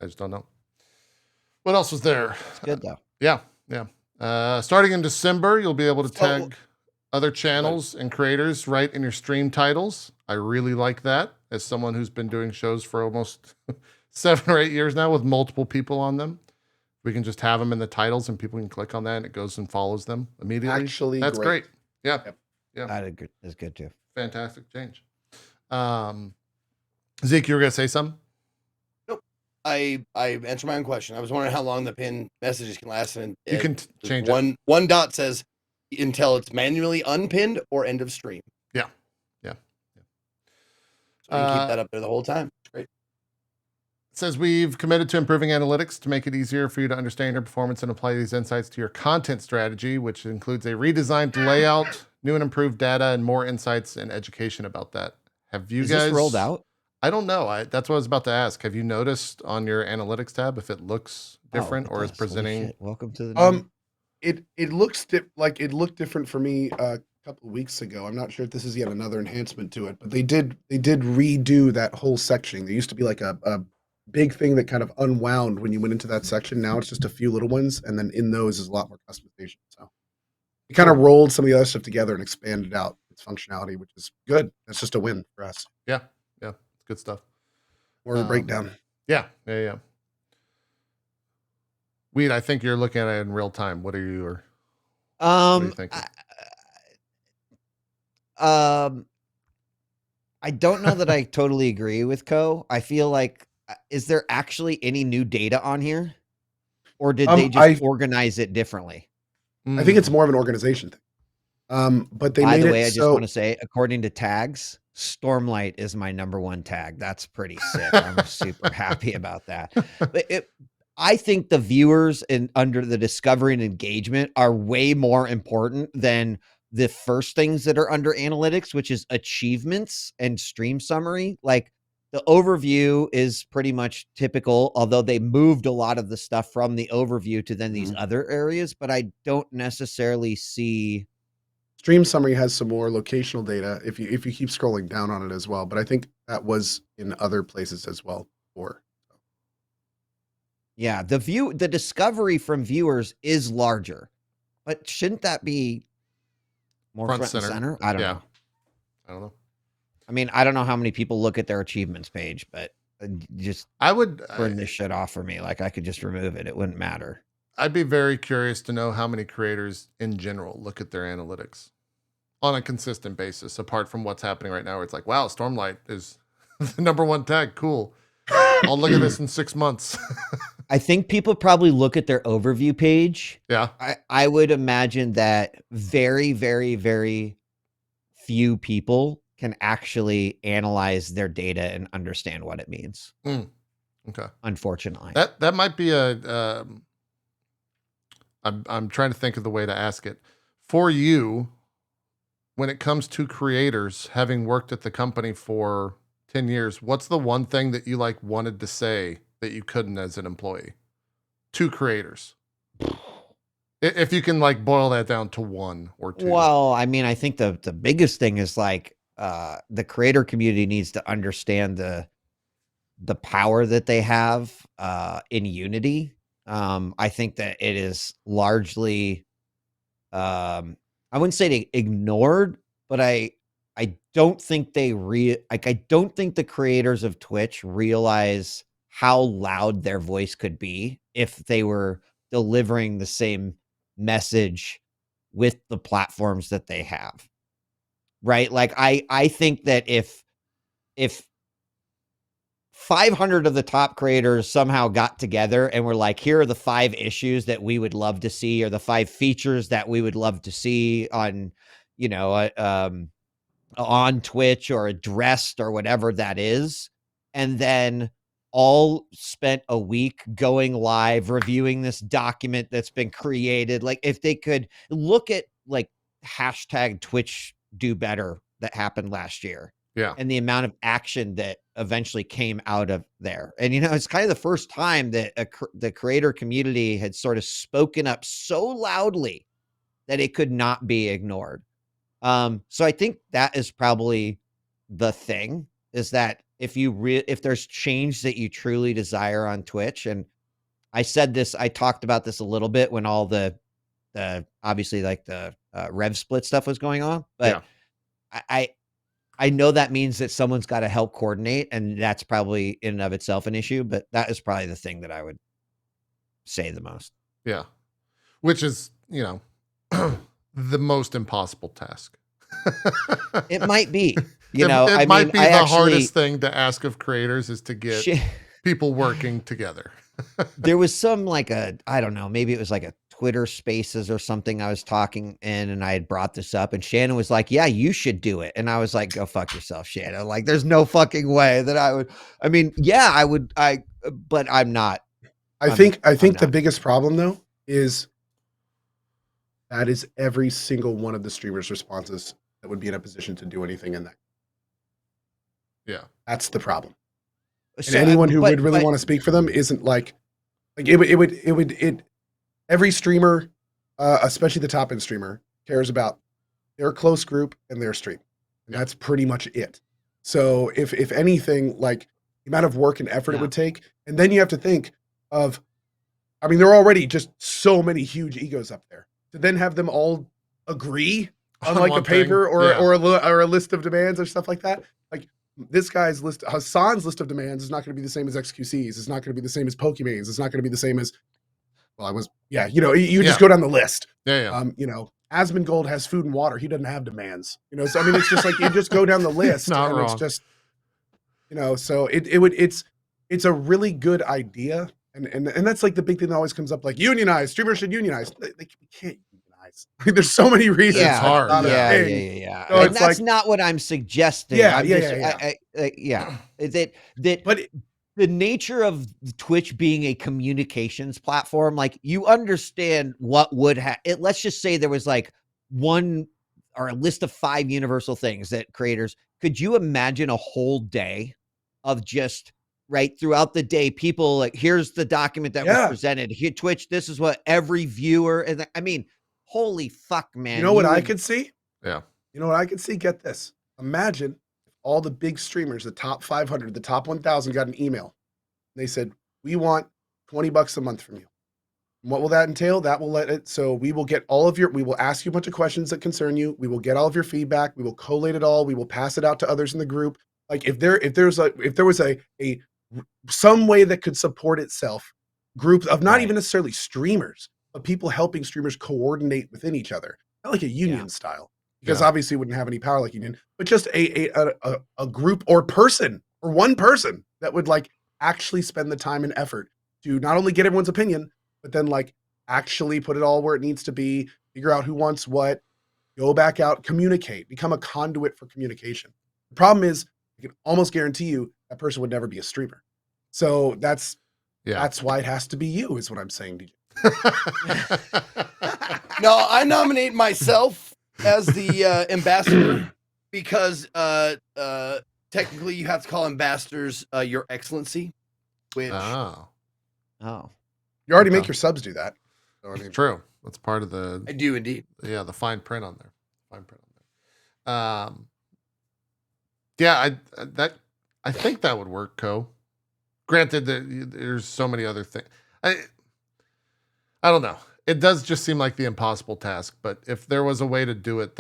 just don't know. What else was there? It's good though. Yeah. Starting in December, you'll be able to tag other channels and creators right in your stream titles. I really like that as someone who's been doing shows for almost 7 or 8 years now with multiple people on them. We can just have them in the titles and people can click on that and it goes and follows them immediately. Actually, that's great. Yeah. That's good too. Fantastic change. Zeke, you were going to say something? Nope. I answered my own question. I was wondering how long the pin messages can last. And you can change it. One dot says until it's manually unpinned or end of stream. Yeah. So you can keep that up there the whole time. It's great. It says we've committed to improving analytics to make it easier for you to understand your performance and apply these insights to your content strategy, which includes a redesigned layout, new and improved data, and more insights and education about that. Have you guys this rolled out? I don't know. That's what I was about to ask. Have you noticed on your analytics tab if it looks different or is presenting? Welcome to the it looks it looked different for me a couple of weeks ago. I'm not sure if this is yet another enhancement to it, but they did redo that whole section. There used to be like a big thing that kind of unwound when you went into that section. Now it's just a few little ones, and then in those is a lot more customization. So it kind of rolled some of the other stuff together and expanded out its functionality, which is good. That's just a win for us. Yeah, it's good stuff. More of a breakdown. Yeah. Weed, I think you're looking at it in real time. What are you thinking? I don't know that I totally agree with Co. I feel like, is there actually any new data on here? Or did they just organize it differently? I think it's more of an organization thing. But they By made the way, it I just want to say, according to tags, Stormlight is my #1 tag. That's pretty sick. I'm super happy about that. But I think the viewers under the discovery and engagement are way more important than the first things that are under analytics, which is achievements and stream summary. Like the overview is pretty much typical, although they moved a lot of the stuff from the overview to then these other areas, but I don't necessarily see. Stream summary has some more locational data if you keep scrolling down on it as well, but I think that was in other places as well before. Yeah, the discovery from viewers is larger, but shouldn't that be more front and center? I don't know. I don't know. I mean, I don't know how many people look at their achievements page, but just I would turn this shit off for me. Like I could just remove it. It wouldn't matter. I'd be very curious to know how many creators in general look at their analytics on a consistent basis, apart from what's happening right now where it's like, wow, Stormlight is the #1 tag. Cool. I'll look at this in 6 months. I think people probably look at their overview page. Yeah. I would imagine that very, very, very few people can actually analyze their data and understand what it means. Okay. Unfortunately. That might be a I'm trying to think of the way to ask it. For you, when it comes to creators, having worked at the company for 10 years, what's the one thing that you like wanted to say that you couldn't as an employee to creators? If you can like boil that down to one or two. Well, I mean, I think the biggest thing is like the creator community needs to understand the power that they have in Unity. I think that it is largely I wouldn't say ignored, but I don't think I don't think the creators of Twitch realize how loud their voice could be if they were delivering the same message with the platforms that they have. Right? Like I think that if 500 of the top creators somehow got together and were like, here are the 5 issues that we would love to see, or the 5 features that we would love to see on, on Twitch or addressed or whatever that is. And then all spent a week going live, reviewing this document that's been created. Like if they could look at like hashtag Twitch do better that happened last year. Yeah. And the amount of action that eventually came out of there. And, it's kind of the first time that the creator community had sort of spoken up so loudly that it could not be ignored. So I think that is probably the thing, is that if there's change that you truly desire on Twitch, and I talked about this a little bit when all the obviously like the rev split stuff was going on, but yeah. I know that means that someone's got to help coordinate, and that's probably in and of itself an issue, but that is probably the thing that I would say the most. Yeah. Which is, the most impossible task. It might be, it might be the hardest thing to ask of creators is to get people working together. There was some I don't know, maybe it was like a Twitter Spaces or something I was talking in, and I had brought this up, and Shannon was like, yeah, you should do it. And I was like, go fuck yourself, Shannon. Like, there's no fucking way that I would. I mean, yeah, I would, but I'm not. I think the biggest problem though is that is every single one of the streamers' responses that would be in a position to do anything in that. Yeah. That's the problem. And anyone who would really want to speak for them isn't like every streamer, especially the top end streamer, cares about their close group and their stream. And that's pretty much it. So if anything, like the amount of work and effort it would take, and then you have to think of, I mean, there are already just so many huge egos up there. To then have them all agree on like a paper or a list of demands or stuff like that. Like this guy's list, Hassan's list of demands is not going to be the same as XQC's. It's not going to be the same as Pokemon's. It's not going to be the same as, you just go down the list. Asmongold has food and water. He doesn't have demands, so I mean, it's just like, you just go down the list and it's just, so it's a really good idea. And that's like the big thing that always comes up, like unionize, streamers should unionize. They can't unionize. Like, there's so many reasons. Yeah, it's hard. Yeah. So and that's not what I'm suggesting. But the nature of Twitch being a communications platform, like you understand what would let's just say there was like one or a list of 5 universal things that creators, could you imagine a whole day of just right throughout the day, people like, here's the document that was presented here, Twitch, this is what every viewer, and I mean, holy fuck, man. You know what I could see? Yeah. You know what I could see? Get this. Imagine all the big streamers, the top 500, the top 1,000 got an email. They said, we want $20 a month from you. What will that entail? That will let it, so we will get all of your, we will ask you a bunch of questions that concern you. We will get all of your feedback. We will collate it all. We will pass it out to others in the group. Like if there was a some way that could support itself, groups of not even necessarily streamers, but people helping streamers coordinate within each other, not like a union style, because obviously it wouldn't have any power like union, but just a group or person or one person that would like actually spend the time and effort to not only get everyone's opinion, but then like actually put it all where it needs to be, figure out who wants what, go back out, communicate, become a conduit for communication. The problem is, I can almost guarantee you that person would never be a streamer. So that's why it has to be you, is what I'm saying, DJ. No, I nominate myself as the ambassador because technically you have to call ambassadors Your Excellency, which you already make your subs do that. So, I mean, true. That's part of the. I do indeed. Yeah, the fine print on there. Fine print on there. I think that would work, Co. Granted, there's so many other things. I don't know. It does just seem like the impossible task. But if there was a way to do it,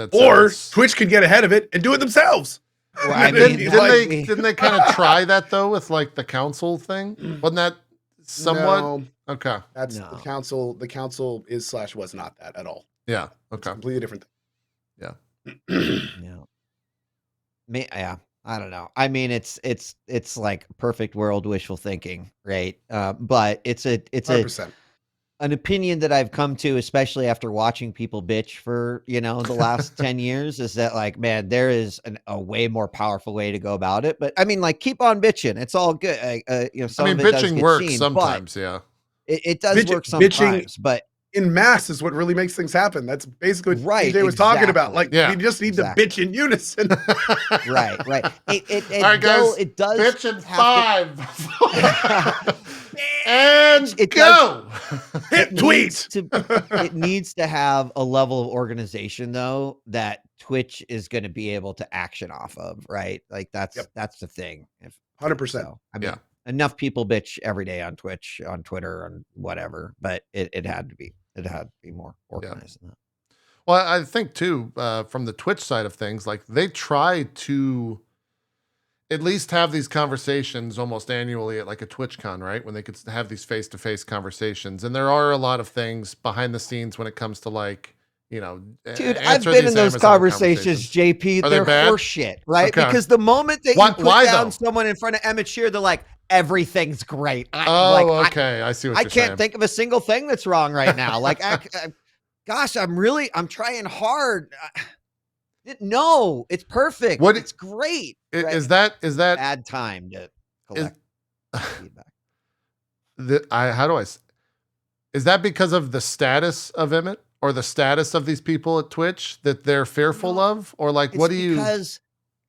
Twitch could get ahead of it and do it themselves. Well, I mean, didn't they kind of try that though with like the council thing? Wasn't that somewhat? No, okay. That's the council. The council was not that at all. Yeah. Okay. It's a completely different thing. Yeah. I don't know. I mean, it's like perfect world wishful thinking, right? But it's 100%. An opinion that I've come to, especially after watching people bitch for, the last 10 years, is that like, man, there is a way more powerful way to go about it. But I mean, like, keep on bitching. It's all good. Some of it bitching works sometimes. Yeah. It does work sometimes, but in mass is what really makes things happen. That's basically what DJ was talking about. Like, we just need to bitch in unison. Right. All right, guys. It does bitch in 5. and go. Hit tweet. It needs to have a level of organization, though, that Twitch is going to be able to action off of, right? Like, that's the thing. 100%. So, I mean, enough people bitch every day on Twitch, on Twitter, on whatever, but it had to be. It had to be more organized than that. Well, I think too, from the Twitch side of things, like they try to at least have these conversations almost annually at like a TwitchCon, right? When they could have these face-to-face conversations. And there are a lot of things behind the scenes when it comes to like, dude, I've been in those conversations, JP. They're horseshit, right? Okay. Because the moment that you put down someone in front of Emmett Shear, they're like, everything's great. I see what you're saying. I can't think of a single thing that's wrong right now. Like, gosh, I'm trying hard. No, it's perfect. It's great. Is that add time to collect feedback? Is that because of the status of Emmett or the status of these people at Twitch that they're fearful of, or like what do you? Because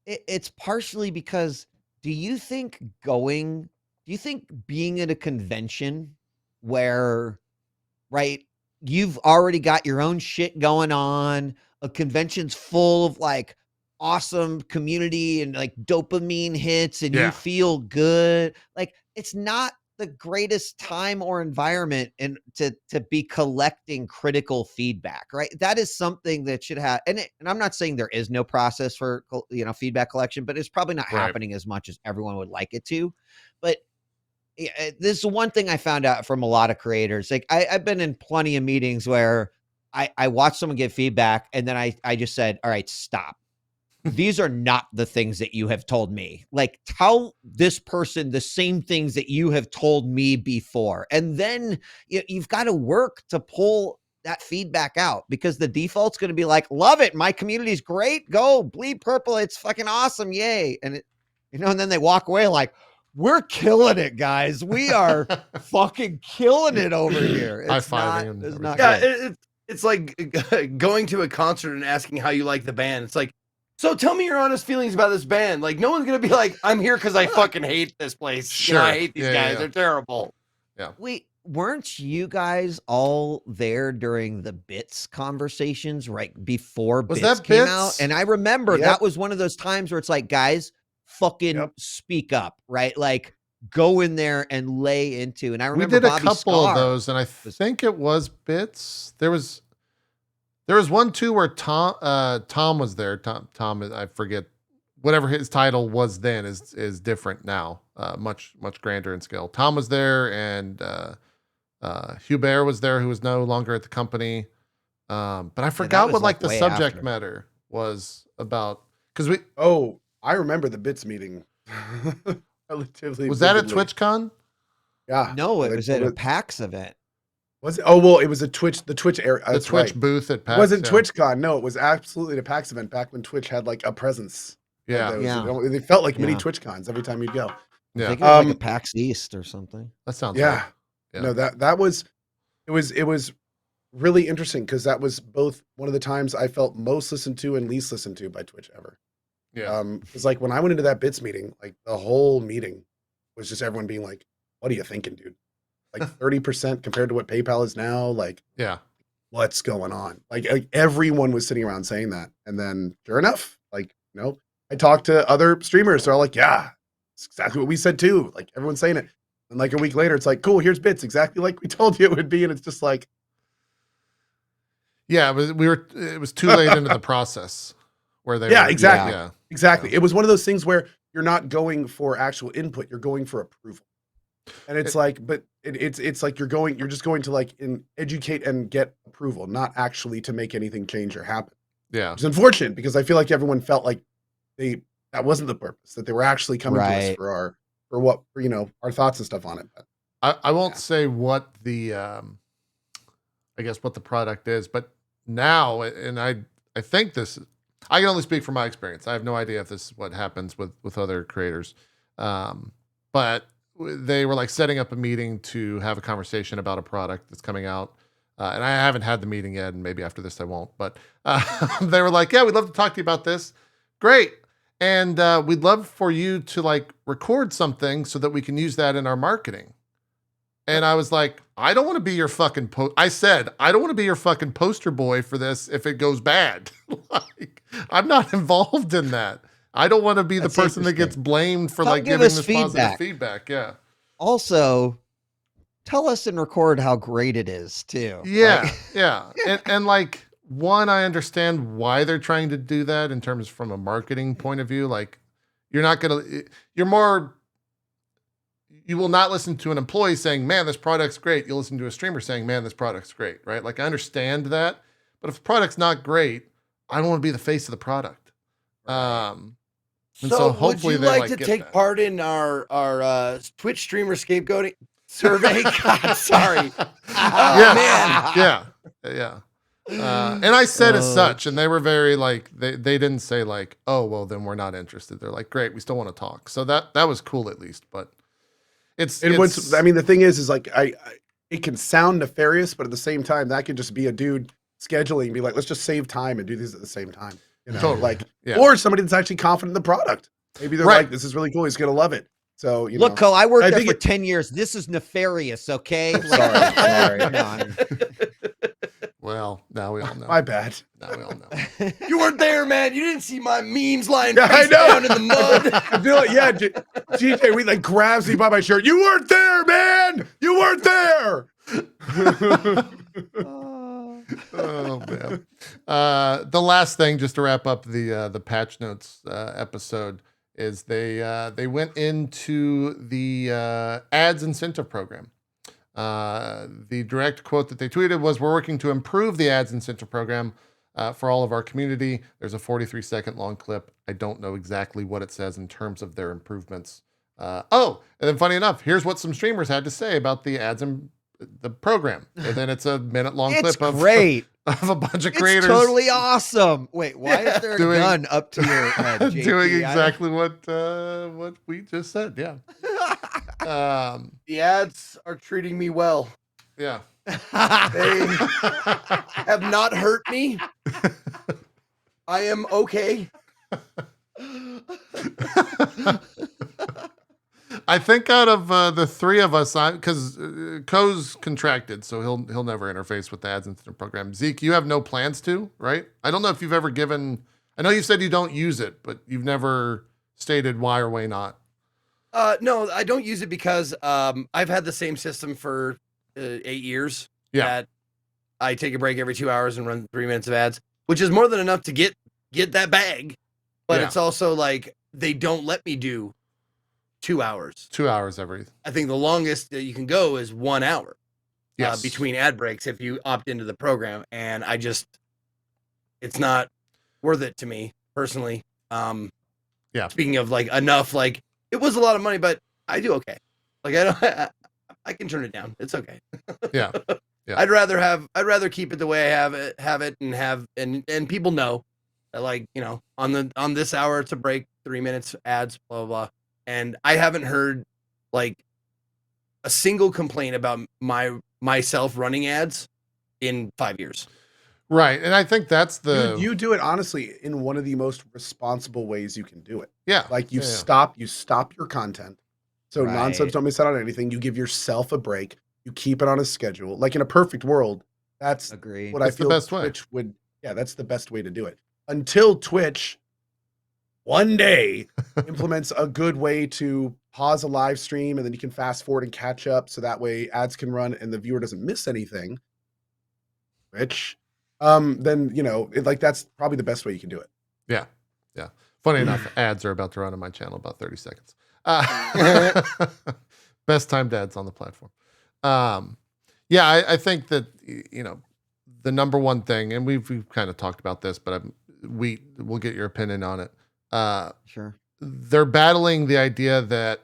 it's partially because. Do you think being at a convention where, right, you've already got your own shit going on, a convention's full of like awesome community and like dopamine hits and you feel good, like it's not the greatest time or environment and to be collecting critical feedback, right? That is something that should have, and I'm not saying there is no process for, feedback collection, but it's probably not happening as much as everyone would like it to. But this is one thing I found out from a lot of creators. Like I've been in plenty of meetings where I watched someone give feedback and then I just said, all right, stop. These are not the things that you have told me. Like, tell this person the same things that you have told me before. And then you've got to work to pull that feedback out, because the default's going to be like, love it. My community's great. Go bleed purple. It's fucking awesome. Yay. And and then they walk away like, we're killing it, guys. We are fucking killing it over here. It's not good. It's like going to a concert and asking how you like the band. It's like, so tell me your honest feelings about this band. Like, no one's going to be like, I'm here because I fucking hate this place. Sure. I hate these guys. They're terrible. Yeah. Wait, weren't you guys all there during the Bits conversations right before Bits came out? And I remember that was one of those times where it's like, guys, fucking speak up, right? Like, go in there and lay into. And I We remember did a Bobby couple of Scar those, and I think it was Bits. There was one too where Tom was there. Tom, I forget whatever his title was then is different now. Much grander in scale. Tom was there, and Hubert was there, who was no longer at the company. But I forgot what like the subject matter was about, because we. Oh, I remember the Bits meeting. Relatively. Was that at TwitchCon? Yeah. No, it was at a PAX event. Was it? Oh well, it was the Twitch area. The Twitch booth at PAX. It wasn't TwitchCon. No, it was absolutely the PAX event back when Twitch had like a presence. Yeah. They felt like mini TwitchCons every time you'd go. Yeah. I think it was like a PAX East or something. That sounds right. Yeah. No, that was it was really interesting because that was both one of the times I felt most listened to and least listened to by Twitch ever. Yeah. It's like when I went into that Bits meeting, like the whole meeting was just everyone being like, "What are you thinking, dude? Like 30% compared to what PayPal is now? Like, yeah, what's going on?" Like everyone was sitting around saying that, and then sure enough, like I talked to other streamers, they're all like, "Yeah, it's exactly what we said too." Like everyone's saying it, and like a week later, it's like, "Cool, here's Bits, exactly like we told you it would be," and it's just like, yeah, it was too late into the process where they. Yeah, exactly. Yeah. Exactly. Yeah. It was one of those things where you're not going for actual input, you're going for approval. And it's like, but it's like you're just going to like educate and get approval, not actually to make anything change or happen. Yeah. It's unfortunate because I feel like everyone felt like that wasn't the purpose, that they were actually coming to us for our thoughts and stuff on it. But, I won't say what the I guess what the product is, but now, and I think this is, I can only speak from my experience. I have no idea if this is what happens with other creators. But they were like setting up a meeting to have a conversation about a product that's coming out. And I haven't had the meeting yet, and maybe after this I won't. But they were like, yeah, we'd love to talk to you about this. Great. And we'd love for you to like record something so that we can use that in our marketing. And I was like, I don't want to be your fucking I said, I don't want to be your fucking poster boy for this if it goes bad. Like, I'm not involved in that. I don't want to be the person that gets blamed for like giving this positive feedback. Yeah. Also, tell us and record how great it is too. Yeah. Like, yeah. And like, one, I understand why they're trying to do that in terms from a marketing point of view. Like, you will not listen to an employee saying, man, this product's great. You'll listen to a streamer saying, man, this product's great, right? Like, I understand that. But if the product's not great, I don't want to be the face of the product. And so hopefully would you like to take part in our Twitch streamer scapegoating survey? God, sorry. Yeah. And I said as such, and they were very like, they didn't say like, oh, well, then we're not interested. They're like, great, we still want to talk. So that was cool at least, but the thing is like, it can sound nefarious, but at the same time, that could just be a dude scheduling, be like, let's just save time and do these at the same time. Totally. Or somebody that's actually confident in the product. Maybe they're like, this is really cool. He's going to love it. So, look, Cole, I worked there for 10 years. This is nefarious. Okay. Sorry. Well, now we all know. My bad. Now we all know. You weren't there, man. You didn't see my memes lying face down in the mud. Yeah, GJ, we like grabs me by my shirt. You weren't there, man. You weren't there. Oh man. The last thing, just to wrap up the patch notes episode, is they went into the ads incentive program. The direct quote that they tweeted was, "We're working to improve the ads incentive program for all of our community." There's a 43-second long clip. I don't know exactly what it says in terms of their improvements. And then funny enough, here's what some streamers had to say about the ads and the program. And then it's a minute-long clip of a bunch of creators. It's totally awesome. Wait, why is there a gun up to your head, JP? Doing exactly what we just said. Yeah. The ads are treating me well. Yeah. They have not hurt me. I am okay. I think out of the three of us, because Ko's contracted, so he'll never interface with the ads incentive program. Zeke, you have no plans to, right? I don't know if you've ever given. I know you said you don't use it, but you've never stated why or why not. No, I don't use it because I've had the same system for 8 years. Yeah. That I take a break every 2 hours and run 3 minutes of ads, which is more than enough to get that bag. But it's also like they don't let me do 2 hours. 2 hours every. I think the longest that you can go is 1 hour. Yes. Between ad breaks if you opt into the program, and it's not worth it to me personally. Speaking of like enough, like it was a lot of money, but I do okay. Like I can turn it down. It's okay. Yeah. I'd rather keep it the way I have it and people know that, like, you know, on this hour it's a break, 3 minutes ads, blah blah blah. And I haven't heard like a single complaint about myself running ads in 5 years. Right. And I think that's you do it honestly in one of the most responsible ways you can do it. Yeah. Like you stop your content. So non-subs don't miss out on anything. You give yourself a break. You keep it on a schedule. Like in a perfect world, that's what I feel Twitch would. Yeah, that's the best way to do it. Until Twitch one day implements a good way to pause a live stream and then you can fast forward and catch up. So that way ads can run and the viewer doesn't miss anything. Twitch. Then, you know, that's probably the best way you can do it. Yeah. Yeah. Funny enough, ads are about to run on my channel about 30 seconds. Best timed ads on the platform. Yeah, I think that, you know, the number one thing, and we've kind of talked about this, but we'll get your opinion on it. Sure. They're battling the idea that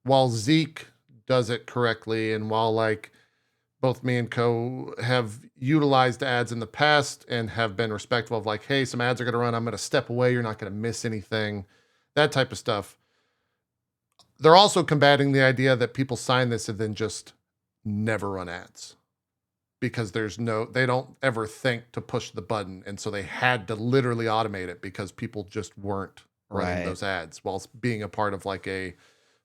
while Zeke does it correctly, and while like both me and Co have utilized ads in the past and have been respectful of like, hey, some ads are going to run. I'm going to step away. You're not going to miss anything. That type of stuff. They're also combating the idea that people sign this and then just never run ads because they don't ever think to push the button. And so they had to literally automate it because people just weren't running those ads whilst being a part of like a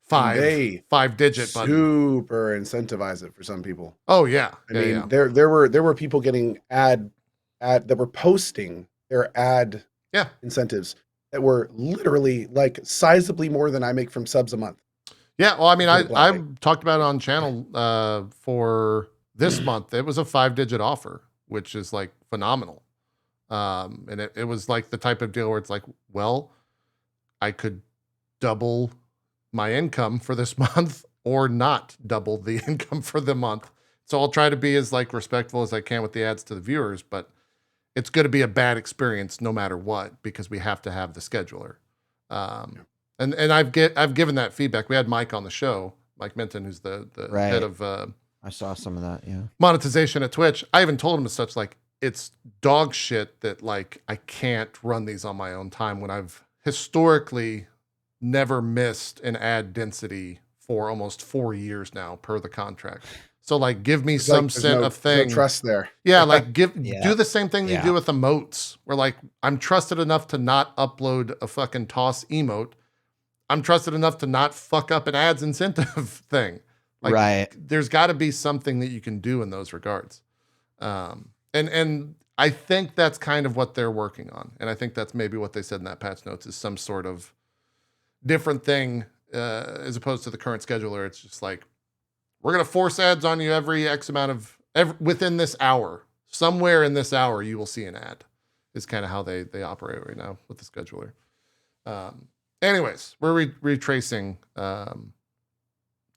five-digit button. Super incentivize it for some people. Oh yeah. I mean, there were people getting ad that were posting their ad incentives that were literally like sizably more than I make from subs a month. Yeah, well, I mean, I talked about it on channel for this month. It was a 5-digit offer, which is like phenomenal. And it was like the type of deal where it's like, well, I could double my income for this month or not double the income for the month. So I'll try to be as like respectful as I can with the ads to the viewers, but it's going to be a bad experience no matter what, because we have to have the scheduler. And I've given that feedback. We had Mike on the show, Mike Minton, who's the head of I saw some of that, monetization at Twitch. I even told him as such, like, it's dog shit that like I can't run these on my own time when I've historically never missed an ad density for almost 4 years now per the contract. So like, give me some sense of thing. No trust there. Yeah, like do the same thing you do with emotes, where like I'm trusted enough to not upload a fucking toss emote. I'm trusted enough to not fuck up an ads incentive thing. Like, there's got to be something that you can do in those regards. And I think that's kind of what they're working on. And I think that's maybe what they said in that patch notes is some sort of different thing as opposed to the current scheduler. It's just like, we're going to force ads on you every X amount of within this hour. Somewhere in this hour, you will see an ad is kind of how they operate right now with the scheduler. Anyways, we're retracing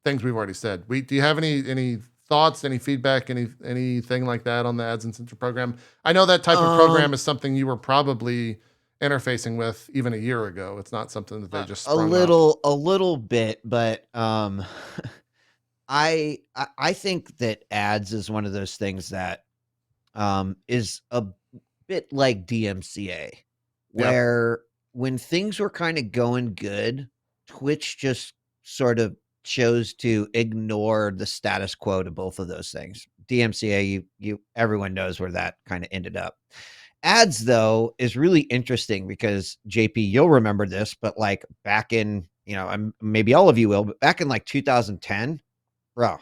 things we've already said. Do you have any thoughts, any feedback, anything like that on the ads incentive program? I know that type of program is something you were probably interfacing with even a year ago. It's not something that they just sprung up. A little bit, but I think that ads is one of those things that is a bit like DMCA, where when things were kind of going good, Twitch just sort of chose to ignore the status quo to both of those things. DMCA, everyone knows where that kind of ended up. Ads, though, is really interesting because, JP, you'll remember this, but like back in, maybe all of you will, but back in like 2010, bro,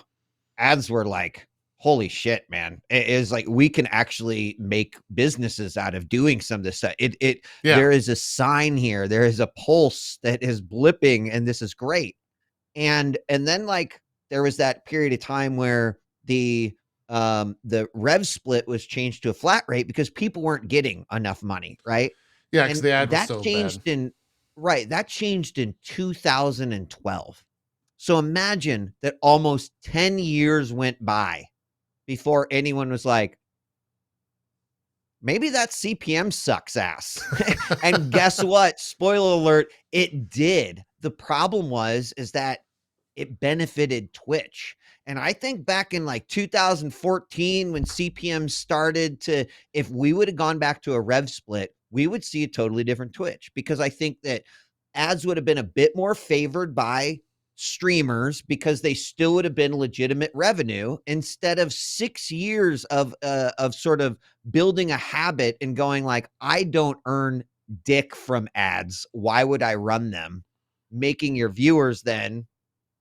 ads were like, holy shit, man. It is like, we can actually make businesses out of doing some of this stuff. There is a sign here. There is a pulse that is blipping, and this is great. And then like there was that period of time where the rev split was changed to a flat rate because people weren't getting enough money, right? Yeah, because And the ad was that so changed bad. that changed in 2012. So imagine that almost 10 years went by before anyone was like, maybe that CPM sucks ass. And guess what? Spoiler alert, it did. The problem is that it benefited Twitch. And I think back in like 2014 when CPM started to, if we would have gone back to a rev split, we would see a totally different Twitch, because I think that ads would have been a bit more favored by streamers because they still would have been legitimate revenue, instead of 6 years of sort of building a habit and going like, I don't earn dick from ads, why would I run them? Making your viewers then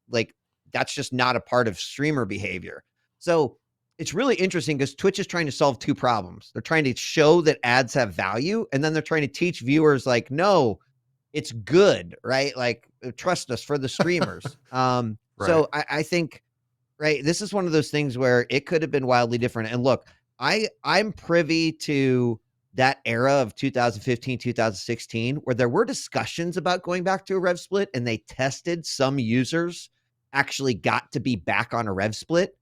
like, that's just not a part of streamer behavior. So it's really interesting because Twitch is trying to solve two problems. They're trying to show that ads have value, and then they're trying to teach viewers like, no, it's good, right? Like, trust us for the streamers. Right. So I think, right, this is one of those things where it could have been wildly different. And look, I'm privy to that era of 2015, 2016, where there were discussions about going back to a rev split, and they tested some users actually got to be back on a rev split.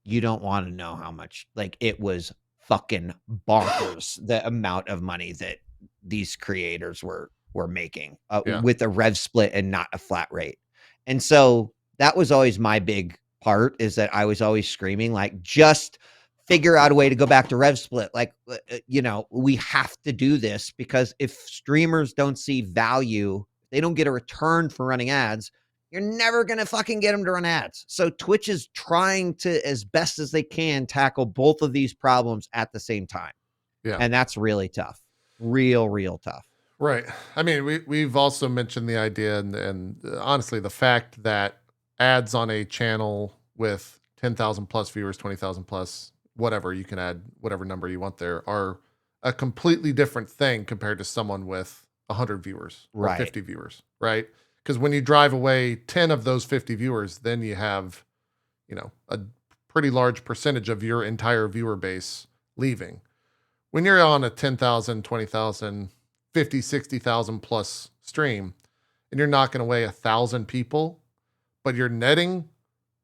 You don't want to know how much, like, it was fucking bonkers the amount of money that these creators were making with a rev split and not a flat rate. And so that was always my big part, is that I was always screaming like, just figure out a way to go back to rev split. Like, we have to do this, because if streamers don't see value, they don't get a return for running ads, you're never going to fucking get them to run ads. So Twitch is trying to, as best as they can, tackle both of these problems at the same time. Yeah. And that's really tough. Real tough. Right. I mean, we've also mentioned the idea and honestly, the fact that ads on a channel with 10,000 plus viewers, 20,000 plus, whatever, you can add whatever number you want there, are a completely different thing compared to someone with 100 viewers or 50 viewers, right? Because when you drive away 10 of those 50 viewers, then you have, a pretty large percentage of your entire viewer base leaving. When you're on a 10,000, 20,000, 50, 60,000 plus stream, and you're knocking away 1,000 people, but you're netting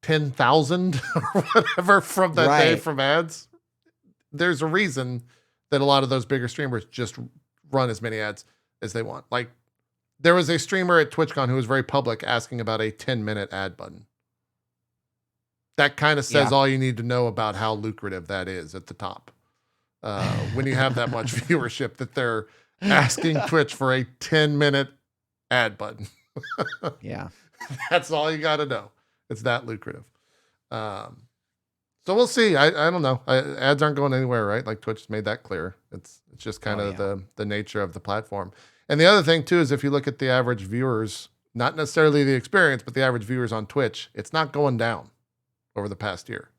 10,000 or whatever from that day from ads, there's a reason that a lot of those bigger streamers just run as many ads as they want. Like, there was a streamer at TwitchCon who was very public asking about a 10-minute ad button. That kind of says all you need to know about how lucrative that is at the top. When you have that much viewership, that they're asking Twitch for a 10-minute ad button. Yeah. That's all you got to know. It's that lucrative. So we'll see. I don't know. Ads aren't going anywhere, right? Like, Twitch made that clear. It's just kind of the nature of the platform. And the other thing too is, if you look at the average viewers, not necessarily the experience, but the average viewers on Twitch, it's not going down over the past year.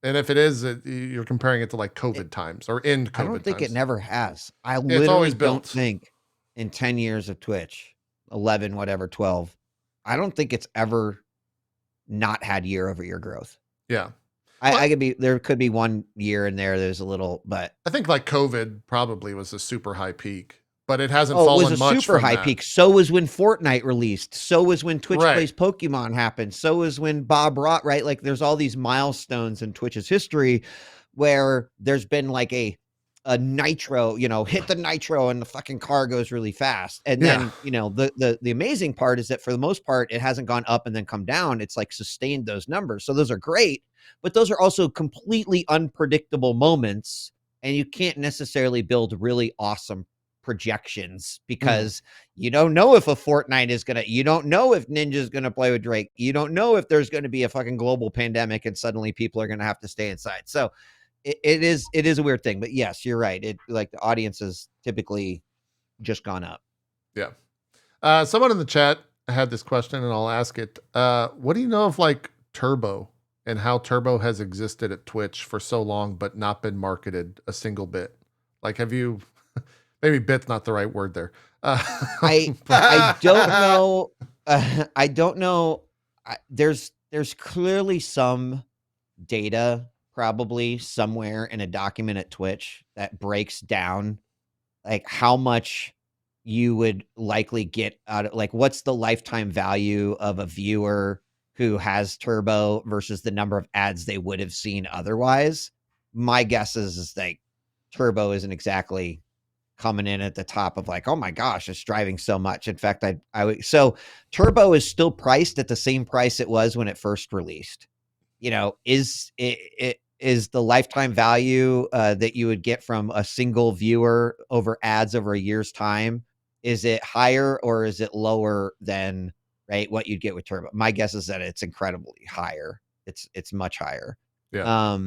And if it is, you're comparing it to like COVID times or end COVID times. I don't think it never has. I literally don't think in 10 years of Twitch, 11, whatever, 12, I don't think it's ever not had year-over-year growth. Yeah. There could be 1 year in there's a little, but I think like COVID probably was a super high peak, but it hasn't fallen much. It was a super high peak. So was when Fortnite released. So was when Twitch Plays Pokemon happened. So was when Bob Ross, right? Like, there's all these milestones in Twitch's history where there's been like a nitro, hit the nitro and the fucking car goes really fast. And then, the amazing part is that for the most part, it hasn't gone up and then come down. It's like sustained those numbers. So those are great, but those are also completely unpredictable moments. And you can't necessarily build really awesome projections because you don't know if a Fortnite is you don't know if Ninja's going to play with Drake. You don't know if there's going to be a fucking global pandemic and suddenly people are going to have to stay inside. So it is a weird thing, but yes, you're right. It, like, the audience has typically just gone up. Yeah. Someone in the chat had this question and I'll ask it. What do you know of like Turbo and how Turbo has existed at Twitch for so long, but not been marketed a single bit? Like, have you, maybe bit's not the right word there. I don't know. I don't know. There's clearly some data probably somewhere in a document at Twitch that breaks down like how much you would likely get out of, like, what's the lifetime value of a viewer who has turbo versus the number of ads they would have seen otherwise. My guess is like turbo isn't exactly coming in at the top of like, oh my gosh, it's driving so much. In fact, I would, so turbo is still priced at the same price it was when it first released. You know, is the lifetime value that you would get from a single viewer over ads over a year's time, is it higher or is it lower than what you'd get with turbo? My guess is that it's incredibly higher. It's much higher. Yeah.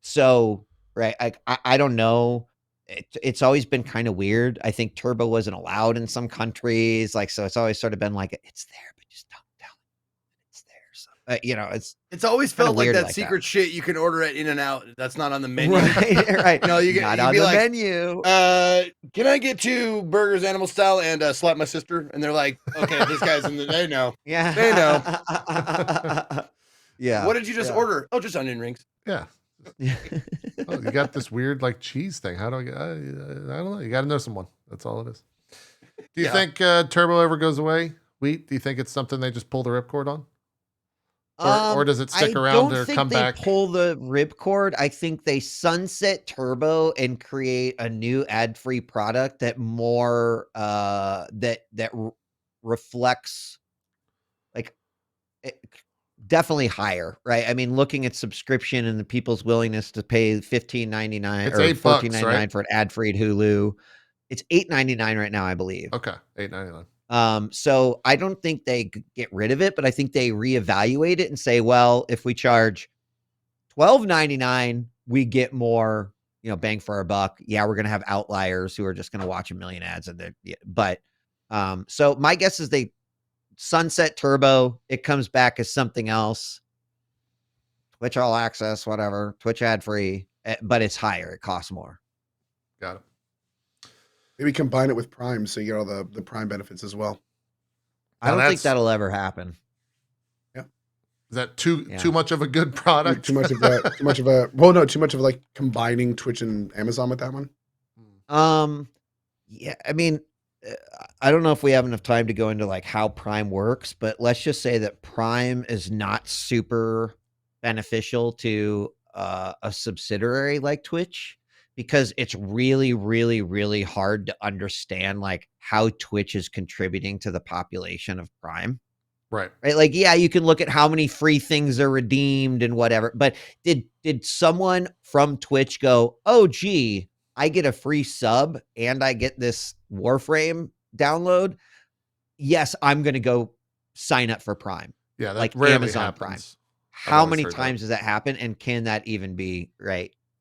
So I don't know. It's always been kind of weird. I think turbo wasn't allowed in some countries, like, so it's always sort of been like, it's there, but just don't tell it it's there. So you know, it's always felt like that like secret shit you can order at In-N-Out that's not on the menu. Right. You know, you get not you'd on be the like, menu. Can I get 2 burgers animal style and slap my sister? And they're like, okay, this guy's in the, they know. Yeah. They know. Yeah. What did you just order? Oh, just onion rings. Yeah. Oh, you got this weird like cheese thing. How do I get? I don't know. You got to know someone. That's all it is. Do you think turbo ever goes away? Wheat? Do you think it's something they just pull the ripcord on? Or does it stick around or come back? I don't think they pull the ripcord. I think they sunset turbo and create a new ad-free product that more reflects like definitely higher, right? I mean, looking at subscription and the people's willingness to pay $15.99 or $14.99 right? For an ad-free Hulu. It's $8.99 right now, I believe. Okay, $8.99. So I don't think they get rid of it, but I think they reevaluate it and say, well, if we charge $12.99, we get more, bang for our buck. Yeah, we're gonna have outliers who are just gonna watch a million ads, but so my guess is they sunset turbo. It comes back as something else. Twitch All Access, whatever. Twitch ad free, but it's higher. It costs more. Got it. Maybe combine it with Prime so you get all the Prime benefits as well. I don't think that'll ever happen. Yeah. Is that too much of a good product? Too much of like combining Twitch and Amazon with that one? Yeah, I mean, I don't know if we have enough time to go into like how Prime works, but let's just say that Prime is not super beneficial to a subsidiary like Twitch, because it's really, really, really hard to understand like how Twitch is contributing to the population of Prime. Right. Like, yeah, you can look at how many free things are redeemed and whatever, but did someone from Twitch go, oh, gee, I get a free sub and I get this Warframe download? Yes, I'm going to go sign up for Prime. Yeah, that like rarely Amazon happens. Prime. How many times does that happen? And can that even be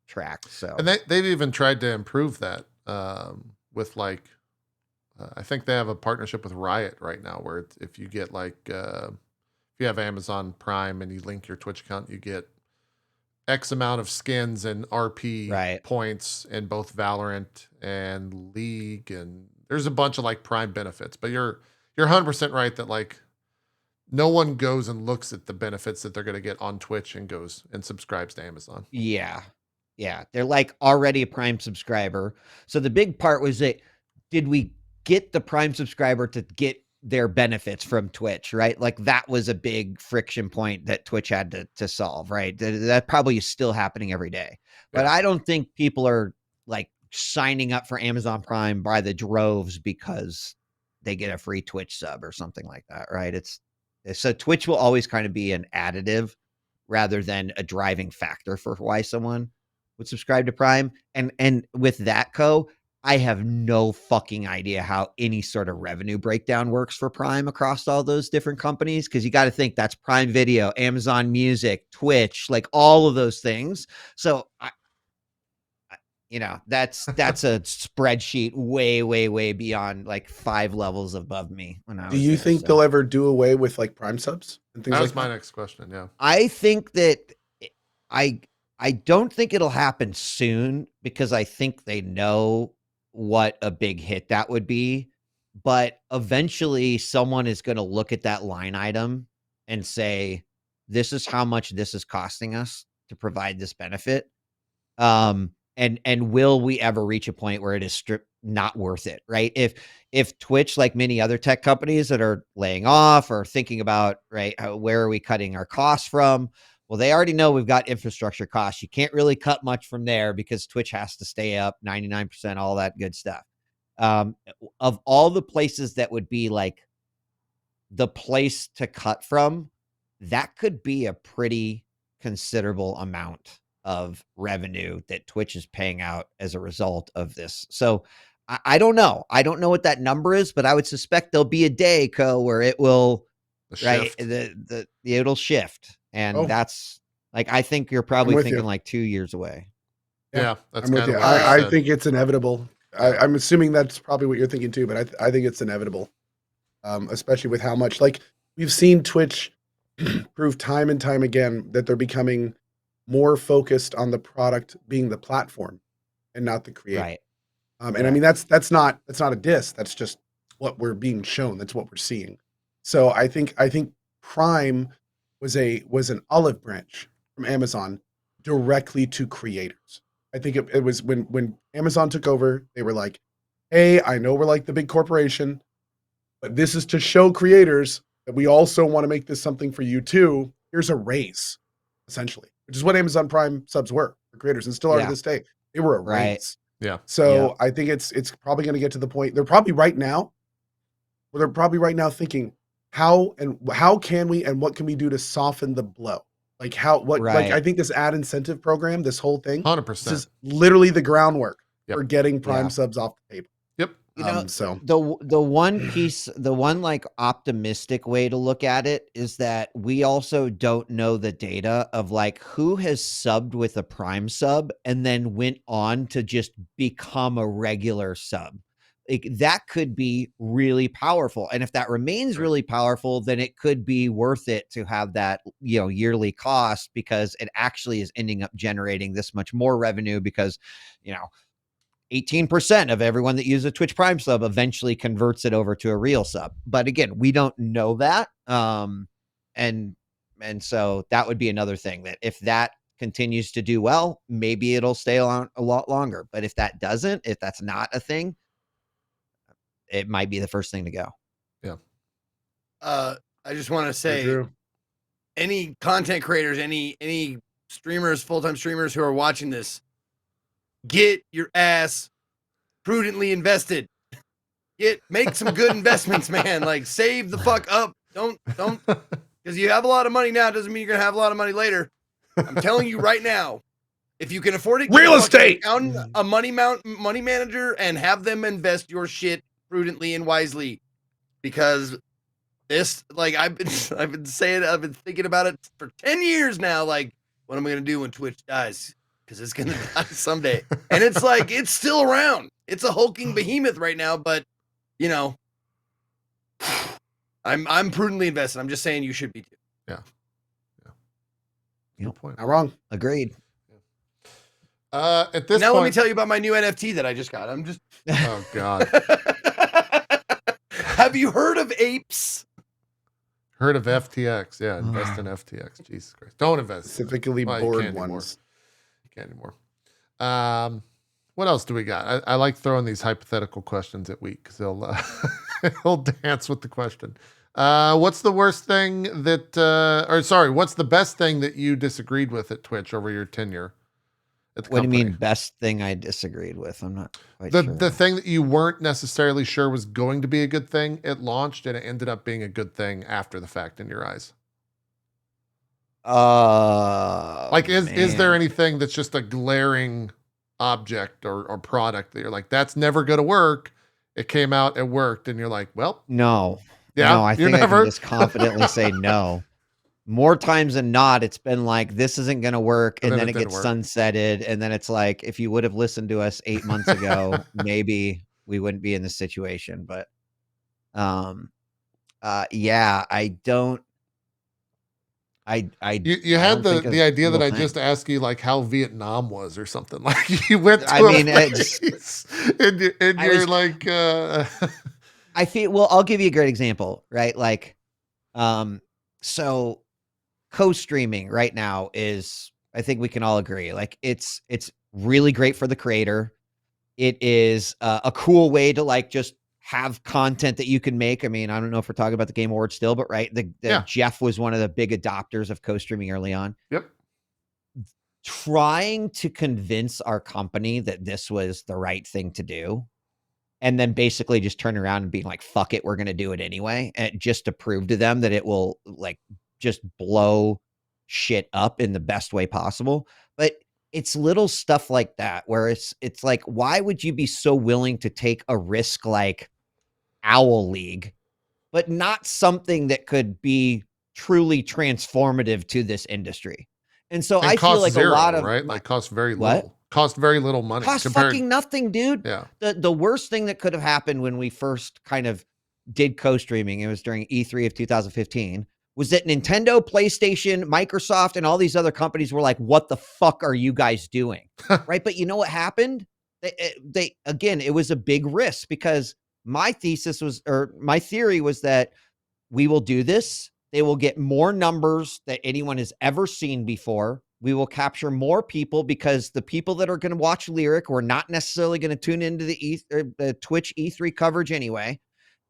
tracked? So, and they've even tried to improve that with like, I think they have a partnership with Riot right now, where if you get like, if you have Amazon Prime and you link your Twitch account, you get X amount of skins and RP points in both Valorant and League, and there's a bunch of like Prime benefits. But you're 100% right that like no one goes and looks at the benefits that they're going to get on Twitch and goes and subscribes to Amazon. Yeah. They're like already a Prime subscriber. So the big part was that, did we get the Prime subscriber to get their benefits from Twitch, right? Like that was a big friction point that Twitch had to solve, right? That probably is still happening every day. But I don't think people are like signing up for Amazon Prime by the droves because they get a free Twitch sub or something like that, right? So Twitch will always kind of be an additive rather than a driving factor for why someone would subscribe to Prime. And with that, I have no fucking idea how any sort of revenue breakdown works for Prime across all those different companies. Cause you got to think that's Prime Video, Amazon Music, Twitch, like all of those things. So that's a spreadsheet way, way, way beyond like 5 levels above me. Do you think they'll ever do away with like Prime subs and things like that? That was my next question. Yeah. I think that I don't think it'll happen soon, because I think they know what a big hit that would be. but eventually someone is going to look at that line item and say, this is how much this is costing us to provide this benefit. And will we ever reach a point where it is not worth it, right? If Twitch, like many other tech companies that are laying off or thinking about, right, where are we cutting our costs from? Well, they already know we've got infrastructure costs. You can't really cut much from there because Twitch has to stay up 99%, all that good stuff. Of all the places that would be like the place to cut from, that could be a pretty considerable amount of revenue that Twitch is paying out as a result of this. So I don't know. I don't know what that number is, but I would suspect there'll be a day, where it will, right? It'll shift. And that's like, I think you're probably thinking like 2 years away. Yeah, that's I'm with you. I think it's inevitable. I'm assuming that's probably what you're thinking too, but I think it's inevitable. Especially with how much, like, we've seen Twitch prove time and time again that they're becoming more focused on the product being the platform and not the creator. Right. And I mean, that's not a diss. That's just what we're being shown. That's what we're seeing. So I think Prime was an olive branch from Amazon directly to creators. I think it was when Amazon took over, they were like, hey, I know we're like the big corporation, but this is to show creators that we also want to make this something for you too. Here's a raise, essentially, which is what Amazon Prime subs were for creators and still are to this day. They were a raise. Yeah. So I think it's probably going to get to the point. They're probably right now thinking, how can we and what can we do to soften the blow? Like like I think this ad incentive program, this whole thing, 100%, this is literally the groundwork for getting Prime subs off the table. Yep. So the one like optimistic way to look at it is that we also don't know the data of like who has subbed with a Prime sub and then went on to just become a regular sub. Like, that could be really powerful. And if that remains really powerful, then it could be worth it to have that, yearly cost, because it actually is ending up generating this much more revenue because, 18% of everyone that uses a Twitch Prime sub eventually converts it over to a real sub. But again, we don't know that. And so that would be another thing, that if that continues to do well, maybe it'll stay on a lot longer. But if that doesn't, if that's not a thing, it might be the first thing to go. Yeah. I just want to say, any content creators, any streamers, full-time streamers who are watching this, get your ass prudently invested. Make some good investments, man. Like, save the fuck up. Don't, because you have a lot of money now doesn't mean you're gonna have a lot of money later. I'm telling you right now, if you can afford it, real estate, a money manager, and have them invest your shit prudently and wisely, because this, like, I've been thinking about it for 10 years now. Like, what am I gonna do when Twitch dies? Because it's gonna die someday. And it's like, it's still around. It's a hulking behemoth right now, but I'm prudently invested. I'm just saying you should be too. Yeah. Good point. Not wrong. Agreed. At this now, point, let me tell you about my new NFT that I just got. Oh God. Have you heard of apes? Heard of FTX? Yeah, invest in FTX. Jesus Christ, don't invest. Specifically board ones. You can't anymore. What else do we got? I like throwing these hypothetical questions at Wheat because he'll dance with the question. What's the worst thing that, what's the best thing that you disagreed with at Twitch over your tenure at the company? What do you mean best thing I disagreed with? I'm not quite sure. The thing that you weren't necessarily sure was going to be a good thing, it launched and it ended up being a good thing after the fact in your eyes. Is there anything that's just a glaring object or product that you're like, that's never going to work? It came out, it worked, and you're like, well, no. Yeah, no, I think I can just confidently say no. More times than not, it's been like, this isn't going to work, and then it gets sunsetted, and then it's like, if you would have listened to us 8 months ago, maybe we wouldn't be in this situation. But yeah, I don't. You had the idea that I just asked you like how Vietnam was or something. Like, you went to a place and you're like I feel, well, I'll give you a great example, right? Like, so co-streaming right now is, I think we can all agree, like it's really great for the creator. It is a cool way to like just have content that you can make. I mean, I don't know if we're talking about the Game Awards still, but right, Jeff was one of the big adopters of co-streaming early on. Yep. Trying to convince our company that this was the right thing to do, and then basically just turn around and being like, fuck it, we're going to do it anyway. And just to prove to them that it will like just blow shit up in the best way possible. But it's little stuff like that where it's like, why would you be so willing to take a risk like Owl League, but not something that could be truly transformative to this industry? And so I feel like zero, a lot of right, like cost very little. Cost very little money. Cost fucking nothing, dude. Yeah. The worst thing that could have happened when we first kind of did co-streaming, it was during E3 of 2015, was that Nintendo, PlayStation, Microsoft, and all these other companies were like, what the fuck are you guys doing? Right? But you know what happened? They again, it was a big risk because my theory was that we will do this. They will get more numbers that anyone has ever seen before. We will capture more people because the people that are going to watch Lyric were not necessarily going to tune into the Twitch E3 coverage anyway.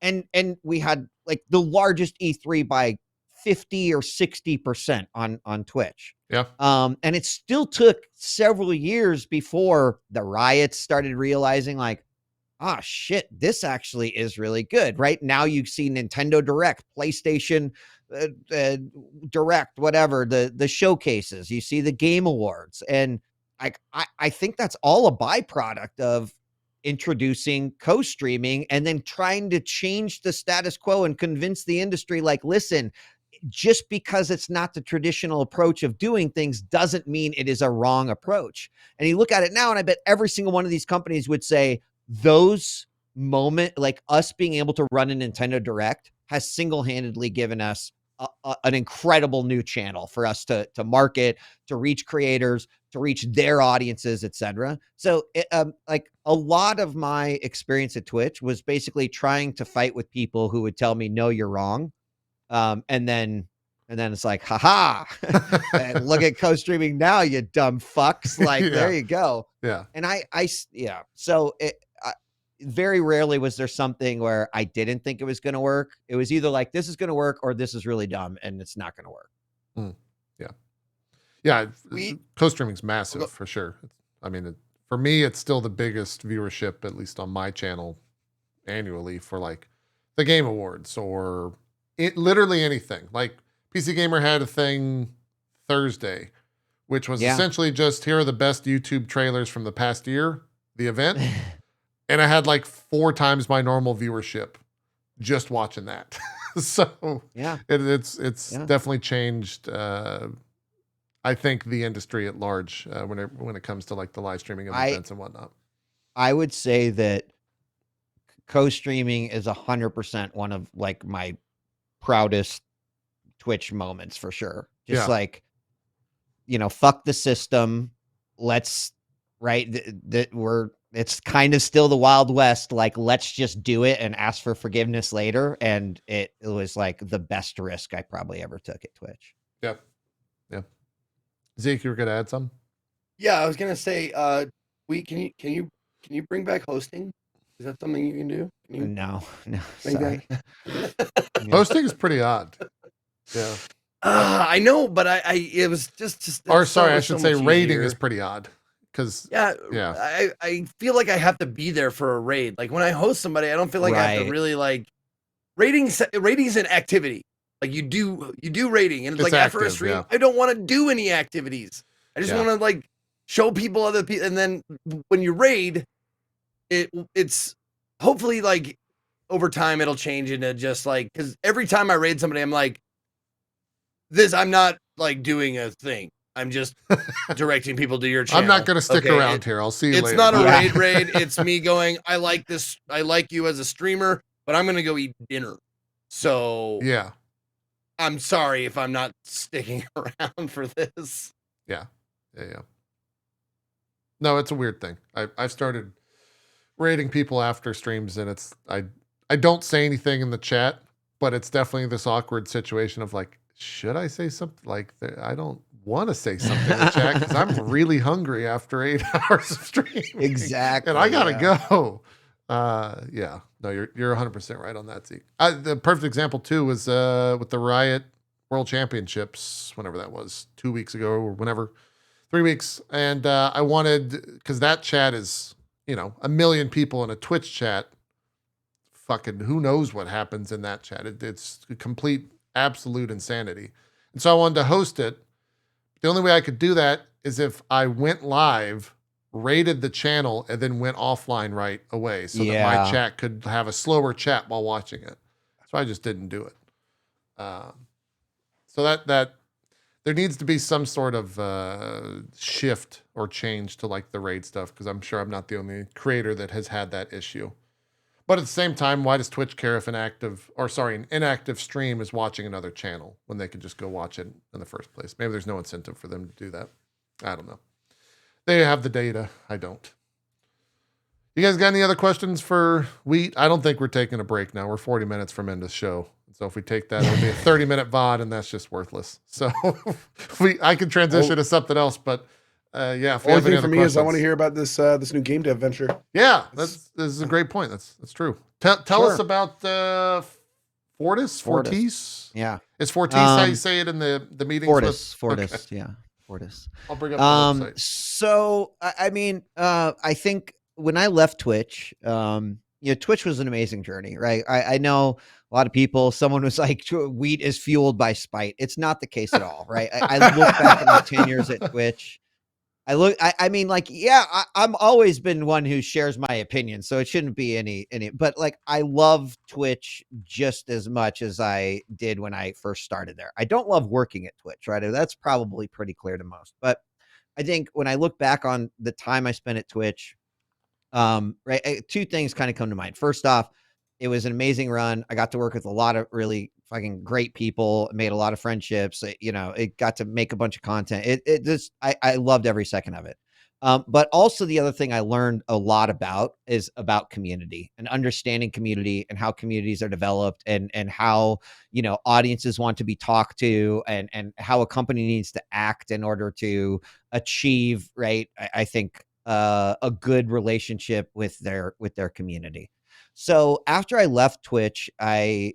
And we had like the largest E3 by 50 or 60% on Twitch. Yeah. And it still took several years before the riots started realizing like, ah, shit, this actually is really good. Right now you see Nintendo Direct, PlayStation Direct, whatever, the showcases, you see the Game Awards. And I think that's all a byproduct of introducing co-streaming and then trying to change the status quo and convince the industry, like, listen, just because it's not the traditional approach of doing things doesn't mean it is a wrong approach. And you look at it now, and I bet every single one of these companies would say those like us being able to run a Nintendo Direct has single-handedly given us an incredible new channel for us to market, to reach creators, to reach their audiences, etc. So like a lot of my experience at Twitch was basically trying to fight with people who would tell me, no, you're wrong. And then it's like, haha, and look at co-streaming now, you dumb fucks. Like, there you go. Yeah. And yeah. So very rarely was there something where I didn't think it was going to work. It was either like, this is going to work or this is really dumb and it's not going to work. Yeah. Yeah. Co-streaming's massive for sure. I mean, for me, it's still the biggest viewership, at least on my channel annually, for like the Game Awards or literally anything. Like PC Gamer had a thing Thursday, which was essentially just, here are the best YouTube trailers from the past year, the event. And I had like 4 times my normal viewership just watching that. So yeah, it's definitely changed. I think the industry at large when it comes to like the live streaming of events and whatnot. I would say that co-streaming is 100% one of like my proudest Twitch moments for sure. Just like, fuck the system. Let's it's kind of still the Wild West. Like, let's just do it and ask for forgiveness later. And it was like the best risk I probably ever took at Twitch. Yep. Yeah. Zeke, you were going to add something? Yeah, I was going to say, can you bring back hosting? Is that something you can do? No, sorry. Hosting is pretty odd. Yeah. I know, but it was just. Or sorry, I should say raiding is pretty odd. Because I feel like I have to be there for a raid. Like when I host somebody, I don't feel like I have to really like ratings an activity. Like you do rating, and it's like active, after a stream, I don't want to do any activities. I just want to like show people other people, and then when you raid, it's hopefully like over time it'll change into just like, because every time I raid somebody, I'm like, I'm not like doing a thing. I'm just directing people to your channel. I'm not going to stick around here. I'll see you later. It's not a raid. It's me going, I like this. I like you as a streamer, but I'm going to go eat dinner. So yeah, I'm sorry if I'm not sticking around for this. Yeah. No, it's a weird thing. I've started raiding people after streams, and I I don't say anything in the chat, but it's definitely this awkward situation of like, should I say something? Like, I don't want to say something in the chat because I'm really hungry after 8 hours of streaming. Exactly. And I gotta go. Yeah. No, you're 100% right on that, Zeke. The perfect example too was with the Riot World Championships, whenever that was, 2 weeks ago or whenever, 3 weeks. And I wanted, because that chat is, you know, 1 million people in a Twitch chat. Fucking who knows what happens in that chat. It's complete, absolute insanity. And so I wanted to host it. The only way I could do that is if I went live, rated the channel, and then went offline right away so that my chat could have a slower chat while watching it. So I just didn't do it. So that there needs to be some sort of shift or change to like the raid stuff, because I'm sure I'm not the only creator that has had that issue. But at the same time, why does Twitch care if an inactive stream is watching another channel when they could just go watch it in the first place? Maybe there's no incentive for them to do that. I don't know. They have the data. I don't. You guys got any other questions for Wheat? I don't think we're taking a break now. We're 40 minutes from end of show. So if we take that, it'll be a 30-minute VOD, and that's just worthless. So I can transition to something else, but yeah. The only thing for me is I want to hear about this new game dev venture. Yeah, this is a great point. That's true. Tell us about Fortis. Yeah, it's Fortis how you say it in the meetings. Fortis. Okay. Yeah, Fortis. I'll bring up the website. So I mean, I think when I left Twitch, Twitch was an amazing journey, right? I know a lot of people. Someone was like, "Wheat is fueled by spite." It's not the case at all, right? I look back at my 10 years at Twitch. I mean, like, yeah, I'm always been one who shares my opinion, so it shouldn't be any, but like, I love Twitch just as much as I did when I first started there. I don't love working at Twitch, right? That's probably pretty clear to most, but I think when I look back on the time I spent at Twitch, right, two things kind of come to mind. First off, it was an amazing run. I got to work with a lot of really fucking great people, made a lot of friendships. It got to make a bunch of content. I loved every second of it. But also the other thing I learned a lot about is about community and understanding community and how communities are developed and how, audiences want to be talked to and how a company needs to act in order to achieve, right, I think, a good relationship with their community. So after I left Twitch, I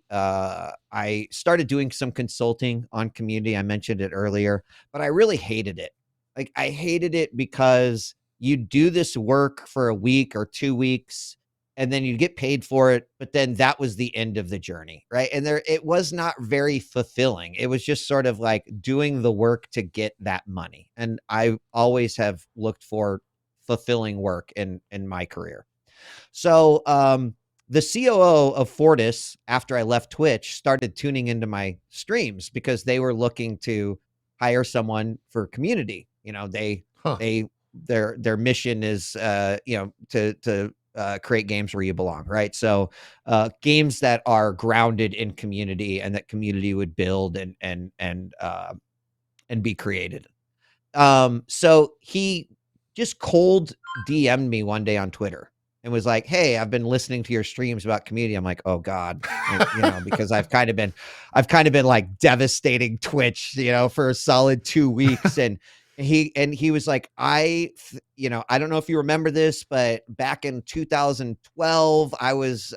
started doing some consulting on community. I mentioned it earlier, but I really hated it. Like, I hated it because you do this work for a week or 2 weeks and then you get paid for it. But then that was the end of the journey, right? And it was not very fulfilling. It was just sort of like doing the work to get that money. And I always have looked for fulfilling work in my career. So, the COO of Fortis, after I left Twitch, started tuning into my streams because they were looking to hire someone for community. Their mission is, to create games where you belong, right? So, games that are grounded in community and that community would build and be created. So he just cold DM'd me one day on Twitter and was like, "Hey, I've been listening to your streams about community." I'm like, "Oh God," because I've kind of been like devastating Twitch, for a solid 2 weeks. And he was like, I don't know if you remember this, but back in 2012, I was,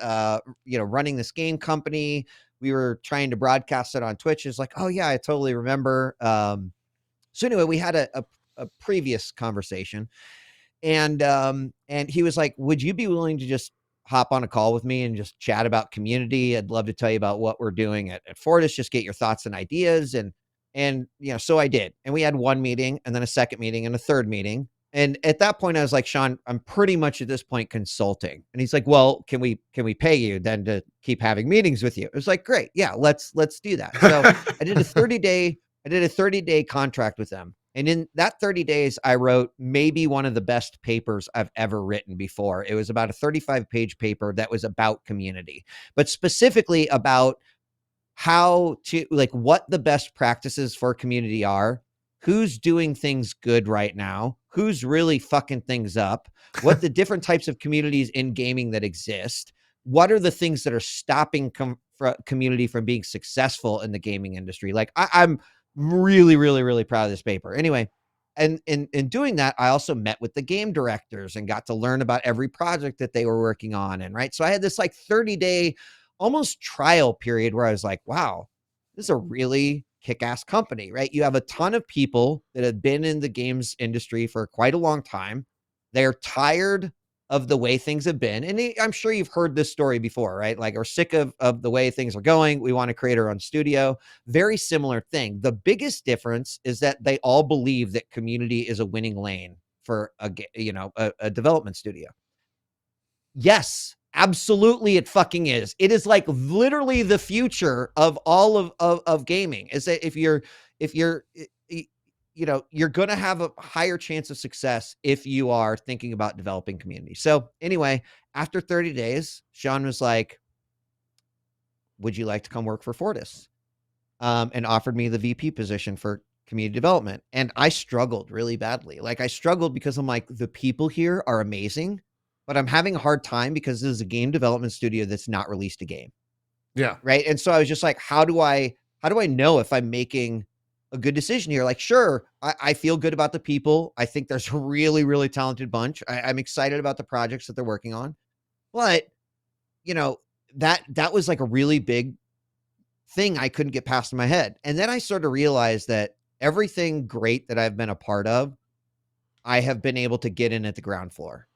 running this game company. We were trying to broadcast it on Twitch. It's like, "Oh yeah, I totally remember." So anyway, we had a previous conversation. And he was like, "Would you be willing to just hop on a call with me and just chat about community? I'd love to tell you about what we're doing at Fortis, just get your thoughts and ideas." And so I did. And we had one meeting and then a second meeting and a third meeting. And at that point, I was like, "Sean, I'm pretty much at this point consulting." And he's like, "Well, can we pay you then to keep having meetings with you?" It was like, "Great. Yeah, let's do that." So I did a 30-day contract with them. And in that 30 days, I wrote maybe one of the best papers I've ever written before. It was about a 35-page paper that was about community, but specifically about how to, like, what the best practices for community are, who's doing things good right now, who's really fucking things up, what the different types of communities in gaming that exist, what are the things that are stopping community from being successful in the gaming industry? Like I'm really, really, really proud of this paper. Anyway, and in doing that, I also met with the game directors and got to learn about every project that they were working on. And right, so I had this like 30-day almost trial period where I was like, wow, this is a really kick-ass company, right? You have a ton of people that have been in the games industry for quite a long time. They're tired of the way things have been. And I'm sure you've heard this story before, right? Like, we're sick of the way things are going. We want to create our own studio. Very similar thing. The biggest difference is that they all believe that community is a winning lane for a development studio. Yes, absolutely, it fucking is. It is like literally the future of all of gaming. Is that if you're you're going to have a higher chance of success if you are thinking about developing community. So anyway, after 30 days, Sean was like, would you like to come work for Fortis? And offered me the VP position for community development. And I struggled really badly. Like, I struggled because I'm like, the people here are amazing, but I'm having a hard time because this is a game development studio that's not released a game. Yeah. Right. And so I was just like, how do I know if I'm making a good decision here? Like, sure, I feel good about the people. I think there's a really, really talented bunch. I'm excited about the projects that they're working on. But, that was like a really big thing I couldn't get past in my head. And then I sort of realized that everything great that I've been a part of, I have been able to get in at the ground floor.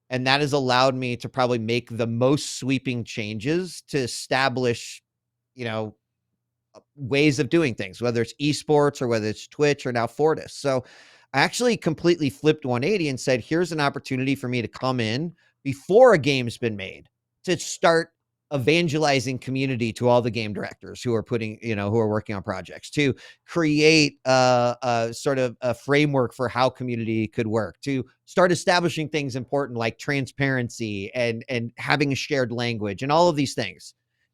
And that has allowed me to probably make the most sweeping changes to establish, ways of doing things, whether it's esports or whether it's Twitch or now Fortis. So I actually completely flipped 180 and said, here's an opportunity for me to come in before a game's been made to start evangelizing community to all the game directors who are who are working on projects, to create a sort of a framework for how community could work, to start establishing things important like transparency and having a shared language and all of these things.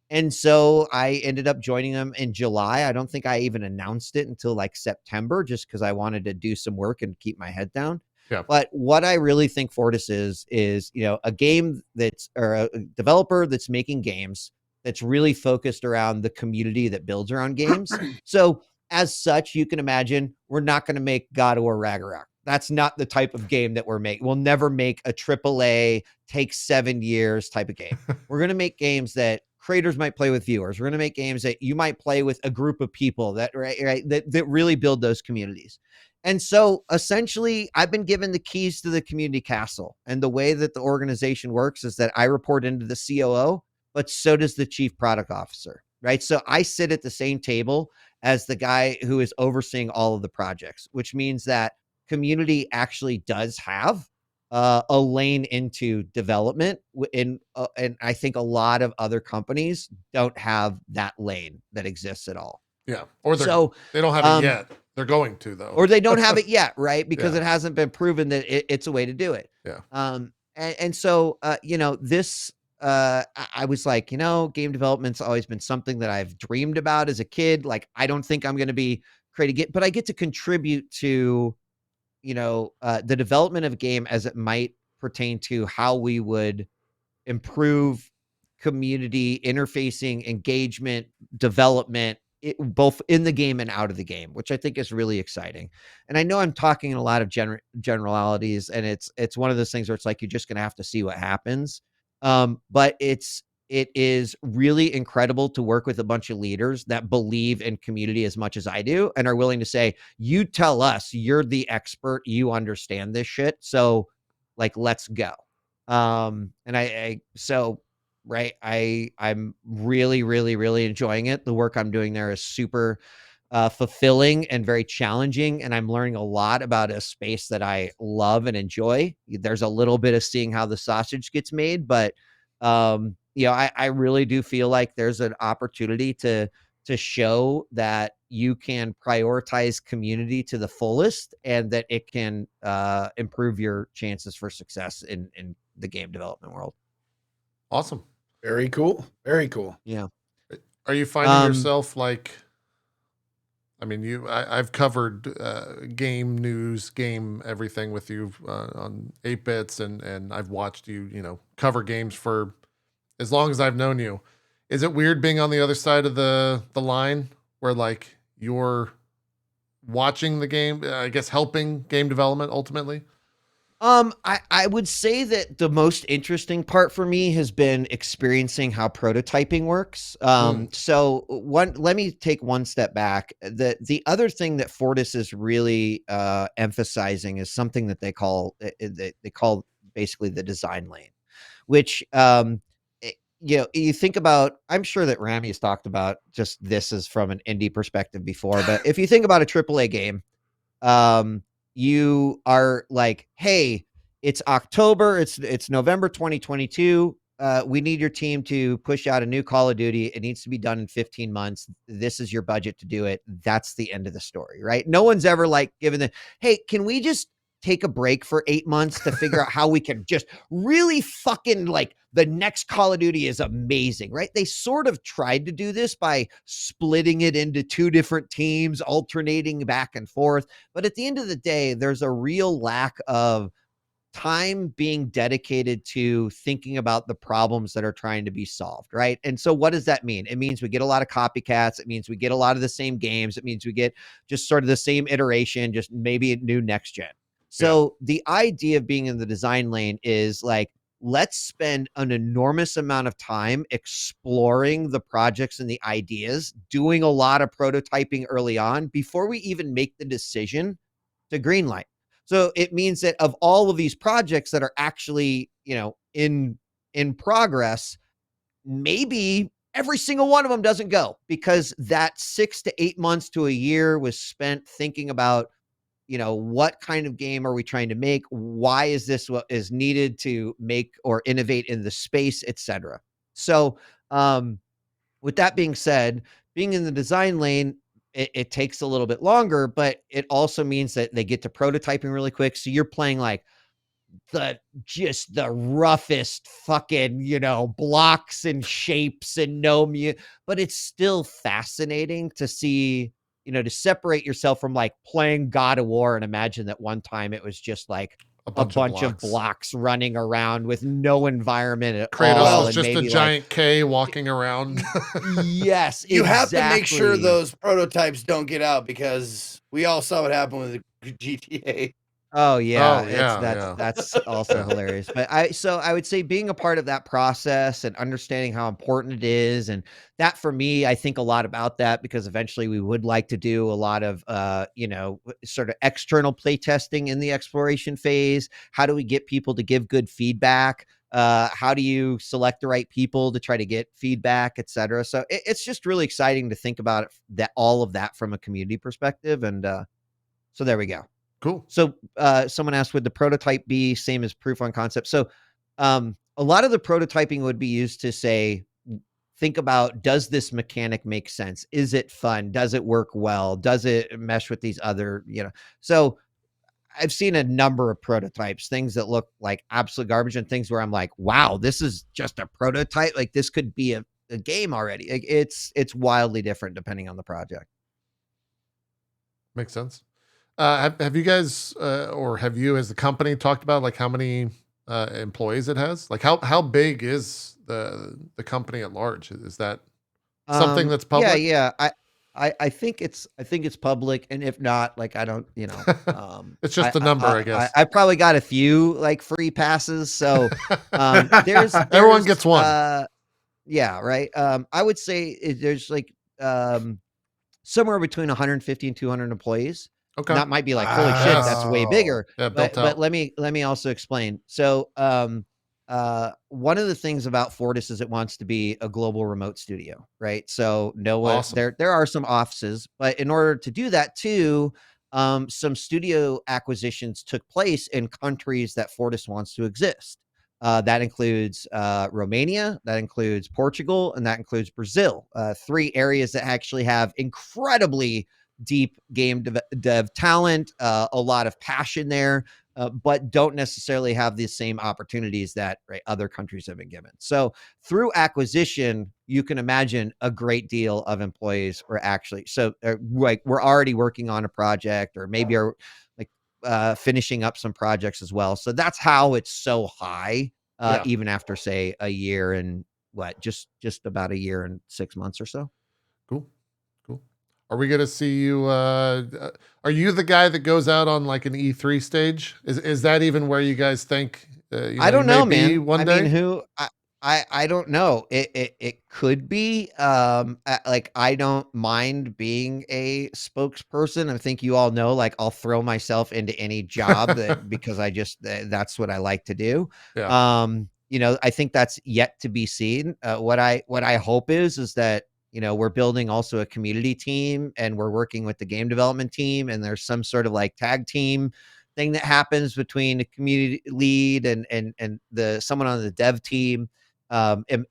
And so I ended up joining them in July. I don't think I even announced it until like September, just because I wanted to do some work and keep my head down. Yeah. But what I really think Fortis is a game or a developer that's making games that's really focused around the community that builds around games. So as such, you can imagine we're not going to make God of War Ragnarok. That's not the type of game that we're making. We'll never make a AAA, take 7 years type of game. We're going to make games that creators might play with viewers. We're going to make games that you might play with a group of people that really build those communities. And so essentially, I've been given the keys to the community castle. And the way that the organization works is that I report into the COO, but so does the chief product officer, right? So I sit at the same table as the guy who is overseeing all of the projects, which means that community actually does have a lane into development, and I think a lot of other companies don't have that lane that exists at all. Yeah, or they don't have it yet. They're going to, though, or they don't have it yet, right? Because it hasn't been proven that it's a way to do it. Yeah. And so this. I was like, game development's always been something that I've dreamed about as a kid. Like, I don't think I'm going to be creating it, but I get to contribute to the development of a game as it might pertain to how we would improve community interfacing, engagement, development, both in the game and out of the game, which I think is really exciting. And I know I'm talking in a lot of generalities, and it's one of those things where it's like, you're just going to have to see what happens. But it is really incredible to work with a bunch of leaders that believe in community as much as I do and are willing to say, you tell us, you're the expert, you understand this shit. So like, let's go. And I'm really, really, really enjoying it. The work I'm doing there is super fulfilling and very challenging. And I'm learning a lot about a space that I love and enjoy. There's a little bit of seeing how the sausage gets made, but I really do feel like there's an opportunity to show that you can prioritize community to the fullest and that it can improve your chances for success in the game development world. Awesome. Very cool. Very cool. Yeah. Are you finding yourself like, I've covered game news, game everything with you on 8-bits, and I've watched you, cover games for as long as I've known you. Is it weird being on the other side of the line where like you're watching the game, I guess helping game development ultimately? I would say that the most interesting part for me has been experiencing how prototyping works. So let me take one step back. The other thing that Fortis is really emphasizing is something that they call basically the design lane, which you think about. I'm sure that Rami has talked about just this is from an indie perspective before, but if you think about a AAA game, you are like, hey, it's October, it's November 2022. We need your team to push out a new Call of Duty. It needs to be done in 15 months. This is your budget to do it. That's the end of the story, right? No one's ever like given hey, can we just take a break for 8 months to figure out how we can just really fucking like the next Call of Duty is amazing, right? They sort of tried to do this by splitting it into 2 different teams, alternating back and forth. But at the end of the day, there's a real lack of time being dedicated to thinking about the problems that are trying to be solved, right? And so what does that mean? It means we get a lot of copycats. It means we get a lot of the same games. It means we get just sort of the same iteration, just maybe a new next gen. So the idea of being in the design lane is like, let's spend an enormous amount of time exploring the projects and the ideas, doing a lot of prototyping early on before we even make the decision to greenlight. So it means that of all of these projects that are actually, in progress, maybe every single one of them doesn't go because that 6 to 8 months to a year was spent thinking about, what kind of game are we trying to make? Why is this what is needed to make or innovate in the space, etc. So, with that being said, being in the design lane, it takes a little bit longer, but it also means that they get to prototyping really quick. So you're playing like the roughest fucking, blocks and shapes and but it's still fascinating to see, to separate yourself from like playing God of War and imagine that one time it was just like a bunch of blocks running around with no environment at Kratos all. is just a giant K walking around. Yes, you have to make sure those prototypes don't get out because we all saw what happened with the GTA. Oh yeah, that's also hilarious. But I would say being a part of that process and understanding how important it is, and that for me, I think a lot about that because eventually we would like to do a lot of sort of external play testing in the exploration phase. How do we get people to give good feedback? How do you select the right people to try to get feedback, etc. So it's just really exciting to think about all of that from a community perspective. And so there we go. Cool. So someone asked, would the prototype be same as proof on concept? So a lot of the prototyping would be used to say, think about, does this mechanic make sense? Is it fun? Does it work well? Does it mesh with these other, So I've seen a number of prototypes, things that look like absolute garbage and things where I'm like, wow, this is just a prototype. Like this could be a game already. Like, it's wildly different depending on the project. Makes sense. Have you guys or have you as the company talked about like how many employees it has? Like how big is the company at large? Is that something that's public? Yeah. I think it's public, and if not, like I don't, it's just a number, I guess. I probably got a few like free passes, so there's everyone gets one. Yeah, right. I would say there's like somewhere between 150 and 200 employees. Okay. That might be like, holy shit, that's way bigger. Yeah, but let me also explain. So one of the things about Fortis is it wants to be a global remote studio, right? So awesome. There are some offices, but in order to do that too, some studio acquisitions took place in countries that Fortis wants to exist. That includes Romania, that includes Portugal, and that includes Brazil. 3 areas that actually have incredibly deep game dev talent, a lot of passion there, but don't necessarily have the same opportunities that other countries have been given. So through acquisition, you can imagine a great deal of employees were actually, like we're already working on a project or maybe are like finishing up some projects as well. So that's how it's so high, even after say a year and just about a year and 6 months or so. Cool. Are we gonna see you? Are you the guy that goes out on like an E3 stage? Is that even where you guys think? I don't know, man. One day? I mean, I don't know. It could be. Like I don't mind being a spokesperson. I think you all know. Like I'll throw myself into any job because that's what I like to do. Yeah. I think that's yet to be seen. What I hope is that we're building also a community team, and we're working with the game development team, and there's some sort of like tag team thing that happens between the community lead and the someone on the dev team.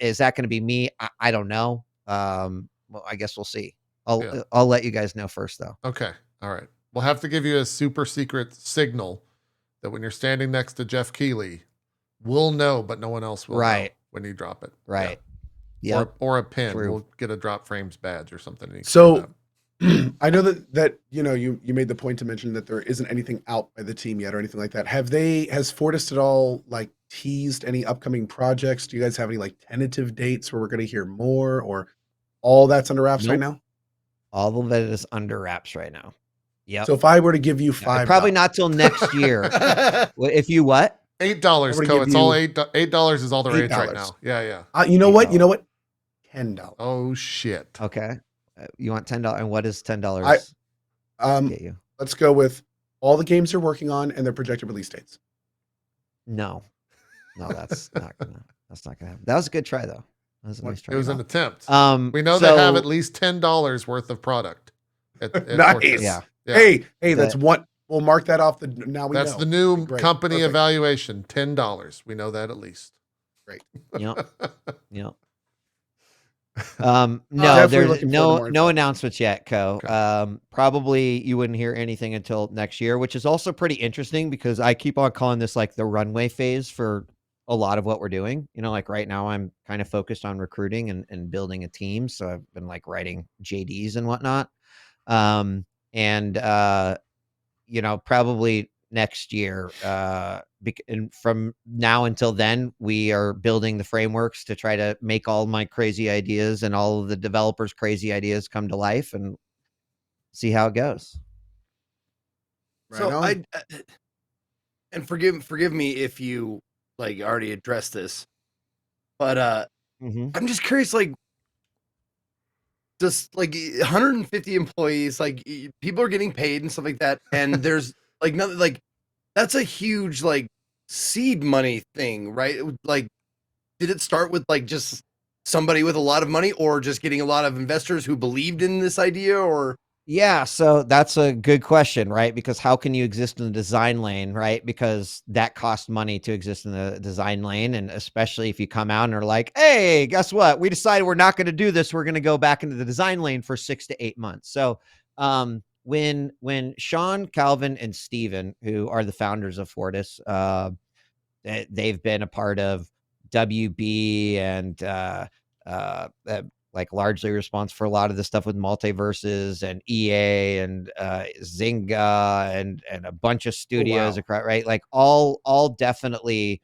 Is that going to be me? I don't know. Well, I guess we'll see. I'll let you guys know first, though. Okay. All right. We'll have to give you a super secret signal that when you're standing next to Jeff Keighley, we'll know, but no one else will know when you drop it. Right. Yeah. Or a pin. True. We'll get a Drop Frames badge or something. So I know that you made the point to mention that there isn't anything out by the team yet or anything like that. Has Fortis at all like teased any upcoming projects? Do you guys have any like tentative dates where we're going to hear more, or all that's under wraps right now? All of it is under wraps right now. Yeah. So if I were to give you $5, probably not till next year. If you what? $8, Co. It's all $8 is all the rage right now. Yeah. You know what? $10. Oh shit. Okay. You want $10? And what is $10 get you? Let's go with all the games you're working on and their projected release dates. No, that's not gonna happen. That was a good try though. That was a nice try. It was an attempt. We know so, they have at least $10 worth of product. At nice. Yeah. Hey, that's what we'll mark that off. That's the new company evaluation. $10. We know that at least. Great. Yep. No, there's no announcements yet, Co. Okay. Probably you wouldn't hear anything until next year, which is also pretty interesting because I keep on calling this like the runway phase for a lot of what we're doing. Like right now I'm kind of focused on recruiting and building a team. So I've been like writing JDs and whatnot. Probably next year, and from now until then, we are building the frameworks to try to make all my crazy ideas and all of the developers' crazy ideas come to life and see how it goes. So and forgive me if you like already addressed this, but I'm just curious, like, just like 150 employees, like people are getting paid and stuff like that, and there's like nothing, like that's a huge like seed money thing, right? Like, did it start with like just somebody with a lot of money, or just getting a lot of investors who believed in this idea, or? Yeah, so that's a good question, right? Because how can you exist in the design lane, right? Because that costs money to exist in the design lane. And especially if you come out and are like, hey, guess what? We decided we're not going to do this. We're going to go back into the design lane for 6 to 8 months. So when Sean, Calvin, and Steven, who are the founders of Fortis, they've been a part of WB and like largely responsible for a lot of the stuff with multiverses and EA and Zynga and a bunch of studios across, right? Like all definitely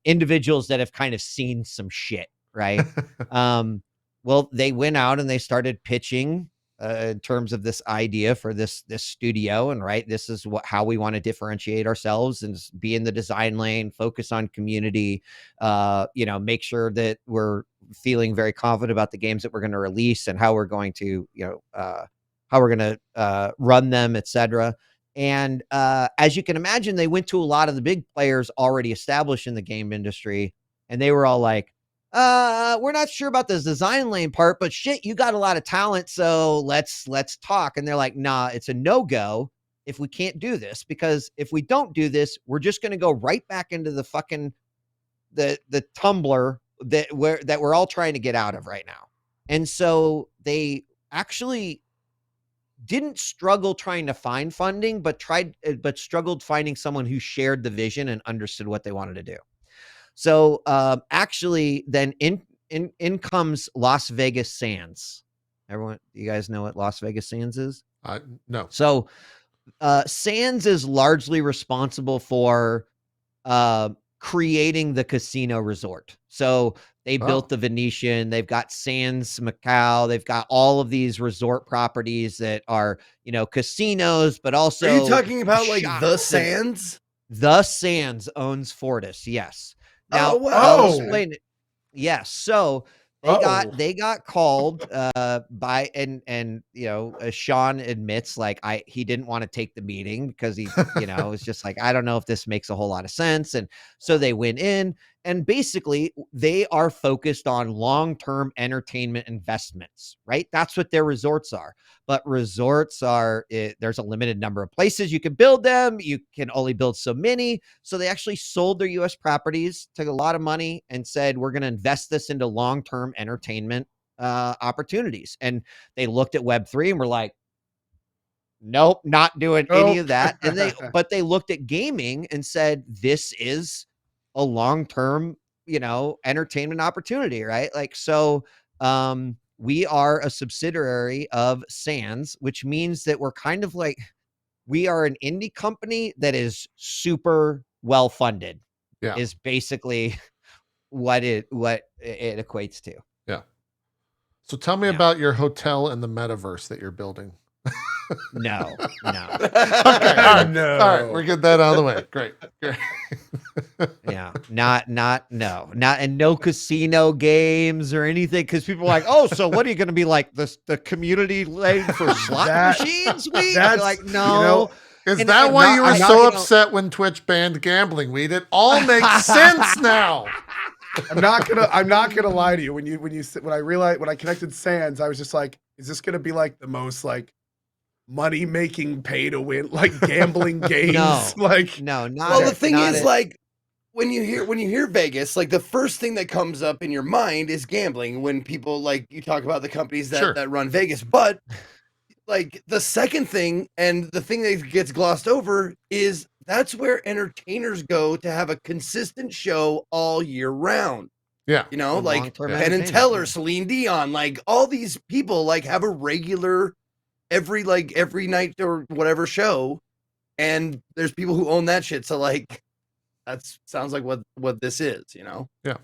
individuals that have kind of seen some shit, right? Well, they went out and they started pitching in terms of this idea for this studio, and right, this is how we want to differentiate ourselves and be in the design lane, focus on community, make sure that we're feeling very confident about the games that we're going to release and how we're going to run them, etc. And as you can imagine, they went to a lot of the big players already established in the game industry, and they were all like, we're not sure about this design lane part, but shit, you got a lot of talent, so let's talk. And they're like, nah, it's a no-go if we can't do this, because if we don't do this, we're just going to go right back into the fucking the tumbler that we're all trying to get out of right now. And so they actually didn't struggle trying to find funding, but struggled finding someone who shared the vision and understood what they wanted to do. So actually then in comes Las Vegas Sands. Everyone, you guys know what Las Vegas Sands is? No. So Sands is largely responsible for creating the casino resort. So They built the Venetian. They've got Sands Macau. They've got all of these resort properties that are, casinos, but also. Are you talking about like the Sands? The Sands owns Fortis. Yes. Now, wow. I'll explain it. Yes. So they got called by and Sean admits he didn't want to take the meeting because he was just like, I don't know if this makes a whole lot of sense. And so they went in, and basically they are focused on long-term entertainment investments, right? That's what their resorts are. But resorts there's a limited number of places you can build them. You can only build so many. So they actually sold their US properties, took a lot of money, and said, we're going to invest this into long-term entertainment opportunities. And they looked at Web3 and were like, nope, not doing any of that. And but they looked at gaming and said, this is a long-term, entertainment opportunity, right? We are a subsidiary of Sands, which means that we're kind of like, we are an indie company that is super well funded. Yeah. Is basically what it equates to. Yeah. So tell me about your hotel in the metaverse that you're building. No. Okay. All right. No. All right. We're getting that out of the way. Great. Yeah. No casino games or anything. Because people are like, oh, so what are you going to be like? The community lane for slot machines? That's like, no. Is that why you were so upset when Twitch banned gambling weed? It all makes sense now. I'm not gonna lie to you. When I connected Sands, I was just like, is this gonna be like the most like money making pay to win like gambling games? No, not. Well, the thing is, like, when you hear Vegas, like the first thing that comes up in your mind is gambling. When people like you talk about the companies that run Vegas, but like the second thing and the thing that gets glossed over is that's where entertainers go to have a consistent show all year round. Yeah. Like Penn and Teller, Celine Dion, like all these people like have a regular every night or whatever show. And there's people who own that shit. So like, that sounds like what this is, Yeah.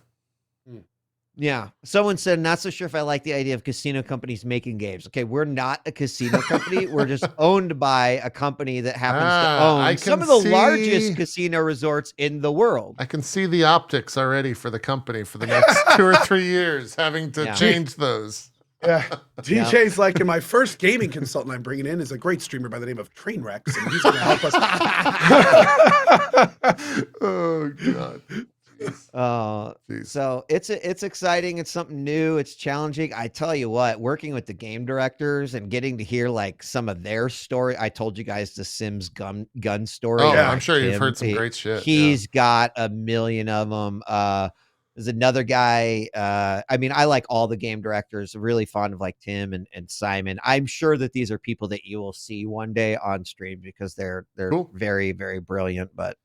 Yeah. Someone said, not so sure if I like the idea of casino companies making games. Okay. We're not a casino company. We're just owned by a company that happens to own some of the largest casino resorts in the world. I can see the optics already for the company for the next 2 or 3 years, having to change those. Yeah. DJ's like, and my first gaming consultant I'm bringing in is a great streamer by the name of Trainwrecks, and he's going to help us. Oh, God. So it's exciting. It's something new. It's challenging. I tell you what, working with the game directors and getting to hear like some of their story. I told you guys the Sims gun story. Oh, yeah, I'm sure you've heard some great shit. He's got a million of them. There's another guy. I mean, I like all the game directors. Really fond of like Tim and Simon. I'm sure that these are people that you will see one day on stream because they're cool. Very, very brilliant. But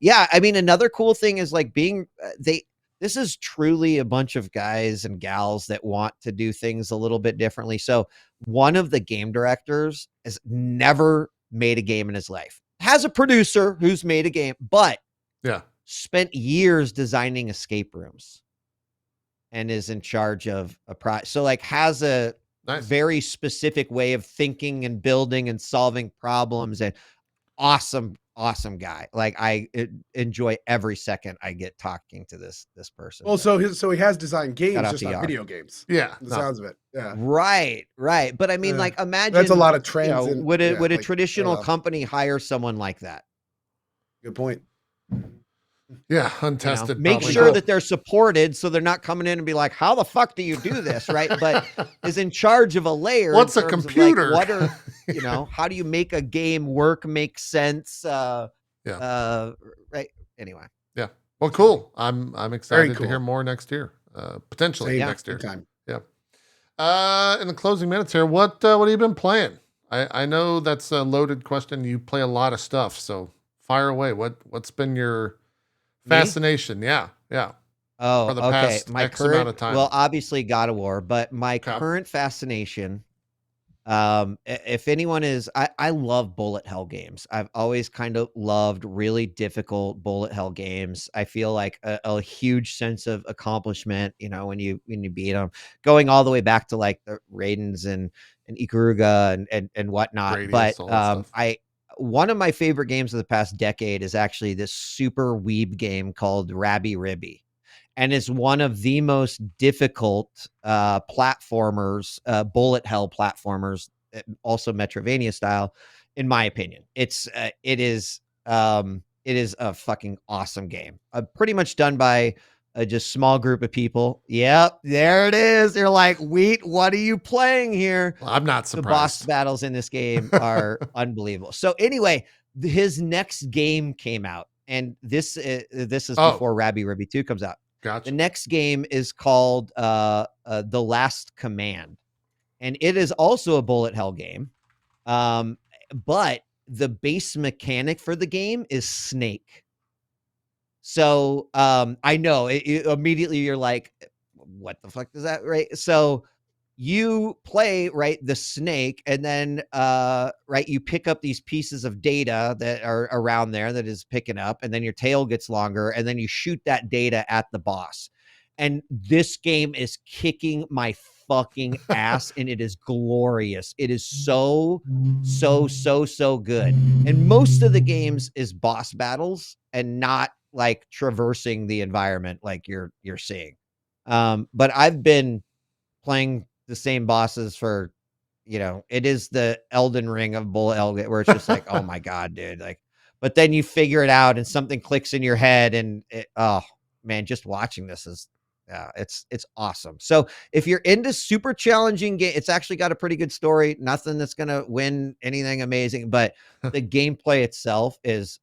yeah, I mean, another cool thing is like this is truly a bunch of guys and gals that want to do things a little bit differently. So one of the game directors has never made a game in his life, has a producer who's made a game, but spent years designing escape rooms and is in charge of so like has a very specific way of thinking and building and solving problems, and awesome guy. Like I enjoy every second I get talking to this person. Well, so he has designed games, just not video games. Yeah, the sounds of it. Yeah, right. But I mean, like, imagine that's a lot of trends. Would a traditional company hire someone like that? Good point. Yeah, untested. Make sure that they're supported, so they're not coming in and be like, "How the fuck do you do this?" Right? But is in charge of a layer. What's a computer? Like, what are how do you make a game work, make sense? Right. Anyway. Yeah. Well, cool. I'm excited to hear more next year. Potentially next year. Time. Yeah. In the closing minutes here, what have you been playing? I know that's a loaded question. You play a lot of stuff, so fire away. What's been your fascination? Yeah. Oh, for the okay. past My X amount of time. Well, obviously God of War, but my current fascination If anyone is, I love bullet hell games. I've always kind of loved really difficult bullet hell games. I feel like a huge sense of accomplishment, when you beat them, going all the way back to like the Raidens and Ikaruga and whatnot. Gradius, But all that stuff. one of my favorite games of the past decade is actually this super weeb game called Rabby Ribby. And it's one of the most difficult platformers, bullet hell platformers, also Metrovania style, in my opinion. It is a fucking awesome game. Pretty much done by just small group of people. Yep, there it is. They're like, Wheat, what are you playing here? Well, I'm not surprised. The boss battles in this game are unbelievable. So anyway, his next game came out, and this is before Rabby Ribby 2 comes out. Gotcha. The next game is called The Last Command, and it is also a bullet hell game. But the base mechanic for the game is Snake. So I know immediately you're like, what the fuck is that? Right. So you play the snake, and then you pick up these pieces of data that are around there that is picking up, and then your tail gets longer, and then you shoot that data at the boss. And this game is kicking my fucking ass, and it is glorious. It is so good. And most of the games is boss battles and not like traversing the environment like you're seeing. But I've been playing the same bosses for, it is the Elden Ring of bullet hell, where it's just like, oh my God, dude. Like, but then you figure it out and something clicks in your head, and oh man, just watching this is, it's awesome. So if you're into super challenging game, it's actually got a pretty good story. Nothing that's going to win anything amazing, but the gameplay itself is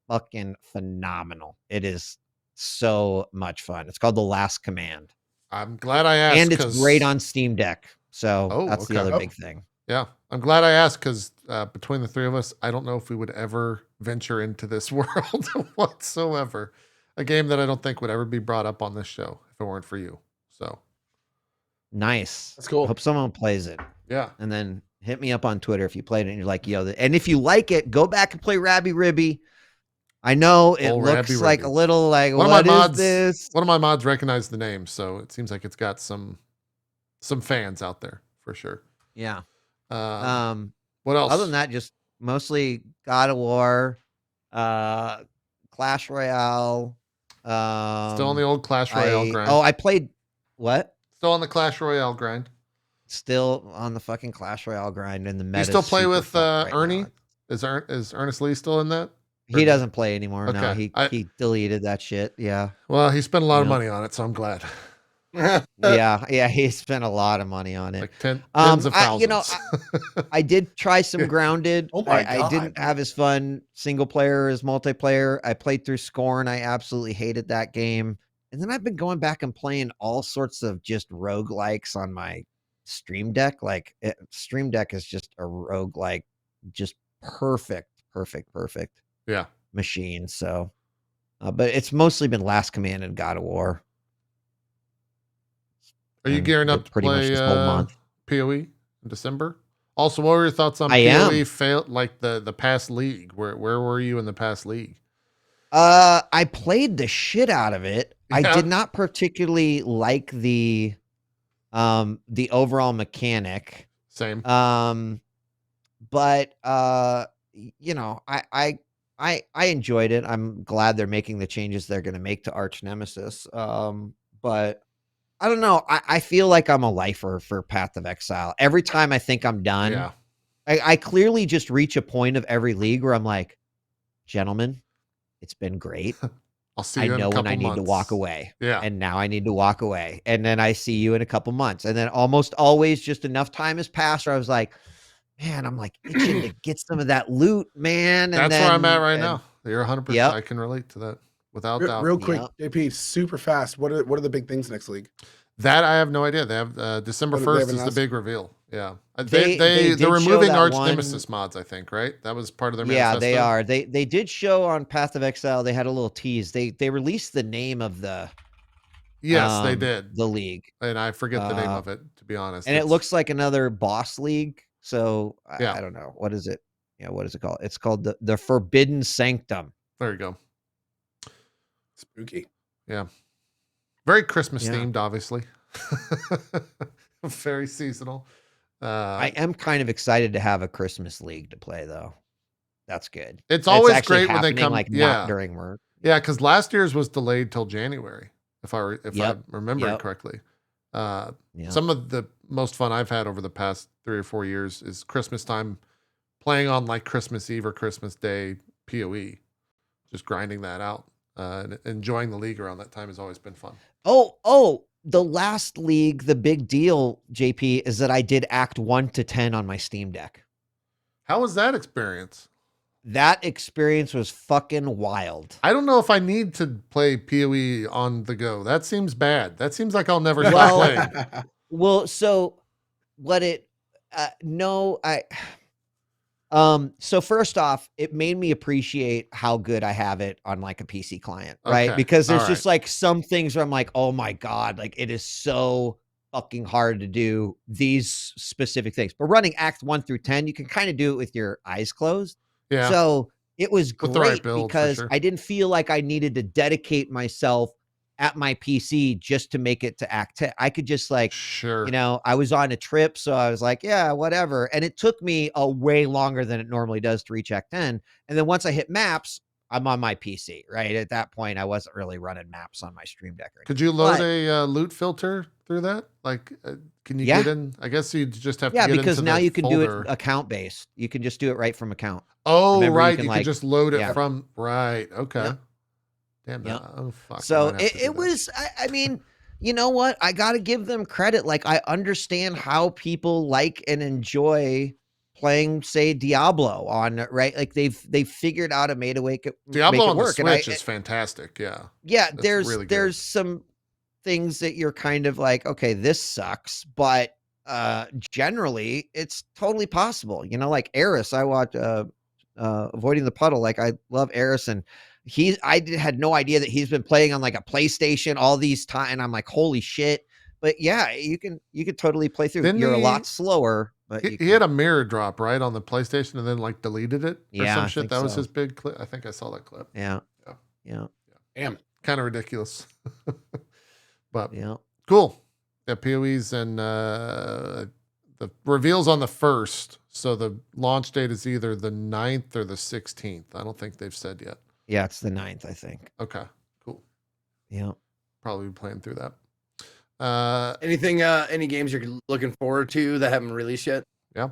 fucking phenomenal. It is so much fun. It's called The Last Command. I'm glad I asked. And it's great on Steam Deck. So that's the other big thing. Yeah. I'm glad I asked, because between the three of us, I don't know if we would ever venture into this world whatsoever. A game that I don't think would ever be brought up on this show if it weren't for you. So nice. That's cool. Hope someone plays it. Yeah. And then hit me up on Twitter if you played it and you're like, and if you like it, go back and play Rabby Ribby. I know it looks like a little like, what is this? One of my mods recognized the name, so it seems like it's got some fans out there for sure. Yeah. What else? Other than that, just mostly God of War, Clash Royale. Still on the old Clash Royale grind. I played what? Still on the Clash Royale grind. Still on the fucking Clash Royale grind in the meta. You still play with Ernie? Is Ernest Lee still in that? He doesn't play anymore. Okay. No, he deleted that shit. Yeah. Well, he spent a lot of money on it, so I'm glad. yeah, he spent a lot of money on it. Like tens of thousands. I did try some Grounded. Oh my God. I didn't have as fun single player as multiplayer. I played through Scorn. I absolutely hated that game. And then I've been going back and playing all sorts of just roguelikes on my Stream Deck. Like Stream Deck is just a roguelike, just perfect Yeah. machine. So, but it's mostly been Last Command and God of War. Are you gearing up to play this whole month. PoE in December? Also, what were your thoughts on PoE failed, like the past league? Where were you in the past league? I played the shit out of it. Yeah. I did not particularly like the overall mechanic. Same. But I enjoyed it. I'm glad they're making the changes they're going to make to Arch Nemesis. But I don't know. I feel like I'm a lifer for Path of Exile. Every time I think I'm done, I clearly just reach a point of every league where I'm like, gentlemen, it's been great. I'll see you I know in a couple when I need months. to walk away. Yeah. And now I need to walk away. And then I see you in a couple months. And then almost always just enough time has passed where I was like, man, I'm like itching to get some of that loot, man. And that's where I'm at right now. You're 100%. Yep. I can relate to that without doubt. Real quick, JP, super fast. What are the big things next league? That I have no idea. They have December 1st is the big reveal. Yeah. They're removing Arch Nemesis mods, I think, right? That was part of their manifesto. They are. They did show on Path of Exile, they had a little tease. They released the name of the Yes, they did. The league. And I forget the name of it, to be honest. And it looks like another boss league. So Yeah. I don't know. What is it? Yeah, what is it called? It's called the Forbidden Sanctum. There you go. Spooky. Yeah. Very Christmas Yeah. themed, obviously. Very seasonal. I am kind of excited to have a Christmas league to play, though. That's good. It's always actually great when they come. like Yeah. not during work. Yeah, because last year's was delayed till January, if I Yep. remember Yep. correctly. Yep. Some of the most fun I've had over the past 3 or 4 years is Christmas time, playing on like Christmas Eve or Christmas Day PoE, just grinding that out. And enjoying the league around that time has always been fun. Oh, the last league, the big deal, JP, is that I did Act 1 to 10 on my Steam Deck. How was that experience? That experience was fucking wild. I don't know if I need to play PoE on the go. That seems bad. That seems like I'll never stop playing. Well, so what it so first off, it made me appreciate how good I have it on like a PC client, right? Okay. Because there's All just like some things where I'm like, oh my God, like it is so fucking hard to do these specific things. But running Act 1 through 10, you can kind of do it with your eyes closed. Yeah. So it was With the right great build, for because sure. I didn't feel like I needed to dedicate myself at my PC just to make it to Act 10. I could just like, Sure. you know, I was on a trip, so I was like, yeah, whatever. And it took me a way longer than it normally does to reach Act 10. And then once I hit maps, I'm on my PC, right? At that point, I wasn't really running maps on my Stream Deck. Could you load a loot filter through that? Like, can you get in? I guess you just have to get into the because now you can do folder. it account based. You can just do it right from account. Oh, Remember, right. you You can, could just load it yeah. from, right. Okay. Yep. Damn Yep. that. Oh, fuck. I So might have to do it that. was, I mean, you know what? I got to give them credit. Like, I understand how people like and enjoy playing, say, Diablo on, right? Like they've figured out a way to make it Diablo on the work. Switch is fantastic. Yeah. Yeah, That's there's really good. there's some things that you're kind of like, okay, this sucks, but generally it's totally possible. You know, like Eris, I watch Avoiding the Puddle. Like I love Eris, and I had no idea that he's been playing on like a PlayStation all these times, and I'm like, holy shit. But yeah, you can totally play through. You're a lot slower, but he had a mirror drop, right, on the PlayStation and then like deleted it or some shit. That was his big clip. I think I saw that clip. Yeah. Damn. Kind of ridiculous. But yeah. Cool. Yeah, PoEs and the reveals on the 1st. So the launch date is either the 9th or the 16th. I don't think they've said yet. Yeah, it's the 9th, I think. Okay, cool. Yeah. Probably be playing through that. Any games you're looking forward to that haven't released yet? Yeah.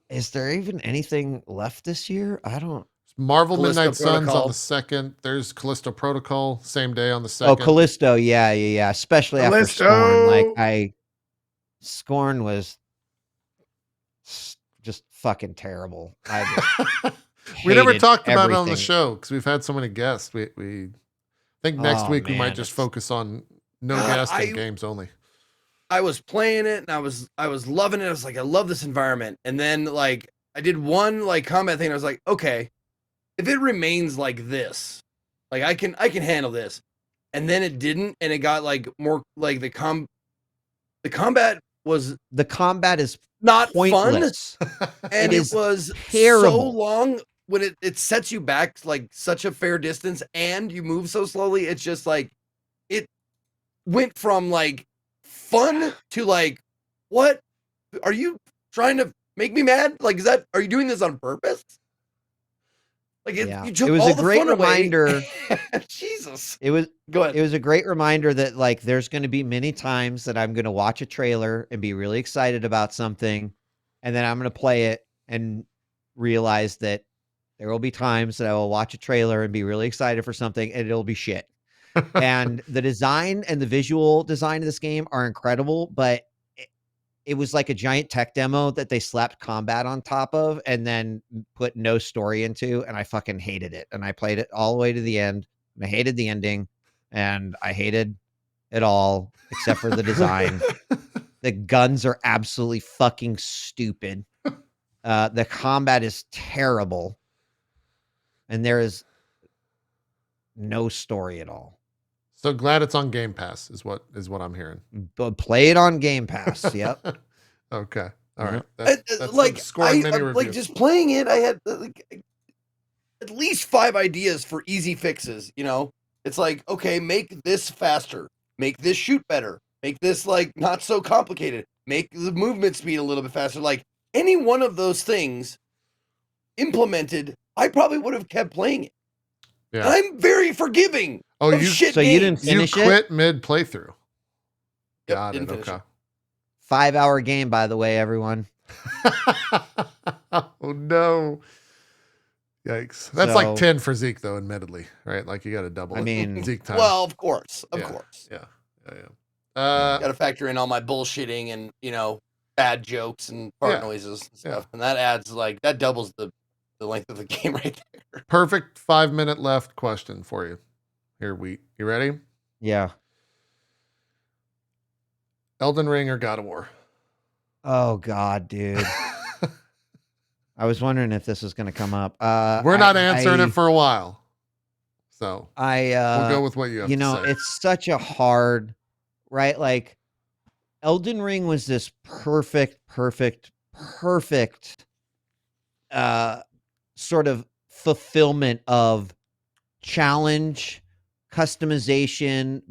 Is there even anything left this year? I don't. Marvel Callisto Midnight Suns Protocol. on the 2nd. There's Callisto Protocol, same day on the 2nd. Oh, Callisto, yeah. Especially after Scorn. Like Scorn was just fucking terrible. We never talked about it on the everything. show because we've had so many guests. We think next week we might just focus on no guests and games only. I was playing it and I was loving it. I was like, I love this environment. And then like I did one like combat thing. And I was like, okay, if it remains like this, like I can handle this. And then it didn't, and it got like more like the combat is not pointless. fun. And it was terrible. So long when it sets you back like such a fair distance and you move so slowly. It's just like it went from like fun to like, what are you trying to make me mad? Like, are you doing this on purpose? Like you took it was all a the great fun away. reminder. Jesus. Go ahead. It was a great reminder that like there's going to be many times that I'm going to watch a trailer and be really excited about something, and then I'm going to play it and realize that there will be times that I will watch a trailer and be really excited for something and it'll be shit. And the design and the visual design of this game are incredible, but it was like a giant tech demo that they slapped combat on top of and then put no story into. And I fucking hated it. And I played it all the way to the end. And I hated the ending and I hated it all except for the design. The guns are absolutely fucking stupid. The combat is terrible. And there is no story at all. So glad it's on Game Pass is what I'm hearing. But play it on Game Pass. Yep. Okay. All right. That's like just playing it. I had at least 5 ideas for easy fixes. You know, it's like, okay, make this faster, make this shoot better, make this like not so complicated, make the movement speed a little bit faster. Like any one of those things implemented, I probably would have kept playing it. Yeah. And I'm very forgiving. Oh, you so you didn't finish it? You quit mid playthrough. Yep, Got it. Okay. 5-hour game, by the way, everyone. Oh no. Yikes. That's like 10 for Zeke though, admittedly, right? Like you got to double Zeke time. Well, of course. Yeah. Got to factor in all my bullshitting and, you know, bad jokes and fart noises and stuff. And that adds that doubles the length of the game right there. Perfect 5-minute left question for you. Here, Wheat. You ready? Yeah. Elden Ring or God of War? Oh God, dude. I was wondering if this was going to come up. We're not answering it for a while. So we'll go with what you have to say. It's such a hard, right? Like Elden Ring was this perfect sort of fulfillment of challenge, customization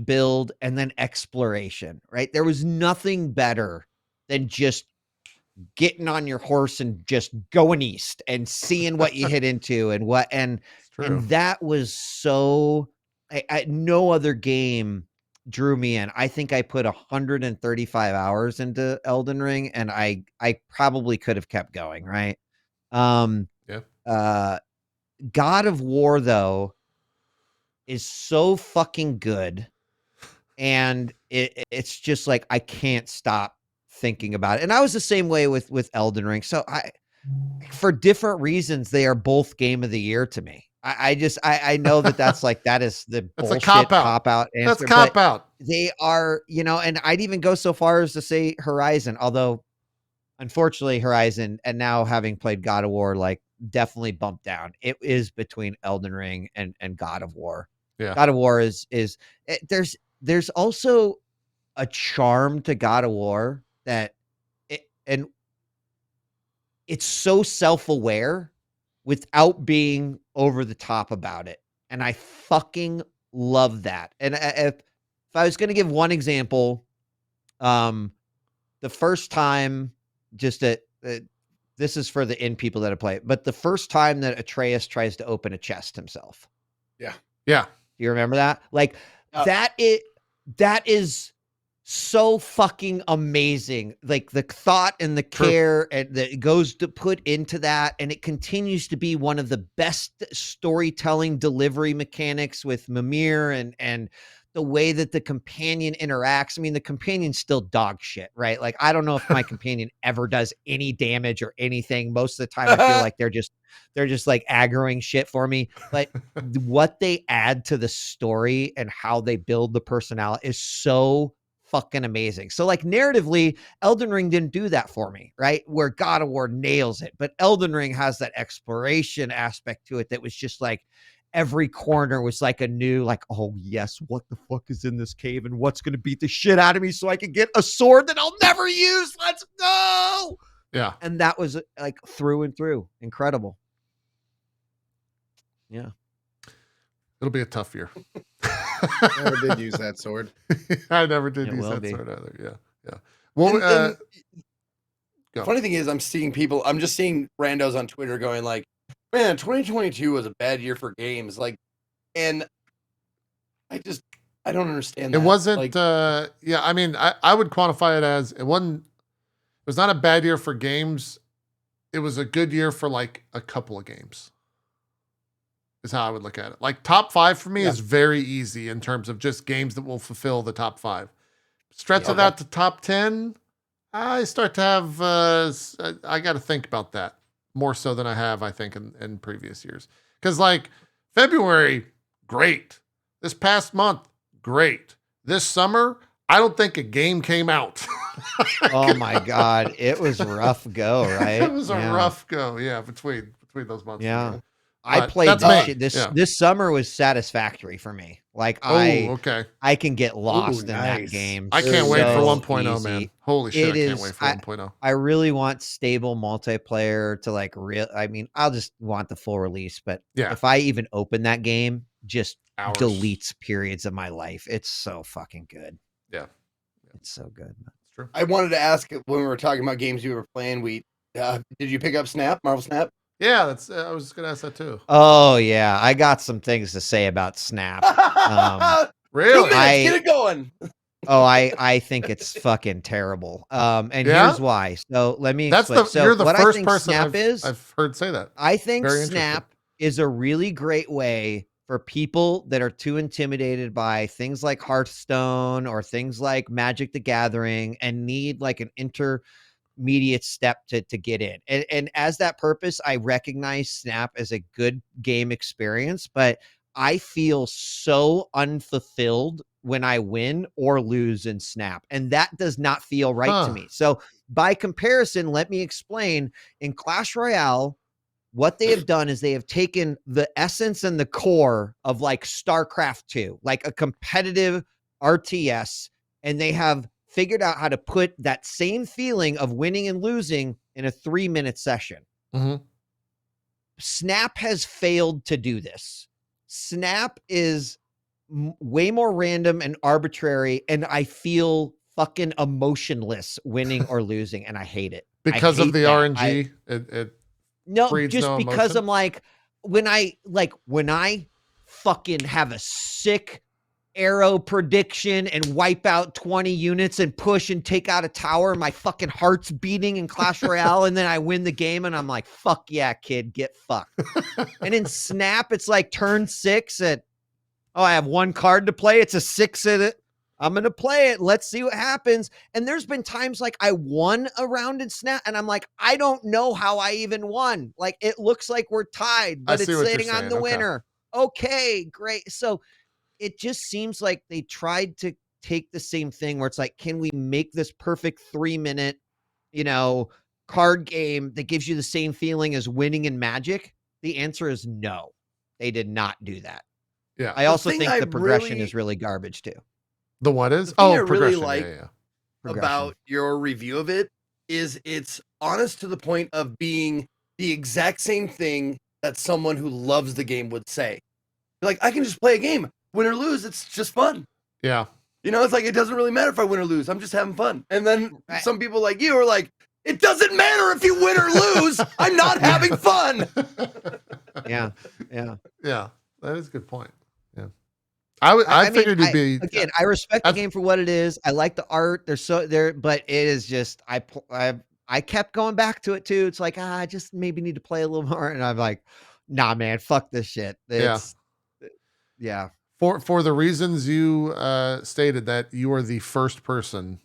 / build, and then exploration, right? There was nothing better than just getting on your horse and just going east and seeing what you hit into and that was so no other game drew me in. I think I put 135 hours into Elden Ring and I probably could have kept going, right? God of War though is so fucking good and it's just like I can't stop thinking about it. And I was the same way with Elden Ring. So for different reasons, they are both game of the year to me. I know that's like, that is the bullshit cop out answer. That's cop out. They are, you know, and I'd even go so far as to say Horizon, although unfortunately Horizon and now having played God of War, like definitely bumped down. It is between Elden Ring and God of War. Yeah. God of War is there's also a charm to God of War that it's so self-aware without being over the top about it. And I fucking love that. And if I was going to give one example, the first time this is for the in people that have played, but the first time that Atreus tries to open a chest himself. Yeah. Yeah. Do you remember that? Like that is so fucking amazing. Like the thought and the care and that goes to put into that. And it continues to be one of the best storytelling delivery mechanics with Mimir and the way that the companion interacts. I mean, the companion's still dog shit, right? Like, I don't know if my companion ever does any damage or anything. Most of the time I feel like they're just like aggroing shit for me. But what they add to the story and how they build the personality is so fucking amazing. So like narratively, Elden Ring didn't do that for me, right? Where God of War nails it. But Elden Ring has that exploration aspect to it that was just like every corner was like a new, like, oh yes, what the fuck is in this cave and what's going to beat the shit out of me so I can get a sword that I'll never use. Let's go. Yeah. And that was like through and through incredible. Yeah. It'll be a tough year. Never did use that sword. I never did use that sword either. Yeah. Yeah. Well, funny thing is I'm just seeing randos on Twitter going like, man, 2022 was a bad year for games. Like, and I don't understand that. It wasn't, like, I mean, I would quantify it as it was not a bad year for games. It was a good year for like a couple of games. Is how I would look at it. Like top 5 for me is very easy in terms of just games that will fulfill the top 5. Stretch of that to top 10, I start to have, I got to think about that more so than I have, I think, in previous years. Because like February, great. This past month, great. This summer, I don't think a game came out. Oh my God. It was a rough go, right? It was a rough go, between those months. Yeah. I played this shit. This summer was satisfactory for me. Like I can get lost in that game. I can't wait for 1.0, man. Holy shit, I can't wait for 1.0. I really want stable multiplayer to like I mean, I'll just want the full release, but if I even open that game, just deletes periods of my life. It's so fucking good. Yeah. It's so good. It's true. I wanted to ask when we were talking about games you were playing, did you pick up Marvel Snap? Yeah, I was gonna ask that too. Oh yeah, I got some things to say about Snap. Really? Get it going. I think it's fucking terrible. And here's why. So let me explain. You're the first person I've heard say that. I think Snap is a really great way for people that are too intimidated by things like Hearthstone or things like Magic the Gathering and need like an intermediate step to get in. And as that purpose, I recognize Snap as a good game experience, but I feel so unfulfilled when I win or lose in Snap. And that does not feel right to me. So by comparison, let me explain. In Clash Royale, what they have done is they have taken the essence and the core of like StarCraft 2, like a competitive RTS, and they have figured out how to put that same feeling of winning and losing in a 3-minute session. Mm-hmm. Snap has failed to do this. Snap is way more random and arbitrary, and I feel fucking emotionless winning or losing, and I hate it. Because of the RNG? Just because I'm like, when I fucking have a sick arrow prediction and wipe out 20 units and push and take out a tower, my fucking heart's beating in Clash Royale, and then I win the game and I'm like, fuck yeah, kid, get fucked. And in Snap, it's like turn 6 at, I have 1 card to play. It's a 6 in it. I'm going to play it. Let's see what happens. And there's been times like I won a round in Snap and I'm like, I don't know how I even won. Like it looks like we're tied, but it's sitting on the winner. Okay, great. So it just seems like they tried to take the same thing where it's like, can we make this perfect 3-minute, card game that gives you the same feeling as winning in Magic? The answer is no. They did not do that. Yeah. I also think the progression is really garbage too. The what is? The thing I really like about your review of it is it's honest to the point of being the exact same thing that someone who loves the game would say. Like, I can just play a game. Win or lose, it's just fun. Yeah. It's like, it doesn't really matter if I win or lose. I'm just having fun. And then some people like you are like, it doesn't matter if you win or lose. I'm not having fun. Yeah. That is a good point. Yeah. I figured you'd be again. I respect the game for what it is. I like the art. But it is just I kept going back to it too. It's like I just maybe need to play a little more, and I'm like, nah, man, fuck this shit. Yeah. For the reasons you stated, that you are the first person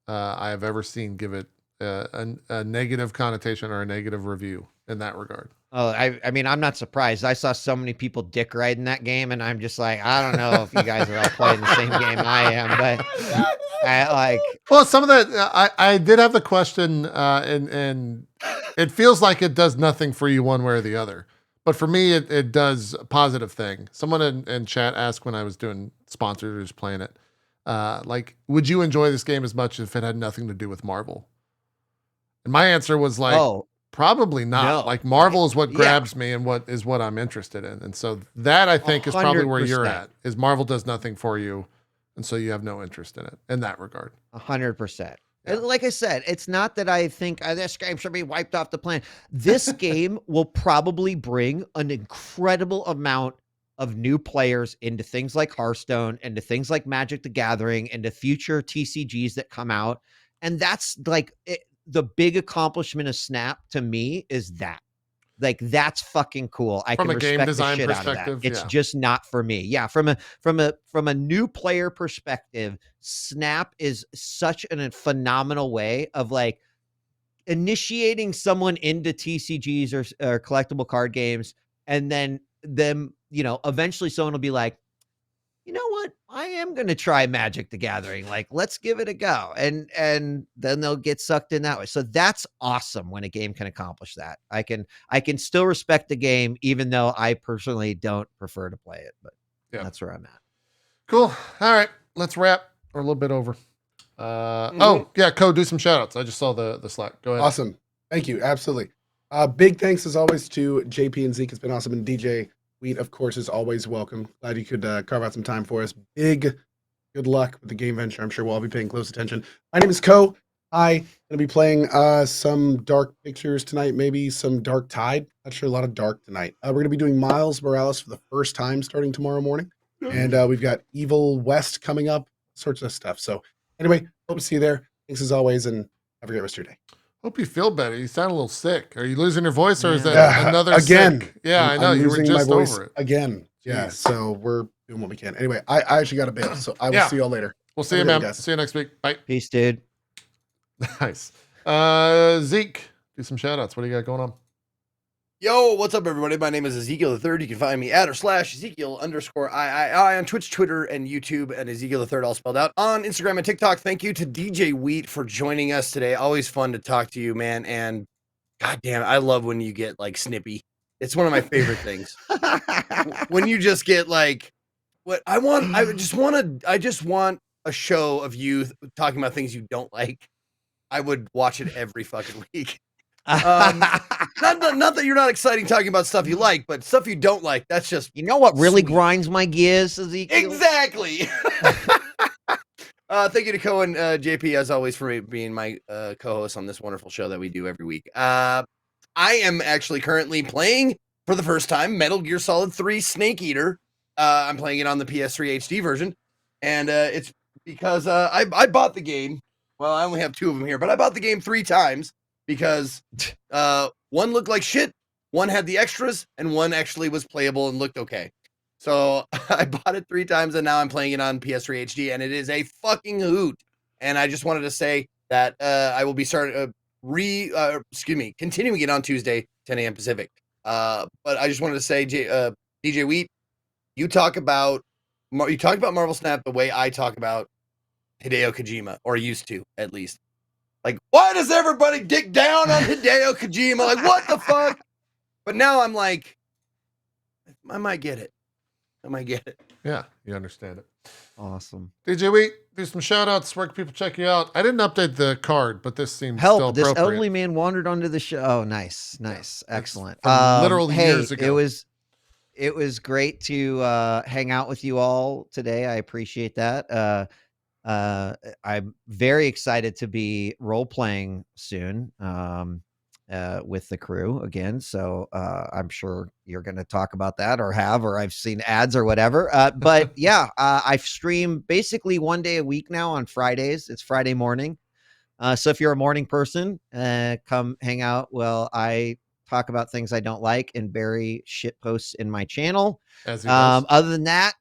I have ever seen give it a negative connotation or a negative review in that regard. Oh, I mean, I'm not surprised. I saw so many people dick riding that game, and I'm just like, I don't know if you guys are all playing the same game I am, but I like. Well, some of that I did have the question, and it feels like it does nothing for you one way or the other. But for me, it does a positive thing. Someone in chat asked when I was doing sponsors playing it, like, would you enjoy this game as much if it had nothing to do with Marvel? And my answer was like, probably not. No. Like Marvel is what grabs me and what I'm interested in. And so that I think 100%. Is probably where you're at, is Marvel does nothing for you. And so you have no interest in it in that regard. 100%. Yeah. Like I said, it's not that I think this game should be wiped off the planet. This game will probably bring an incredible amount of new players into things like Hearthstone, into things like Magic the Gathering, into future TCGs that come out. And that's like the big accomplishment of Snap to me is that. Like, that's fucking cool. I from can a game respect design the shit perspective, out of that. It's just not for me. Yeah, from a new player perspective, Snap is such a phenomenal way of like initiating someone into TCGs or collectible card games, and then them, eventually someone will be like, you know what? I am going to try Magic the Gathering. Like, let's give it a go. And then they'll get sucked in that way. So that's awesome when a game can accomplish that. I can still respect the game, even though I personally don't prefer to play it, but that's where I'm at. Cool. All right, let's wrap. We're a little bit over. Oh yeah, Code, do some shout outs. I just saw the Slack. Go ahead. Awesome. Thank you. Absolutely. Big thanks as always to JP and Zeke. It's been awesome. And djWheat, of course, is always welcome. Glad you could carve out some time for us. Good luck with the game venture. I'm sure we'll all be paying close attention. My name is Ko. I'm going to be playing some Dark Pictures tonight, maybe some Dark Tide. Not sure, a lot of Dark tonight. We're going to be doing Miles Morales for the first time starting tomorrow morning. And we've got Evil West coming up, sorts of stuff. So anyway, hope to see you there. Thanks as always, and have a great rest of your day. Hope you feel better. You sound a little sick. Are you losing your voice, or is that another again? Sick? Yeah, I know. I'm you were just over it again. Yeah, so we're doing what we can. Anyway, I actually got a bail, so I will see y'all later. We'll see you, man. See you next week. Bye. Peace, dude. Nice. Zeke, do some shout outs. What do you got going on? Yo, what's up, everybody? My name is Ezekiel III. You can find me at /Ezekiel_III on Twitch, Twitter, and YouTube, and Ezekiel III all spelled out on Instagram and TikTok. Thank you to djWheat for joining us today. Always fun to talk to you, man. And goddamn, I love when you get like snippy. It's one of my favorite things. When you just get like, what I want. I just want a show of you talking about things you don't like. I would watch it every fucking week. Not that you're not exciting talking about stuff you like, but stuff you don't like. That's just, you know what really grinds my gears, Ezekiel? Exactly. Thank you to Ko and JP as always for being my co-host on this wonderful show that we do every week. I am actually currently playing for the first time Metal Gear Solid 3 Snake Eater. I'm playing it on the PS3 HD version, and it's because I bought the game. Well, I only have 2 of them here, but I bought the game 3 times. Because one looked like shit, one had the extras, and one actually was playable and looked okay. So I bought it 3 times, and now I'm playing it on PS3 HD, and it is a fucking hoot. And I just wanted to say that I will be continuing it on Tuesday, 10 a.m. Pacific. But I just wanted to say, djWheat, you talk about Marvel Snap the way I talk about Hideo Kojima, or used to, at least. Like, why does everybody dig down on Hideo Kojima? Like, what the fuck? But now I'm like, I might get it. Yeah, you understand it. Awesome. djWheat, do some shout outs. Where can people check you out? I didn't update the card, but this seems still appropriate. This elderly man wandered onto the show. Oh, nice. Excellent. Literal years ago. It was great to hang out with you all today. I appreciate that. I'm very excited to be role playing soon with the crew again. So I'm sure you're going to talk about that, or I've seen ads or whatever. But yeah, I stream basically 1 day a week now on Fridays. It's Friday morning. So if you're a morning person, come hang out. Well, I talk about things I don't like and bury shit posts in my channel. Other than that,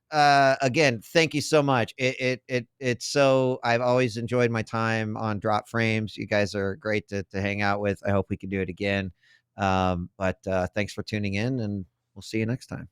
again, thank you so much. It's so, I've always enjoyed my time on Drop Frames. You guys are great to hang out with. I hope we can do it again. But thanks for tuning in, and we'll see you next time.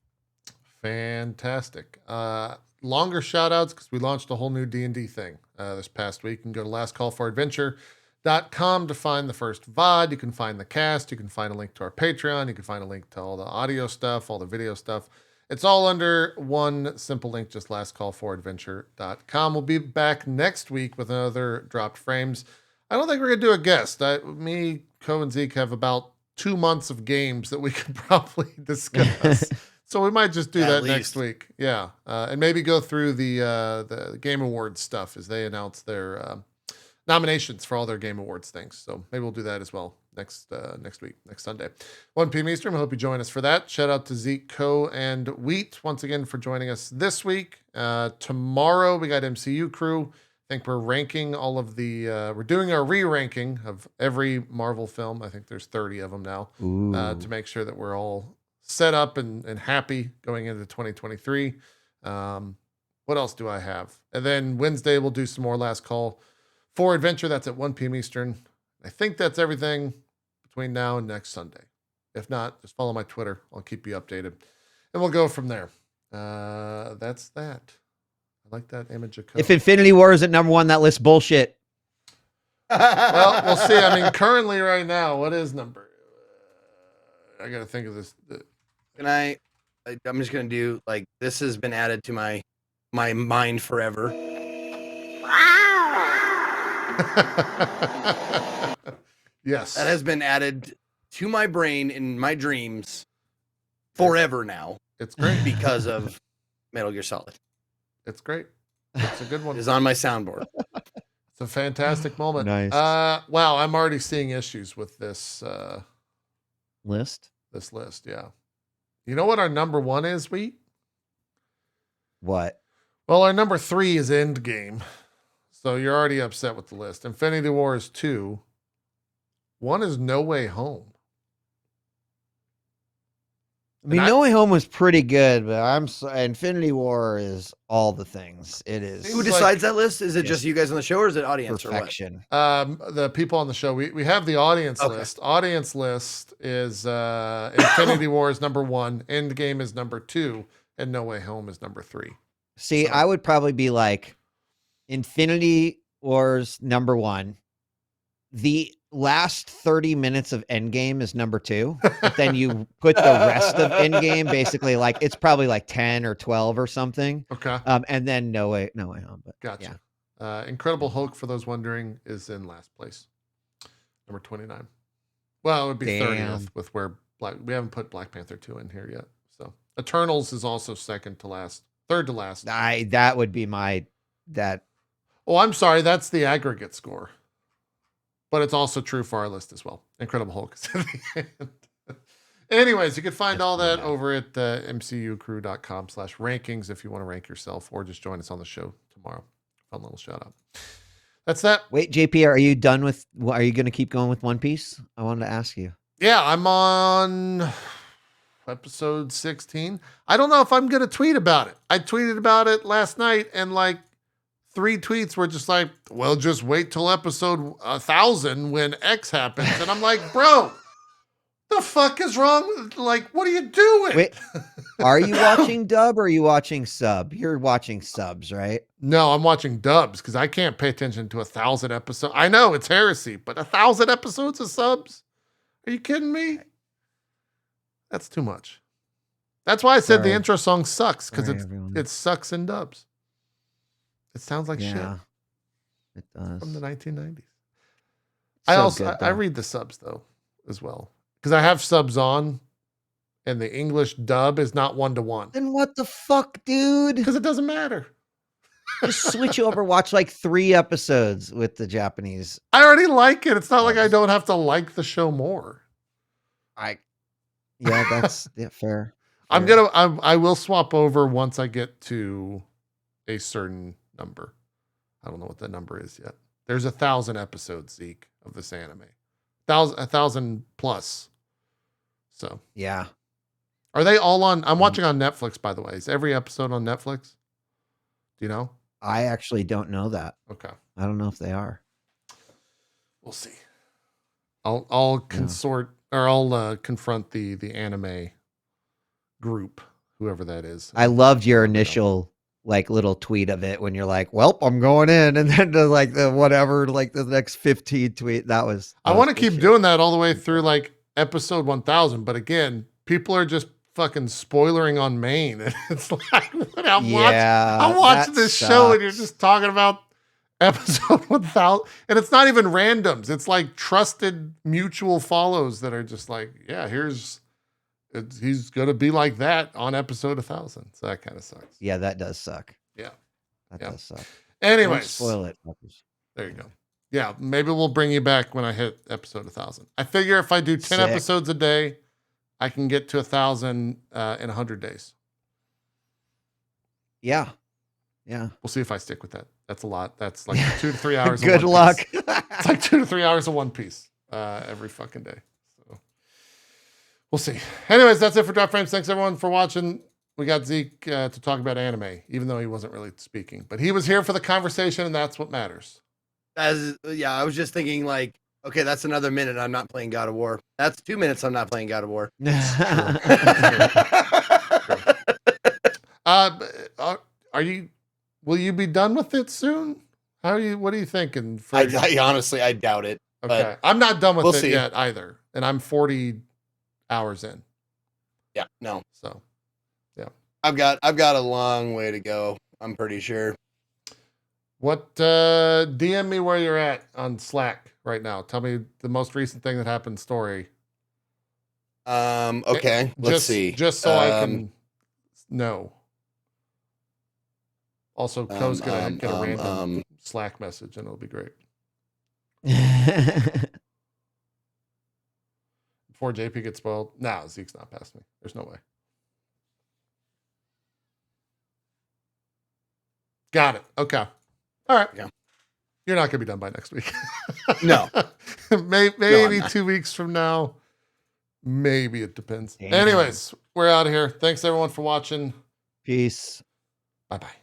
Fantastic. Longer shout outs because we launched a whole new D&D thing this past week. You can go to lastcallforadventure.com to find the first VOD. You can find the cast. You can find a link to our Patreon. You can find a link to all the audio stuff, all the video stuff. It's all under one simple link, just lastcallforadventure.com. We'll be back next week with another Dropped Frames. I don't think we're going to do a guest. Me, Ko, and Zeke have about 2 months of games that we could probably discuss. So we might just do that next week. Yeah. And maybe go through the Game Awards stuff as they announce their nominations for all their Game Awards things. So maybe we'll do that as well next week, next Sunday. 1 p.m. Eastern. I hope you join us for that. Shout out to Zeke, Ko, and Wheat once again for joining us this week. Tomorrow we got MCU crew. I think we're ranking all of we're doing our re-ranking of every Marvel film. I think there's 30 of them now to make sure that we're all set up and happy going into 2023. What else do I have? And then Wednesday we'll do some more Last Call for Adventure. That's at 1 p.m. Eastern. I think that's everything between now and next Sunday. If not, just follow my Twitter. I'll keep you updated. And we'll go from there. That's that. like that image of code. If Infinity War is at number 1, that list's bullshit. Well, we'll see. I mean, currently right now, what is number? I got to think of this. Can I'm just going to do, like, this has been added to my mind forever. Yes. That has been added to my brain in my dreams forever now. It's great. Because of Metal Gear Solid. It's great. It's a good one. It is on my soundboard. It's a fantastic moment. Nice. Wow, I'm already seeing issues with this List? This list, yeah. You know what our number 1 is, Wheat? What? Well, our number 3 is Endgame. So you're already upset with the list. Infinity War is 2. 1 is No Way Home. I mean, No Way Home was pretty good, but Infinity War is all the things. It is. Who decides that list? Is it just you guys on the show, or is it audience perfection? Or what? The people on the show. We have the audience list. Audience list is Infinity War is number 1, Endgame is number 2, and No Way Home is number 3. See, I would probably be like Infinity War's number 1. The last 30 minutes of Endgame is number 2, but then you put the rest of Endgame basically like it's probably like 10 or 12 or something. Okay. And then No Way Home. But gotcha. Yeah. Incredible Hulk, for those wondering, is in last place, number 29. Well, it would be 30th with where we haven't put Black Panther 2 in here yet. So Eternals is also third to last. That would be that. Oh, I'm sorry. That's the aggregate score. But it's also true for our list as well. Incredible Hulk is at the end. Anyways, you can find all that over at mcucrew.com/rankings if you want to rank yourself, or just join us on the show tomorrow. Fun little shout out. That's that. Wait, JP, are you done with, are you going to keep going with One Piece? I wanted to ask you. Yeah, I'm on episode 16. I don't know if I'm going to tweet about it. I tweeted about it last night, and like 3 tweets were just like, well, just wait till episode 1000 when X happens. And I'm like, bro, the fuck is wrong? Like, what are you doing? Wait, are you watching dub or are you watching sub? You're watching subs, right? No, I'm watching dubs because I can't pay attention to 1,000 episodes. I know it's heresy, but 1,000 episodes of subs? Are you kidding me? That's too much. That's why I said the intro song sucks, because it sucks in dubs. It sounds like shit. It does. From the 1990s. So I read the subs though as well, because I have subs on, and the English dub is not 1-to-1. Then what the fuck, dude? Because it doesn't matter. Just switch over, watch like 3 episodes with the Japanese. I already like it. It's not like I don't have to like the show more. That's fair. I will swap over once I get to a certain number. I don't know what that number is yet. There's 1,000 episodes, Zeke, of this anime. 1,000 plus. So yeah. Are they all on? I'm watching on Netflix, by the way. Is every episode on Netflix? Do you know? I actually don't know that. Okay. I don't know if they are. We'll see. I'll confront the anime group, whoever that is. I loved your initial like little tweet of it when you're like, well, I'm going in, and then the next 15 tweet. I want to keep doing that all the way through like episode 1000, but again, people are just fucking spoilering on Maine. And it's like, I'm watching this show and you're just talking about episode 1000, and it's not even randoms. It's like trusted mutual follows that are just like, yeah, he's gonna be like that on episode 1000. So that kind of sucks. Yeah, that does suck. Yeah, that does suck. Anyways, spoil it. There you go. Yeah, maybe we'll bring you back when I hit episode 1000. I figure if I do 10 episodes a day, I can get to 1,000 in 100 days. Yeah. We'll see if I stick with that. That's a lot. That's like 2 to 3 hours. Good luck. It's like 2 to 3 hours of One Piece every fucking day. So we'll see. Anyways, that's it for Drop Frames. Thanks everyone for watching. We got Zeke to talk about anime, even though he wasn't really speaking, but he was here for the conversation, and that's what matters. I was just thinking like, okay, that's another minute I'm not playing God of War. That's 2 minutes I'm not playing God of War. Will you be done with it soon? What are you thinking? I honestly, I doubt it. Okay. I'm not done with it yet either. And I'm 40 hours in. Yeah, no. So, yeah. I've got a long way to go, I'm pretty sure. What DM me where you're at on Slack right now. Tell me the most recent thing that happened story. Okay. Let's see. Just so I can know. Also, Co's gonna get a random Slack message and it'll be great. Before JP gets spoiled. Nah, Zeke's not past me. There's no way. Got it. Okay. All right. Yeah. You're not gonna be done by next week. No. Maybe no, 2 weeks from now. Maybe it depends. Damn. Anyways, we're out of here. Thanks everyone for watching. Peace. Bye-bye.